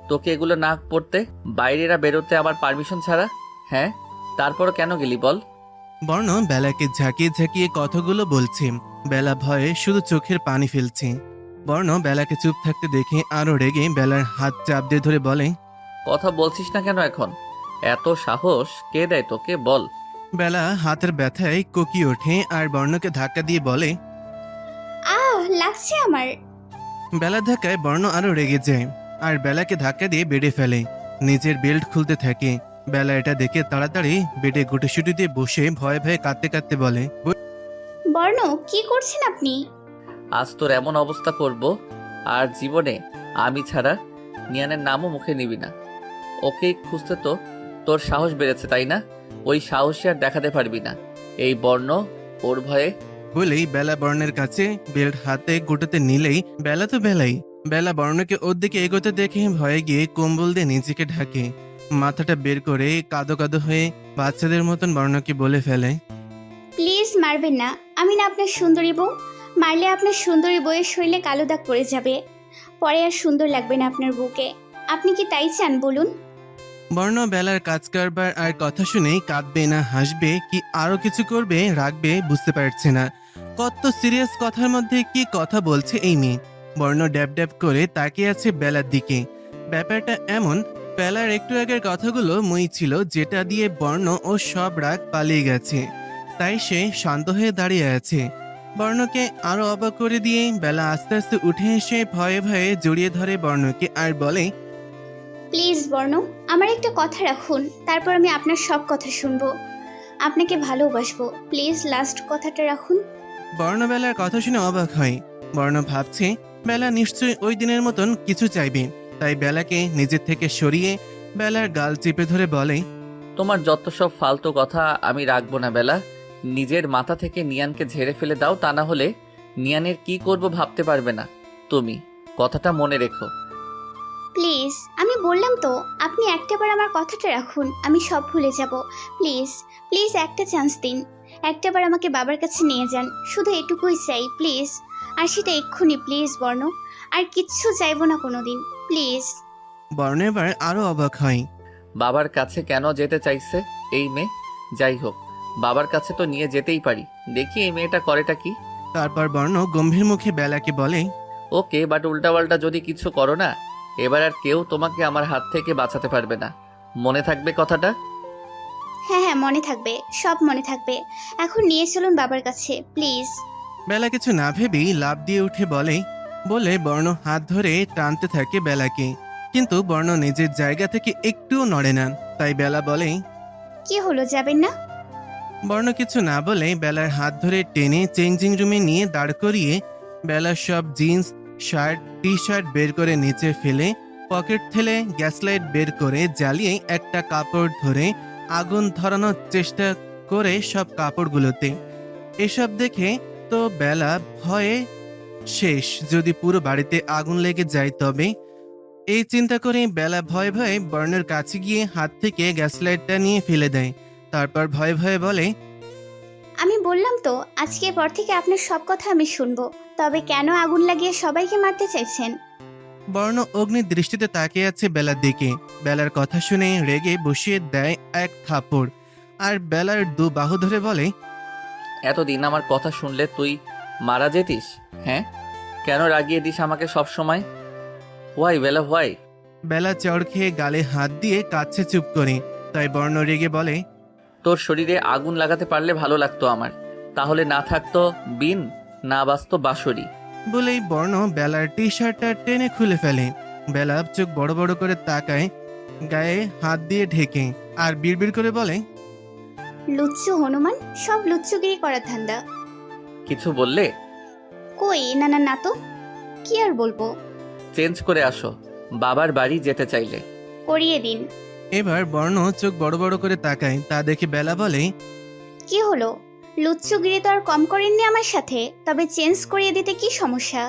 তোকে এগুলো না পড়তে, বাইরেরা বেরোতে আমার পারমিশন ছাড়া। হ্যাঁ, তারপরও কেন গেলি বল? বর্ণ বেলাকে ঝাঁকিয়ে ঝাঁকিয়ে কথাগুলো বলছে। বেলা ভয়ে শুধু চোখের পানি ফেলছে। বর্ণ বেলাকে চুপ থাকতে দেখে আরো রেগে বেলার হাত চাপ দিয়ে ধরে বলে, কথা বলছিস না কেন এখন? এত সাহস কে দেয় তোকে, বল? বেলা হাতের ব্যথায় কোকিয়ে ওঠে আর বর্ণকে ধাক্কা দিয়ে বলে, লাগছে আমার। বেলার ধাক্কায় বর্ণ আরো রেগে যায় আর বেলাকে ধাক্কা দিয়ে বেডে ফেলে। নিজের বেল্ট খুলতে থাকে। বেলা এটা দেখে তাড়াতাড়ি বেডে গুটিসুটি দিয়ে বসে ভয়ে ভয়ে কাঁদতে কাঁদতে বলে, বর্ণ, কি করছেন আপনি? আজ তোর এমন অবস্থা করব, আর জীবনে আমি ছাড়া নিয়ানের নামও মুখে নিবি না। ওকে খুঁজতে তো তোর সাহস বেড়েছে, তাই না? ওই সাহসী আর দেখাতে পারবি না। এই বর্ণ ওর ভয়ে। বলেই বেলা বর্ণের কাছে বেল্ট হাতে গুটোতে নিলেই বেলা তো বেলাই। বেলা বর্ণকে ওর দিকে এগোতে দেখে ভয়ে গিয়ে কম্বল দিয়ে নিজেকে ঢাকে। মাথাটা বের করে কাদো কাদো হয়ে বাচ্চাদের মতন বর্ণকে বলে ফেলে, প্লিজ মারবেন না, আমি না আপনার সুন্দরী বউ। মারলে আপনার সুন্দরী বউয়ের শরীরে কালো দাগ পড়ে যাবে, পরে আর সুন্দর লাগবে না আপনার বউকে। আপনি কি তাই চান বলুন? বর্ণ বেলার কাজ কারবার আর কথা শুনেই কাঁদবে না হাসবে কি আরো কিছু করবে রাখবে বুঝতে পারছে না। কত সিরিয়াস কথার মধ্যে কি কথা বলছে এই মেয়ে। বর্ণ ড্যাব ড্যাব করে তাকিয়ে আছে বেলার দিকে। ব্যাপারটা এমন, বেলার একটু আগের কথাগুলো মই ছিল যেটা দিয়ে বর্ণ ও সব রাগ পালিয়ে গেছে। তাই সে শান্ত হয়ে দাঁড়িয়ে আছে। বর্ণকে আরো অবাক করে দিয়ে বেলা আস্তে আস্তে উঠে এসে ভয়ে ভয়ে জড়িয়ে ধরে বর্ণকে আর বলে, প্লিজ বর্ণ, আমার একটা কথা রাখুন, তারপর আমি আপনার সব কথা শুনবো। আপনাকে ভালোবাসবো, প্লিজ লাস্ট কথাটা রাখুন। বর্ণ বেলার কথা শুনে অবাক হয়। বর্ণ ভাবছে বেলা নিশ্চয়ই ওই দিনের মতন কিছু চাইবে। তাই বেলাকে নিজের থেকে সরিয়ে বেলার গাল চেপে ধরে বলে, তোমার যত সব ফালতু কথা আমি রাখবো না বেলা। নিজের মাথা থেকে নিয়ানকে ঝেড়ে ফেলে দাও, তা না হলে নিয়ানের কি করব ভাবতে পারবে না তুমি। কথাটা মনে রেখো। প্লিজ, আমি বললাম তো, আপনি একটাবার আমার কথাটা রাখুন, আমি সব ভুলে যাব। প্লিজ প্লিজ একটা চান্স দিন, একটাবার আমাকে বাবার কাছে নিয়ে যান, শুধু এটুকুই চাই প্লিজ। আর সেটা এক্ষুনি প্লিজ বর্ণ, আর কিচ্ছু চাইবো না কোনোদিন, প্লিজ। বর্ণ এবার আরো অবাক হয়। বাবার কাছে কেন যেতে চাইছে এই মেয়ে? যাই হোক, বাবার কাছে তো নিয়ে যেতেই পারি, দেখি এই মেয়েটা করেটা কি। তারপর বর্ণ গম্ভীর মুখে বেলাকে বলে, ওকে, বাট উল্টাপাল্টা যদি কিছু করো না, এবার আর কেউ তোমাকে আমার হাত থেকে বাঁচাতে পারবে না। মনে থাকবে কথাটা? হ্যাঁ হ্যাঁ, মনে থাকবে, সব মনে থাকবে। এখন নিয়ে চলুন বাবার কাছে প্লিজ। বেলা কিছু না ভেবেই লাফ দিয়ে উঠে বলে বর্ণ হাত ধরে টানতে থাকে বেলাকে। কিন্তু বর্ণ নিজের জায়গা থেকে একটুও নড়ে না। তাই বেলা বলে, কি হলো, যাবেন না? বর্ণ কিছু না বলে বেলার হাত ধরে টেনে চেঞ্জিং রুমে নিয়ে দাঁড় করিয়ে বেলার সব জিন্স শার্ট টি শার্ট বের করে নিচে ফেলে পকেট থেকে গ্যাস লাইট বের করে জ্বালিয়ে একটা কাপড় ধরে আগুন ধরানোর চেষ্টা করে সব কাপড়গুলোতে। এসব দেখে তো বেলা ভয়ে শেষ, যদি পুরো বাড়িতে আগুন লেগে যায় তবে। এই চিন্তা করে বেলা ভয়ে ভয়ে বর্ণের কাছে গিয়ে হাত থেকে গ্যাস লাইটটা নিয়ে ফেলে দেয়। তারপর ভয়ে ভয়ে বলে, আমি বললাম তো, আজকের পর থেকে আপনার সব কথা আমি শুনবো। তবে কেন আগুন লাগিয়ে সবাইকে মারতে চাইছেন? বর্ণ অগ্নির দৃষ্টিতে তাকিয়ে আছে বেলার দিকে। বেলার কথা শুনে রেগে বসিয়ে দেয় এক থাপড়, আর বেলার দু বাহু ধরে বলে, এতদিন আমার কথা শুনলে তুই মারা যেতিস? হ্যাঁ, কেন রাগিয়ে দিস আমাকে সব সময়? Why Bela, why? বেলা চড় খেয়ে গালে হাত দিয়ে কাছে চুপ করে। তাই বর্ণ রেগে বলে, তোর শরীরে আগুন লাগাতে পারলে ভালো লাগতো আমার, তাহলে না থাকতো বিন, না বাঁচতো বাঁশরি। বলেই বর্ণ বেলার টি শার্টটা টেনে খুলে ফেলে। বেলা চোখ বড় বড় করে তাকায়, গায়ে হাত দিয়ে ঢেকে, আর বিড়বিড় করে বলে, লুচ্চু হনুমান, সব লুচ্চুগিরি করার ধান্দা। কিছু বললে? কই না না না তো, কি আর বলবো। চেঞ্জ করে আসো, বাবার বাড়ি যেতে চাইলে। করিয়ে দিন। এবার বর্ণ চোখ বড় বড় করে তাকায়। তা দেখে বেলা বলে, কি হলো, লুচ্চুগিরি তো আর কম করেননি আমার সাথে, তবে চেঞ্জ করিয়ে দিতে কি সমস্যা?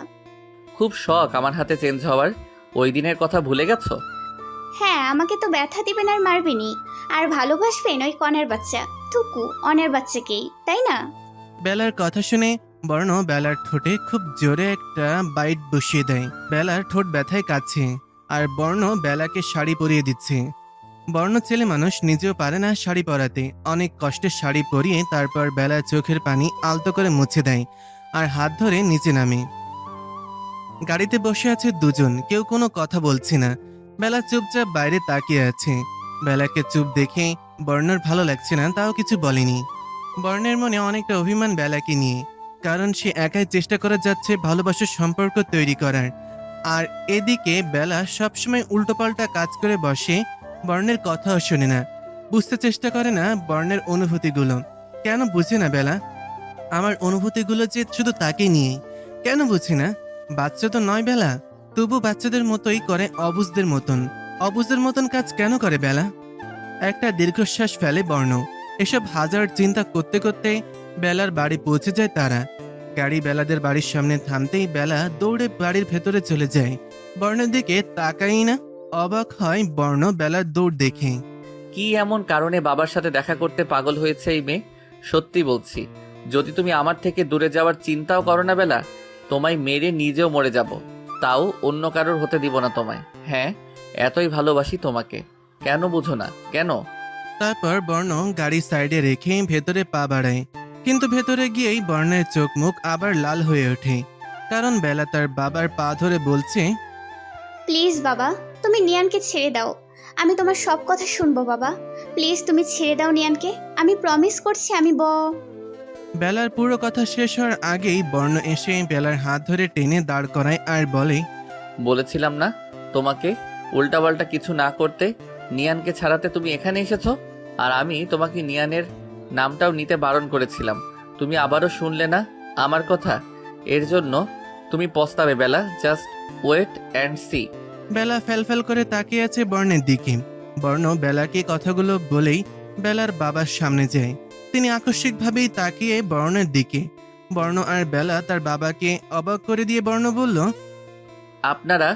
খুব শখ আমার হাতে চেঞ্জ হওয়ার, ওই দিনের কথা ভুলে গেছো? হ্যাঁ, আমাকে তো ব্যথা দিবেন আর মারবেনই, আর ভালোবাসবেন ওই কনের বাচ্চা থুকু অনের বাচ্চাকেই, তাই না? বেলার কথা শুনে বর্ণ বেলার ঠোঁটে খুব জোরে একটা বাইট বসিয়ে দেয়। বেলার ঠোঁট ব্যথায় কাচ্ছে, আর বর্ণ বেলাকে শাড়ি পরিয়ে দিচ্ছে। বর্ণ ছেলে মানুষ নিজেও পারে না শাড়ি পরাতে। অনেক কষ্টে শাড়ি পরিয়ে তারপর বেলার চোখের পানি আলতো করে মুছে দেয়, আর হাত ধরে নিচে নামে। গাড়িতে বসে আছে দুজন, কেউ কোনো কথা বলছে না। বেলা চুপচাপ বাইরে তাকিয়ে আছে। বেলাকে চুপ দেখে বর্ণর ভালো লাগছে না, তাও কিছু বলেনি। বর্ণের মনে অনেকটা অভিমান বেলাকে নিয়ে, কারণ সে একাই চেষ্টা করে যাচ্ছে ভালোবাসার সম্পর্ক তৈরি করার। আর এদিকে বেলা সবসময় উল্টোপাল্টা কাজ করে বসে, বর্ণের কথাও শোনে না, বুঝতে চেষ্টা করে না বর্ণের অনুভূতিগুলো। কেন বুঝে না বেলা আমার অনুভূতিগুলো যে শুধু তাকে নিয়ে? কেন বুঝে না? বাচ্চা তো নয় বেলা, তবু বাচ্চাদের মতোই করে অবুঝদের মতন। অবুঝদের মতন কাজ কেন করে বেলা? একটা দীর্ঘশ্বাস ফেলে বর্ণ। এসব হাজার চিন্তা করতে করতে বেলার বাড়ি পৌঁছে যায় তারা। গাড়ি বেলাদের বাড়ির সামনে থামতেই বেলা দৌড়ে বাড়ির ভেতরে চলে যায়। বর্ণের দিকে তাকাই না। অবাক হয় বর্ণ বেলার দৌড় দেখে। কি এমন কারণে বাবার সাথে দেখা করতে পাগল হয়েছে এই মেয়ে? সত্যি বলছি, যদি তুমি আমার থেকে দূরে যাওয়ার চিন্তাও করো না বেলা, তোমায় মেরে নিজেও মরে যাব, তাও অন্য কারোর হতে দিব না তোমায়। হ্যাঁ, এতই ভালোবাসি তোমাকে, কেন বুঝো না কেন? তারপর বর্ণ গাড়ি সাইডে রেখে ভেতরে পা বাড়ায়, কিন্তু ভেতরে গিয়েই বর্ণের চোখ মুখ আবার লাল হয়ে ওঠে, কারণ বেলা তার বাবার পা ধরে বলছে, প্লিজ বাবা, তুমি নিয়ানকে ছেড়ে দাও। আমি তোমার সব কথা শুনবো বাবা, প্লিজ তুমি ছেড়ে দাও নিয়ানকে, আমি প্রমিস করছি আমি বেলার পুরো কথা শেষ হওয়ার আগেই বর্ণ এসে বেলার হাত ধরে টেনে দাঁড় করায় আর বলে, বলেছিলাম না তোমাকে উল্টাপাল্টা কিছু না করতে, নিয়ানকে ছাড়াতে তুমি এখানে এসেছো। আর আমি তোমাকে নিয়ানের নামটাও নিতে বারণ করেছিলাম, তুমি আবারও শুনলে না আমার কথা। এর জন্য তুমি পস্তাবে বেলা, জাস্ট ওয়েট অ্যান্ড সি। বেলা ফেলফেল করে তাকিয়ে আছে বর্ণের দিকে। বর্ণ বেলাকে কথাগুলো বলেই বেলার বাবার সামনে যায়। তিনি আকস্মিকভাবেই তাকিয়ে বর্ণের দিকে। বর্ণ আর বেলা তার বাবাকে অবাক করে দিয়ে বর্ণ বলল, আপনারা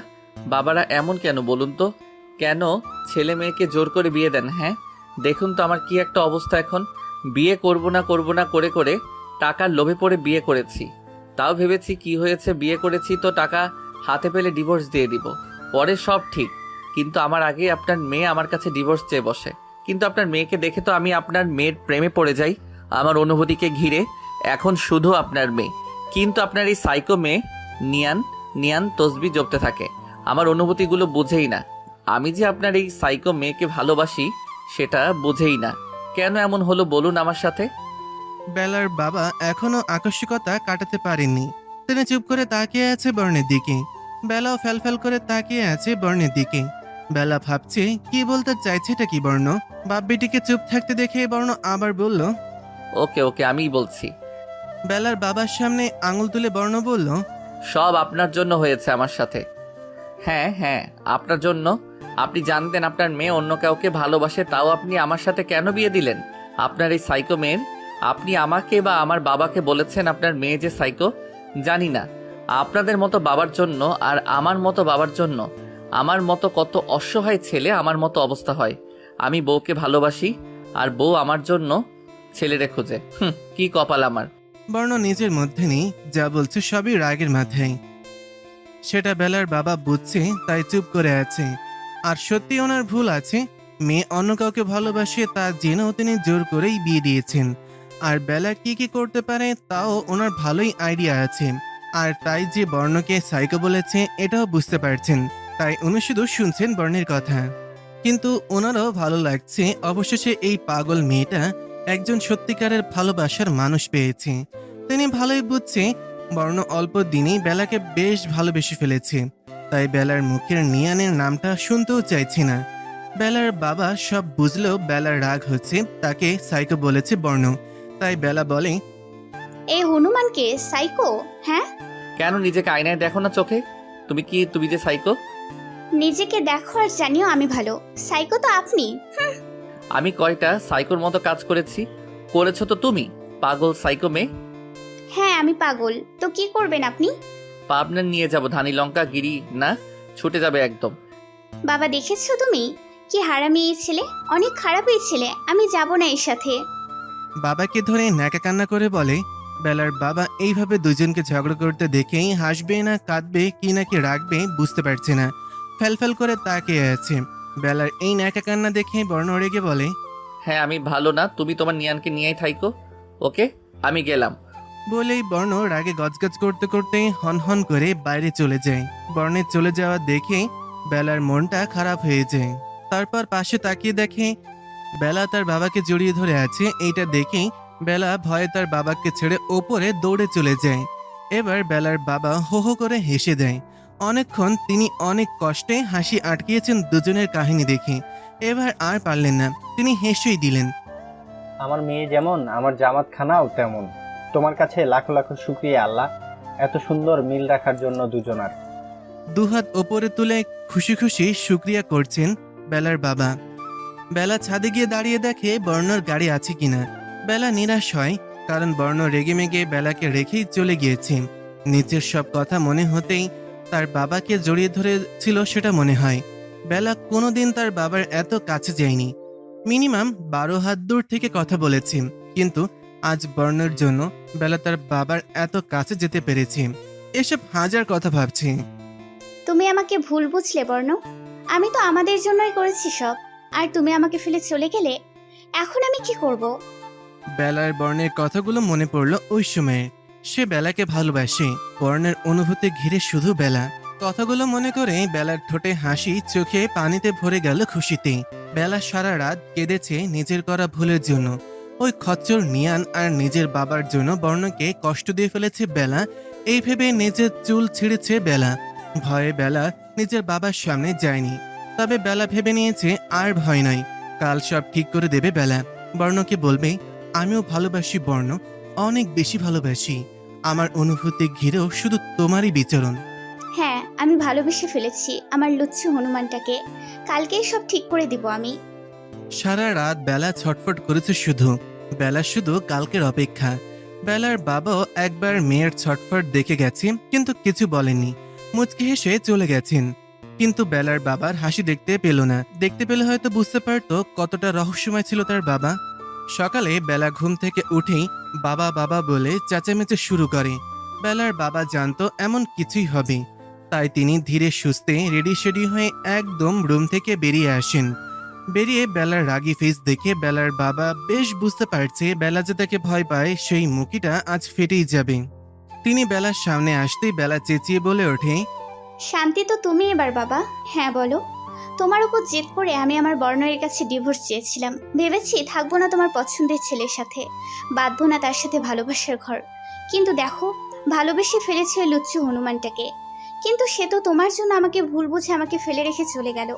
বাবারা এমন কেন বলুন তো? কেন ছেলে মেয়েকে জোর করে বিয়ে দেন? হ্যাঁ, দেখুন তো আমার কি একটা অবস্থা এখন। বিয়ে করব না করে করে টাকার লোভে পড়ে বিয়ে করেছি। তাও ভেবেছি কি হয়েছে, বিয়ে করেছি তো টাকা হাতে পেলে ডিভোর্স দিয়ে দিব, পরে সব ঠিক। কিন্তু আমার আগে আপনার মেয়ে আমার কাছে ডিভোর্স চেয়ে বসে। কিন্তু আপনার মেয়েকে দেখে তো আমি আপনার মেয়ের প্রেমে পড়ে যাই আমার অনুভূতিকে ঘিরে। এখন শুধু আপনার মেয়ে, কিন্তু আপনার এই সাইকো মেয়ে নিয়ান তসবি জপতে থাকে, আমার অনুভূতিগুলো বুঝেই না। আমি যে আপনার এই সাইকো মেয়েকে ভালোবাসি সেটা বুঝেই না। কেন এমন হলো বলুন আমার সাথে? বেলার বাবা এখনো আকস্মিকতা কাটাতে পারেননি। তিনি চুপ করে তাকিয়ে আছে বর্ণের দিকে। বেলাও ফেলফেল করে তাকিয়ে আছে বর্ণের দিকে। বেলা ভাবছে কি বলতে চাইছেটা কি বর্ণ। বাপ বেটিকে চুপ থাকতে দেখে বর্ণ আবার বলল, ওকে আমিই বলছি। বেলার বাবার সামনে আঙুল তুলে বর্ণ বলল, সব আপনার জন্য হয়েছে আমার সাথে। হ্যাঁ, আপনার জন্য। আপনি জানতেন আপনার মেয়ে অন্য কাউকে ভালোবাসে, তাও আপনি আমার সাথে কেন বিয়ে দিলেন আপনার এই সাইকো মেয়ের? আপনি আমাকে বা আমার বাবাকে বলেছেন আপনার মেয়ে যে সাইকো? জানি না আপনাদের মতো বাবার জন্য আর আমার মতো বাবার জন্য আমার মতো কত অসহায় ছেলে আমার মতো অবস্থা হয়। আমি বউকে ভালোবাসি আর বউ আমার জন্য ছেলেরে খোঁজে। কি কপাল আমার। বর্ণ নিজের মধ্যে নেই, যা বলছে সবই রাগের মাথায়। সেটা বেলার বাবা বুঝছে, তাই চুপ করে আছে। আর সত্যি ওনার ভুল আছে, মেয়ে অন্য কাউকে ভালোবাসে তা জেনেও তিনি জোর করেই বিয়ে দিয়েছেন। আর বেলা কি কি করতে পারে তাও ওনার ভালোই আইডিয়া আছে। আর তাই যে বর্ণকে সাইকো বলেছে এটাও বুঝতে পারছেন, তাই উনি শুধু শুনছেন বর্ণের কথা। কিন্তু ওনারও ভালো লাগছে অবশেষে এই পাগল মেয়েটা একজন সত্যিকারের ভালোবাসার মানুষ পেয়েছে। তিনি ভালোই বুঝছে বর্ণ অল্প দিনেই বেলাকে বেশ ভালোবেসে ফেলেছে, তাই বেলার মুখের নিয়ানের নামটা শুনতেও চাইছে না। বেলার বাবা সব বুঝলেও বেলার রাগ হচ্ছে, তাকে সাইকো বলেছে বর্ণ। তাই বেলা বলে, এই হনুমানকে সাইকো? হ্যাঁ, কেন নিজেকে আয়নায় দেখো না চোখে? তুমি যে সাইকো। নিজেকে দেখো আর জানিও আমি ভালো। সাইকো তো আপনি। আমি কয়টা সাইকোর মতো কাজ করেছো তো তুমি, পাগল সাইকো মেয়ে। হ্যাঁ আমি পাগল, তো কি করবেন আপনি? পাবনা নিয়ে যাব, ধানি লঙ্কা গিরি না ছুটে যাবে একদম। বাবা দেখেছো তুমি কি হারামি এই ছেলে, অনেক খারাপ এই ছেলে, আমি যাব না এর সাথে। বাবাকে ধরে ন্যাকা কান্না করে বলে। বেলার বাবা এইভাবে দুজনকে ঝগড়া করতে দেখেই হাসবে না কাঁদবে কি নাকি রাখবে বুঝতে পারছে না, ফ্যালফ্যাল করে তাকিয়ে আছে। বেলার এই ন্যাকা কান্না দেখে বর্ণ রেগে বলে, হ্যাঁ আমি ভালো না, তুমি তোমার নিয়ানকে নিয়েই থাইকো। ওকে, আমি গেলাম। বলেই বর্ণ রাগে গজগজ করতে করতে হনহন করে বাইরে চলে যায়। বর্ণের চলে যাওয়া দেখে বেলার মনটা খারাপ হয়ে যায়। তারপর পাশে তাকিয়ে দেখে বেলা তার বাবাকে জড়িয়ে ধরে আছে। এইটা দেখেই বেলা ভয়ে তার বাবাকে ছেড়ে ওপরে দৌড়ে চলে যায়। এবার বেলার বাবা হো হো করে হেসে দেয়। অনেকক্ষণ তিনি অনেক কষ্টে হাসি আটকিয়েছেন দুজনের কাহিনী দেখে। এবার আর পারলেন না, তিনি হেসেই দিলেন। আমার মেয়ে যেমন আমার জামাত খানাও তেমন। তোমার কাছে লাখো লাখো শুকরিয়া আল্লাহ, এত সুন্দর মিল রাখার জন্য দুজনার। দুহাত ওপরে তুলে খুশি খুশি শুক্রিয়া করছেন বেলার বাবা। বেলা ছাদে গিয়ে দাঁড়িয়ে দেখে বর্ণর গাড়ি আছে কিনা। বেলা নিরাশ হয়, কারণ বর্ণ রেগে মেগে বেলাকে রেখেই চলে গিয়েছে। নিচের সব কথা মনে হতেই তার বাবাকে জড়িয়ে ধরেছিল সেটা মনে হয়। বেলা কোনোদিন তার বাবার এত কাছে যায়নি, মিনিমাম 12 হাত দূর থেকে কথা বলেছে। কিন্তু আজ বর্ণের জন্য বেলা তার বাবার এত কাছে যেতে পেরেছে। এসব হাজার কথা ভাবছে। তুমি আমাকে ভুল বুঝলে বর্ণ, আমি তো আমাদের জন্যই করেছি সব, আর তুমি আমাকে ফেলে চলে গেলে। এখন আমি কি করব? বেলার বর্ণের কথাগুলো মনে পড়ল ওই সময়ে। সে বেলাকে ভালোবাসে, বর্ণের অনুভূতি ঘিরে শুধু বেলা। কথাগুলো মনে করে বেলার ঠোঁটে হাসি, চোখে পানিতে ভরে গেল খুশিতে। বেলা সারা রাত কেঁদেছে নিজের করা ভুলের জন্য। ওই খচ্চর নিয়ান আর নিজের বাবার জন্য বর্ণকে কষ্ট দিয়ে ফেলেছে বেলা, এই ভেবে নিজের চুল ছিঁড়েছে বেলা। ভয়ে বেলা নিজের বাবার সামনে যায়নি। তবে বেলা ভেবে নিয়েছে আর ভয় নাই, কাল সব ঠিক করে দেবে বেলা। বর্ণকে বলবে, আমিও ভালোবাসি বর্ণ, অনেক বেশি ভালোবাসি। আমার অনুভূতি ঘিরেও শুধু তোমারই বিচরণ। হ্যাঁ আমি ভালোবেসে ফেলেছি আমার লুচ্ছু হনুমানটাকে, কালকেই সব ঠিক করে দিব আমি। সারা রাত বেলা ছটফট করেছে শুধু। বেলা শুধু কালকের অপেক্ষা। বেলার বাবাও একবার মেয়ের ছটফট দেখে গেছে, কিন্তু কিছু বলেননি, মুচকি হেসে চলে গেছেন। কিন্তু বেলার বাবার হাসি দেখতে পেল না। দেখতে পেলে হয়তো বুঝতে পারতো কতটা রহস্যময় ছিল তার বাবা। সকালে বেলা ঘুম থেকে উঠেই বাবা বাবা বলে চেঁচামেচি শুরু করে। বেলার বাবা জানতো এমন কিছুই হবে, তাই তিনি ধীরে সুস্থে রেডি শেডি হয়ে একদম রুম থেকে বেরিয়ে আসেন। বেরিয়ে বেলার রাগী ফেস দেখে বেলার বাবা বেশ বুঝতে পারছে বেলা যে তাকে ভয় পায় সেই মুখিটা আজ ফেটেই যাবে। তিনি বেলার সামনে আসতেই বেলা চেঁচিয়ে বলে ওঠে, শান্তি তো তুমি এবার বাবা। হ্যাঁ বলো। তোমার উপর জেদ করে আমি আমার বর্ণের কাছে ডিভোর্স চেয়েছিলাম, ভেবেছি থাকবো না তোমার পছন্দের ছেলের সাথে, বাঁধবো না তার সাথে ভালোবাসার ঘর। কিন্তু দেখো, ভালোবেসে ফেলেছে ওই লুচ্চু হনুমানটাকে। কিন্তু সে তো তোমার জন্য আমাকে ভুল বুঝে আমাকে ফেলে রেখে চলে গেল।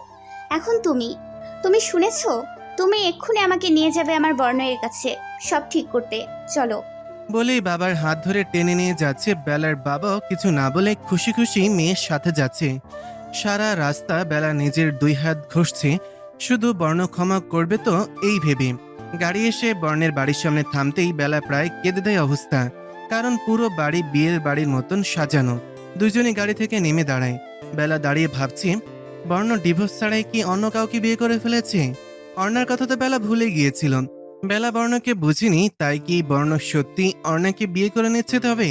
এখন তুমি শুনেছো, তুমি এক্ষুনি আমাকে নিয়ে যাবে আমার বর্ণের কাছে সব ঠিক করতে, চলো। বলেই বাবার হাত ধরে টেনে নিয়ে যাচ্ছে। বেলার বাবাও কিছু না বলে খুশি খুশি মেয়ের সাথে যাচ্ছে। সারা রাস্তা বেলা নিজের 2 হাত ঘষছে, শুধু বর্ণ ক্ষমা করবে তো এই ভেবে। গাড়ি এসে বর্ণের বাড়ির সামনে থামতেই বেলা প্রায় কেঁদে দেয় অবস্থা, কারণ পুরো বাড়ি বিয়ের বাড়ির মতন সাজানো। দুজনই গাড়ি থেকে নেমে দাঁড়ায়। বেলা দাঁড়িয়ে ভাবছে, বর্ণ ডিভোর্স ছাড়াই কি অন্য কাউকে বিয়ে করে ফেলেছে? অর্ণার কথা তো বেলা ভুলে গিয়েছিল। বেলা বর্ণকে বুঝিনি, তাই কি বর্ণ সত্যি অর্ণাকে বিয়ে করে নিচ্ছে? তবে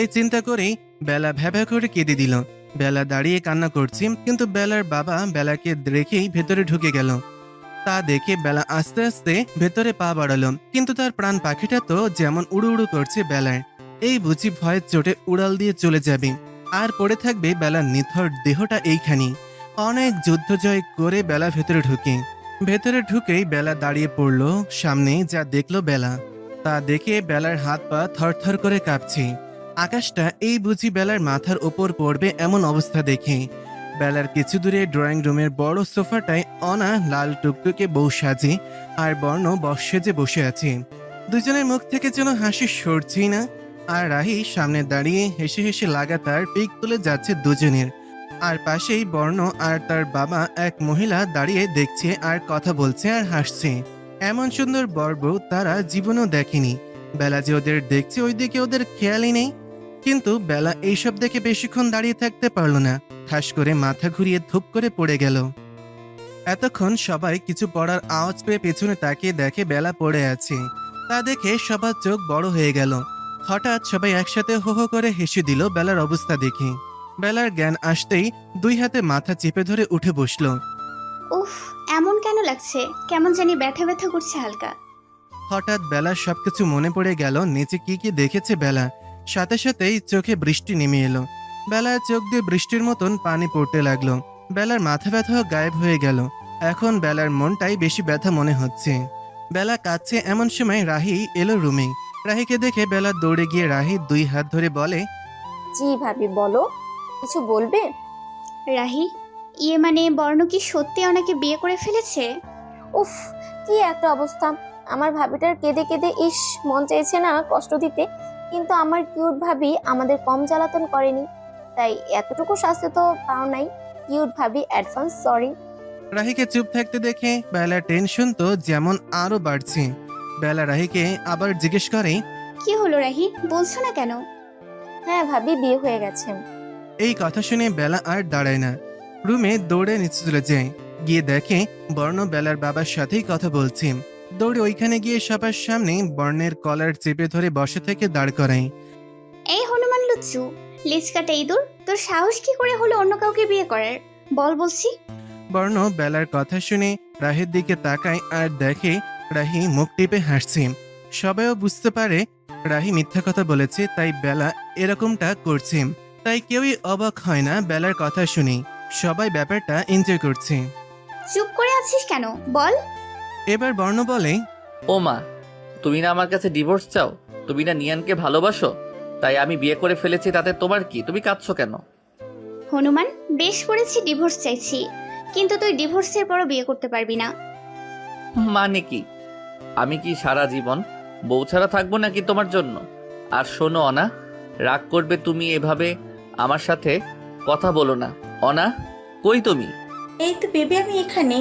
এই চিন্তা করেই বেলা ভ্যাভা করে কেঁদে দিল। বেলা দাঁড়িয়ে কান্না করছে, কিন্তু বেলার বাবা বেলাকে রেখেই ভেতরে ঢুকে গেল। তা দেখে বেলা আস্তে আস্তে ভেতরে পা বাড়ালো, কিন্তু তার প্রাণ পাখিটা তো যেমন উড়ু উড়ু করছে বেলার। এই বুঝি ভয়ের চোটে উড়াল দিয়ে চলে যাবে, আর পড়ে থাকবে বেলার নিথর দেহটা এইখানি। অনেক যুদ্ধ জয় করে বেলা ভেতরে ঢুকেই বেলা দাঁড়িয়ে পড়লো। সামনে যা দেখলো বেলা, তা দেখে বেলার হাত পা থরথর করে কাঁপছে। আকাশটা এই বুঝি বেলার মাথার ওপর পড়বে এমন অবস্থা দেখে। বেলার কিছু দূরে ড্রয়িং রুমের বড় সোফাটায় অনা লাল টুকটুকে বউ সাজে আর বর্ণ বস সেজে বসে আছে। দুজনের মুখ থেকে যেন হাসি সরছেই না। আর রাহি সামনে দাঁড়িয়ে হেসে হেসে লাগাতার পিক তুলে যাচ্ছে দুজনের। আর পাশেই বর্ণ আর তার বাবা এক মহিলা দাঁড়িয়ে দেখছে আর কথা বলছে আর হাসছে। এমন সুন্দর বর বউ তারা জীবনেও দেখেনি। বেলা যে ওদের দেখছে ওইদিকে ওদের খেয়ালই নেই। কিন্তু বেলা এইসব দেখে বেশিক্ষণ দাঁড়িয়ে থাকতে পারল না, ঠাস করে মাথা ঘুরিয়ে ধুপ করে পড়ে গেল। এতক্ষণ সবাই কিছু পড়ার আওয়াজ পেয়ে পেছনে তাকিয়ে দেখে বেলা পড়ে আছে। তা দেখে সবার চোখ বড় হয়ে গেল। হঠাৎ সবাই একসাথে হো হো করে হেসে দিল বেলার অবস্থা দেখে। বেলার জ্ঞান আসতেই দুই হাতে মাথা চেপে ধরে উঠে বসলো। উফ, এমন কেন লাগছে? কেমন জানি ব্যথা ব্যথা করছে হালকা। হঠাৎ বেলার সবকিছু মনে পড়ে গেল নিচে কি কি দেখেছে বেলা। সাথে সাথেই চোখে বৃষ্টি নেমে এলো। বেলার চোখ দিয়ে বৃষ্টির মতন পানি পড়তে লাগলো। বেলার মাথা ব্যথাও গায়েব হয়ে গেল। এখন বেলার মনটাই বেশি ব্যথা মনে হচ্ছে। বেলা কাঁদছে এমন সময় রাহি এলো রুমে। রাহিকে দেখে বেলা দৌড়ে গিয়ে রাহি দুই হাত ধরে বলে, জি ভাবি বলো, কিছু বলবে? রাহি, মানে বর্ণ কি সত্যি ওনাকে বিয়ে করে ফেলেছে? উফ, কি একটা অবস্থা! আমার ভাবিটার কেঁদে কেঁদে ইস মন চাইছে না কষ্ট দিতে, কিন্তু আমার কিউট ভাবি আমাদের কম জ্বালাতন করেনি, তাই এতটুকু শাস্তি তো পাও নাই। কিউট ভাবি, অ্যাডভান্স সরি। রাহিকে চুপ থাকতে দেখে বেলার টেনশন তো যেমন আরো বাড়ছে। বেলা রাহিকে আবার জিজ্ঞেস করে, কি হলো রাহি, বলছো না কেন? হ্যাঁ ভাবি, বিয়ে হয়ে গেছে। এই কথা শুনে বেলা আর দাঁড়ায় না, রুমে দৌড়ে নিচে চলে যায়। গিয়ে দেখে বর্ণ বেলার বাবার সাথেই কথা বলছে। দৌড়ে ওইখানে গিয়ে সবার সামনে বর্ণের কলার চেপে ধরে বসে থেকে দাঁড় করায়। এই হনুমান লুচ্চু, লেজ কাটা ইঁদুর, তোর সাহস কি করে হলো অন্য কাউকে বিয়ে করার? বল বলছি। বর্ণ বেলার কথা শুনে রাহির দিকে তাকায় আর দেখে রাহি মুখ টিপে হাসছে। সবাইও বুঝতে পারে রাহি মিথ্যা কথা বলেছে, তাই বেলা এরকমটা করছে। তাই কেউই অবাক হয় না বেলার কথা শুনে। সবাই ব্যাপারটা এনজয় করছে। চুপ করে আছিস কেন, বল। এবার বর্ণ বলে, ও মা, তুমি না আমার কাছে ডিভোর্স চাও? তুমি না নিয়ানকে ভালোবাসো? তাই আমি বিয়ে করে ফেলেছি, তাতে তোমার কি? তুমি কাঁদছো কেন? হনুমান, বেশ করেছি ডিভোর্স চাইছি, কিন্তু তুই ডিভোর্সের পরও বিয়ে করতে পারবি না। মানে কি? আমি কি সারা জীবন বউ ছাড়া থাকবো নাকি তোমার জন্য? আর শোনো অনা, রাগ করবে তুমি, এভাবে আমার সাথে কথা বলো না। অনা, কই তুমি? এই তো বেবি, আমি এখানে।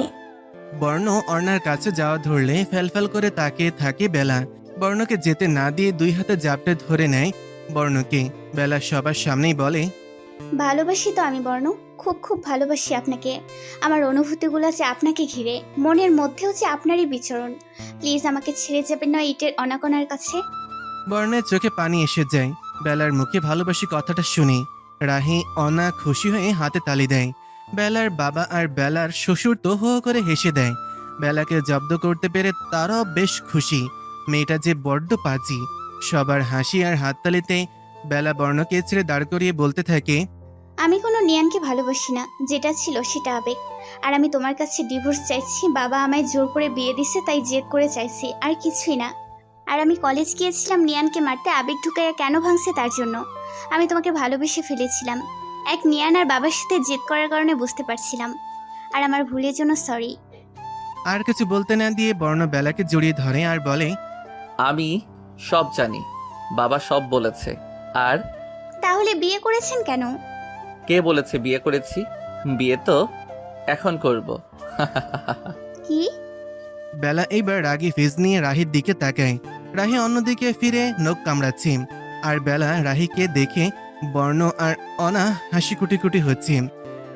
বর্ণ অর্ণার কাছে যাওয়া ধরলে ফ্যালফ্যাল করে তাকিয়ে থাকে বেলা। বর্ণকে যেতে না দিয়ে দুই হাতে জাপটে ধরে নেয় বর্ণকে। বেলা সবার সামনেই বলে, ভালোবাসি তো আমি বর্ণ, খুব খুব ভালোবাসি আপনাকে। আমার অনুভূতিগুলো যে আপনাকে ঘিরে, মনের মধ্যেও যে আপনারই বিচরণ। প্লিজ আমাকে ছেড়ে যাবেন না ইটের অনাকোনার কাছে। বর্ণের চোখে পানি এসে যায় বেলার মুখে ভালোবাসি কথাটা শুনে। রাহি অনা খুশি হয়ে হাতে তালি দেয়। বেলার বাবা আর বেলার শ্বশুর তো হো হো করে হেসে দেয়। বেলাকে জব্দ করতে পেরে তারাও বেশ খুশি। মেয়েটা যে বড্ড পাজি। সবার হাসি আর হাততালিতে বেলা বর্ণকে ছেড়ে দাঁড় করিয়ে বলতে থাকে, আমি কোনো নিয়ানকে ভালোবাসি না, যেটা ছিল সেটা আবেগ। আর আমি তোমার কাছে ডিভোর্স চাইছি। বাবা আমায় জোর করে বিয়ে দিছে, তাই জেদ করে চাইছি, আর কিছুই না। আর আমি কলেজ গিয়েছিলাম নিয়ানকে মারতে, আবেগ ঢুকাইয়া কেন ভাঙছে তার জন্য। আমি তোমাকে ভালোবেসে ফেলেছিলাম। এক নিয়ান আর বাবার সাথে জেদ করার কারণে বুঝতে পারছিলাম। আর আমার ভুলের জন্য সরি। আর কিছু বলতে না দিয়ে বর্ণ বেলাকে জড়িয়ে ধরে আর বলে, আমি সব জানি, বাবা সব বলেছে। আর তাহলে বিয়ে করেছেন কেন? কে বলেছে বিয়ে করেছি? বিয়ে তো এখন করব। কি? বেলা এইবার রাগী ফেজ নিয়ে রাহির দিকে তাকায়। রাহি অন্যদিকে ফিরে নখ কামড়াচ্ছে। আর বেলা রাহিকে দেখে বর্ণ আর অনা হাসি কুটি কুটি হচ্ছে।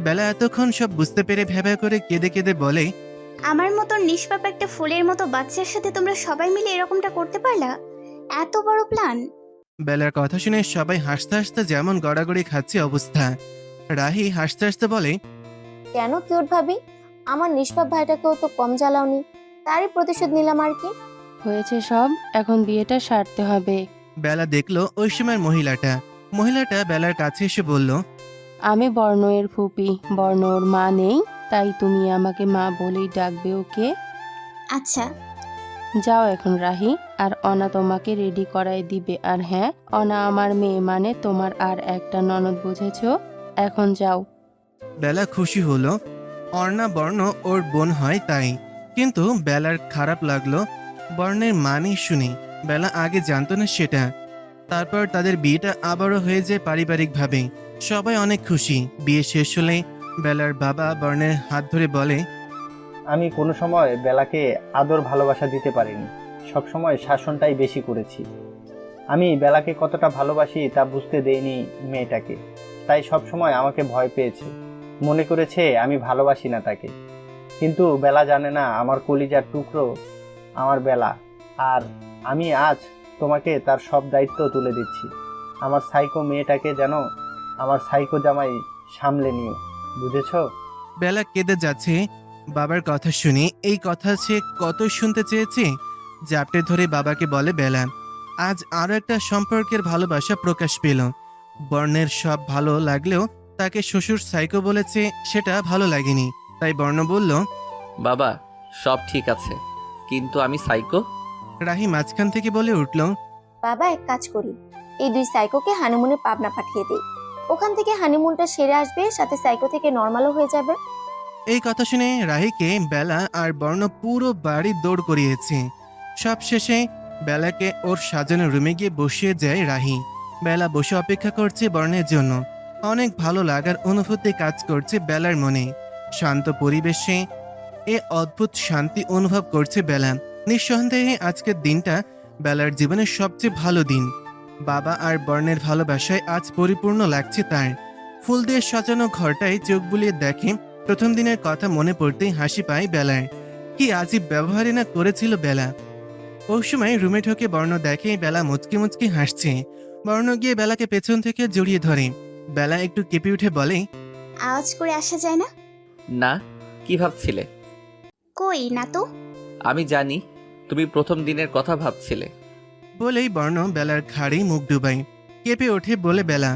বেলা এতক্ষণ সব বুঝতে পেরে ভেবা করে কেঁদে কেঁদে বলে, আমার মতো নিষ্পাপ একটা ফুলের মতো বাচ্চার সাথে তোমরা সবাই মিলে এরকমটা করতে পারলা? এত বড় প্ল্যান! বেলার কথা শুনে সবাই হাসতে হাসতে যেমন গড়াগড়ি খাচ্ছে অবস্থা। রাহি হাসতে হাসতে বলে, কেন কিউট ভাবি? আমার নিষ্পাপ ভাইটাকেও তো কম জ্বালাওনি, তারই প্রতিশোধ নিলাম আর কি। হয়েছে সব, এখন বিয়েটা সারতে হবে। বেলা দেখলো ওই সময় মহিলাটা বেলার কাছে এসে বলল, আমি বর্ণয়ের ফুপি, বর্ণ ওর মা নেই, তাই তুমি আমাকে মা বলেই ডাকবে, ওকে? আচ্ছা। যাও এখন রাহি, আর অনা তোমাকে রেডি করাই দিবে। আর হ্যাঁ, অনা আমার মেয়ে, মানে তোমার আর একটা ননদ, বুঝেছো? এখন যাও। বেলা খুশি হলো, অর্ণা বর্ণ ওর বোন হয় তাই। কিন্তু বেলার খারাপ লাগলো বর্ণের মানে শুনে। বেলা আগে জানতো না সেটা। তারপর তাদের বিয়েটা আবারও হয়ে যায় পারিবারিকভাবে। সবাই অনেক খুশি। বিয়ে শেষ হলে বেলার বাবা বর্ণের হাত ধরে বলে, আমি কোনো সময় বেলাকে আদর ভালোবাসা দিতে পারিনি, সবসময় শাসনটাই বেশি করেছি। আমি বেলাকে কতটা ভালোবাসি তা বুঝতে দেইনি মেয়েটাকে, তাই সবসময় আমাকে ভয় পেয়েছে, মনে করেছে আমি ভালোবাসি না তাকে। কিন্তু বেলা জানে না আমার কলিজার টুকরো আমার বেলা। আর আমি আজ তোমাকে তার সব দায়িত্ব তুলে দিচ্ছি। আমার সাইকো মেয়েটাকে যেন আমার সাইকো জামাই সামলে নিও, বুঝেছো? বেলা কেঁদে যাচ্ছে বাবার কথা শুনে। এই কথা সে কত শুনতে চেয়েছে। জাপটে ধরে বাবাকে বলে বেলা। আজ আরো একটা সম্পর্কের ভালোবাসা প্রকাশ পেল। বর্ণের সব ভালো লাগলেও তাকে শ্বশুর সাইকো বলেছে, সেটা ভালো লাগেনি। তাই বর্ণ বলল, বাবা সব ঠিক আছে, কিন্তু আমি সাইকো। রাহি মাঝখান থেকে বলে উঠল, বাবা এক কাজ করি, এই দুই সাইকোকে হানিমুনে পাবনা পাঠিয়ে দিই। ওখান থেকে হানিমুনটা সেরে আসবে, সাথে সাইকো থেকে নর্মালও হয়ে যাবে। এই কথা শুনে রাহিকে বেলা আর বর্ণ পুরো বাড়ি দৌড় করিয়েছে। সব শেষে বেলাকে ওর সাজানো রুমে গিয়ে বসিয়ে যায় রাহি। বেলা বসে অপেক্ষা করছে বর্ণের জন্য। অনেক ভালো লাগার অনুভূতি কাজ করছে বেলার মনে। শান্ত পরিবেশে এ অদ্ভুত শান্তি অনুভব করছে বেলা। নিঃসন্দেহে আজকের দিনটা বেলার জীবনের সবচেয়ে ভালো দিন। বাবা আর বর্ণের ভালোবাসায় আজ পরিপূর্ণ লাগছে তার। ফুল দিয়ে সাজানো ঘরটায় চোখ বুলিয়ে দেখে। প্রথম দিনের কথা মনে পড়তেই হাসি পায় বেলার। কি আজীব ব্যবহারই না করেছিল বেলা। ওই সময় রুমে ঢোকে বর্ণ দেখে বেলা মুচকি মুচকি হাসছে। বর্ণ গিয়ে বেলাকে পেছন থেকে জড়িয়ে ধরে। বেলা একটু কেঁপে উঠে বলে, আওয়াজ করে আসা যায় না? না, কি ভাবছিলে? কই না তো। আমি জানি তুমি প্রথম দিনের কথা ভাবছিলে। বলেই বর্ণ বেলার ঘাড়ে মুখ ডুবাই। কেঁপে ওঠে বলে বেলা।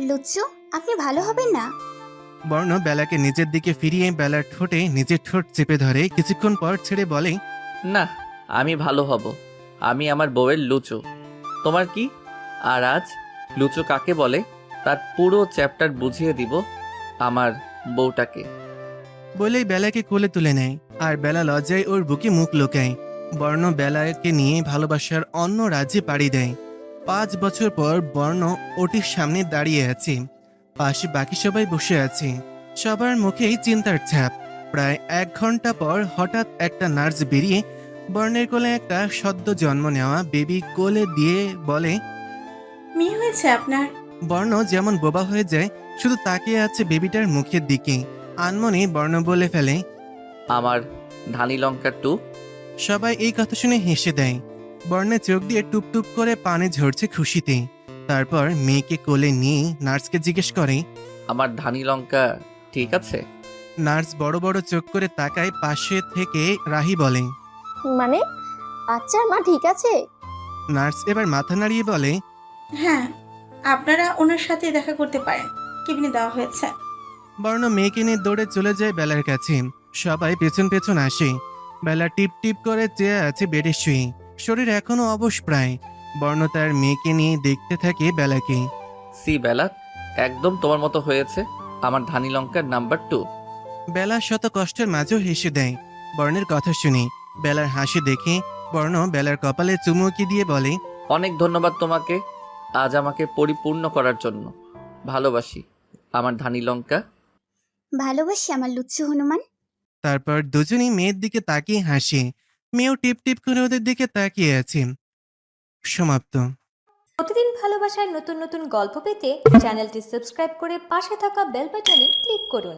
লুচ্চু, আপনি ভালো হবেন না। বর্ণ বেলাকে নিজের দিকে ফিরিয়ে বেলার ঠোঁটে নিজের ঠোঁট চেপে ধরে। কিছুক্ষণ পর ছেড়ে বলে, না, আমি ভালো হব। আমি আমার বউয়ের লুচু। তোমার কি? আর আজ লুচু কাকে বলে তার পুরো চ্যাপ্টার বুঝিয়ে দিব আমার বউটাকে। বলেই বেলাকে কোলে তুলে নেয়। আর বেলা লজ্জায় ওর বুকে মুখ লুকায়। বর্ণ বেলাকে নিয়ে ভালোবাসার অন্য রাজ্যে পাড়ি দেয়। 5 বছর পর বর্ণ ওটির সামনে দাঁড়িয়ে আছে। পাশে বাকি সবাই বসে আছে। সবার মুখেই চিন্তার ছাপ। প্রায় 1 ঘন্টা পর হঠাৎ একটা নার্স বেরিয়ে বর্ণের কোলে একটা সদ্য জন্ম নেওয়া বেবি কোলে দিয়ে বলে, মেয়ে হয়েছে আপনার? বর্ণ যেমন বোবা হয়ে যায়, শুধু তাকিয়ে আছে বেবিটার মুখের দিকে। আনমনে বর্ণ বলে ফেলে, আমার ধানি লঙ্কা 2। সবাই এই কথা শুনে হেসে দেয়। বর্ণের চোখ দিয়ে টুপ টুপ করে পানি ঝরছে খুশিতে। তারপর মেয়েকে কোলে নিয়ে নার্সকে জিজ্ঞেস করে, আমার ধানি লঙ্কা ঠিক আছে? নার্স বড় বড় চোখ করে তাকায়। পাশে থেকে রাহি বলে, মানে বাচ্চার মা ঠিক আছে? নার্স এবার মাথা নাড়িয়ে বলে, হ্যাঁ, আপনারা ওনার সাথে দেখা করতে পারেন, কেবিনে দেওয়া হয়েছে। বর্ণ মেয়েকে নিয়ে দৌড়ে চলে যায় বেলার কাছে। সবাই পেছন পেছন আসে। বেলা টিপ টিপ করে চেয়ে আছে বেডে শুয়ে। শরীর এখনো অবশ প্রায়। বর্ণ তার মেয়েকে নিয়ে দেখতে থাকে বেলাকে। সি বেলা, একদম তোমার মতো হয়েছে আমার ধানি লঙ্কার নাম্বার 2। বেলা শত কষ্টের মাঝেও হেসে দেয় বর্ণের কথা শুনে। বেলার হাসি দেখে বর্ণ বেলার কপালে চুমুকি দিয়ে বলে, অনেক ধন্যবাদ তোমাকে আজ আমাকে পরিপূর্ণ করার জন্য। ভালোবাসি আমার ধানি লঙ্কা। ভালোবাসি আমার লুচ্চু হনুমান। তারপর দুজনেই মেয়ের দিকে তাকিয়ে হাসে। মেয়েও টিপ টিপ করে ওদের দিকে তাকিয়ে আছে। সমাপ্ত। প্রতিদিন ভালোবাসার নতুন নতুন গল্প পেতে চ্যানেলটি সাবস্ক্রাইব করে পাশে থাকা বেল বাটনে ক্লিক করুন।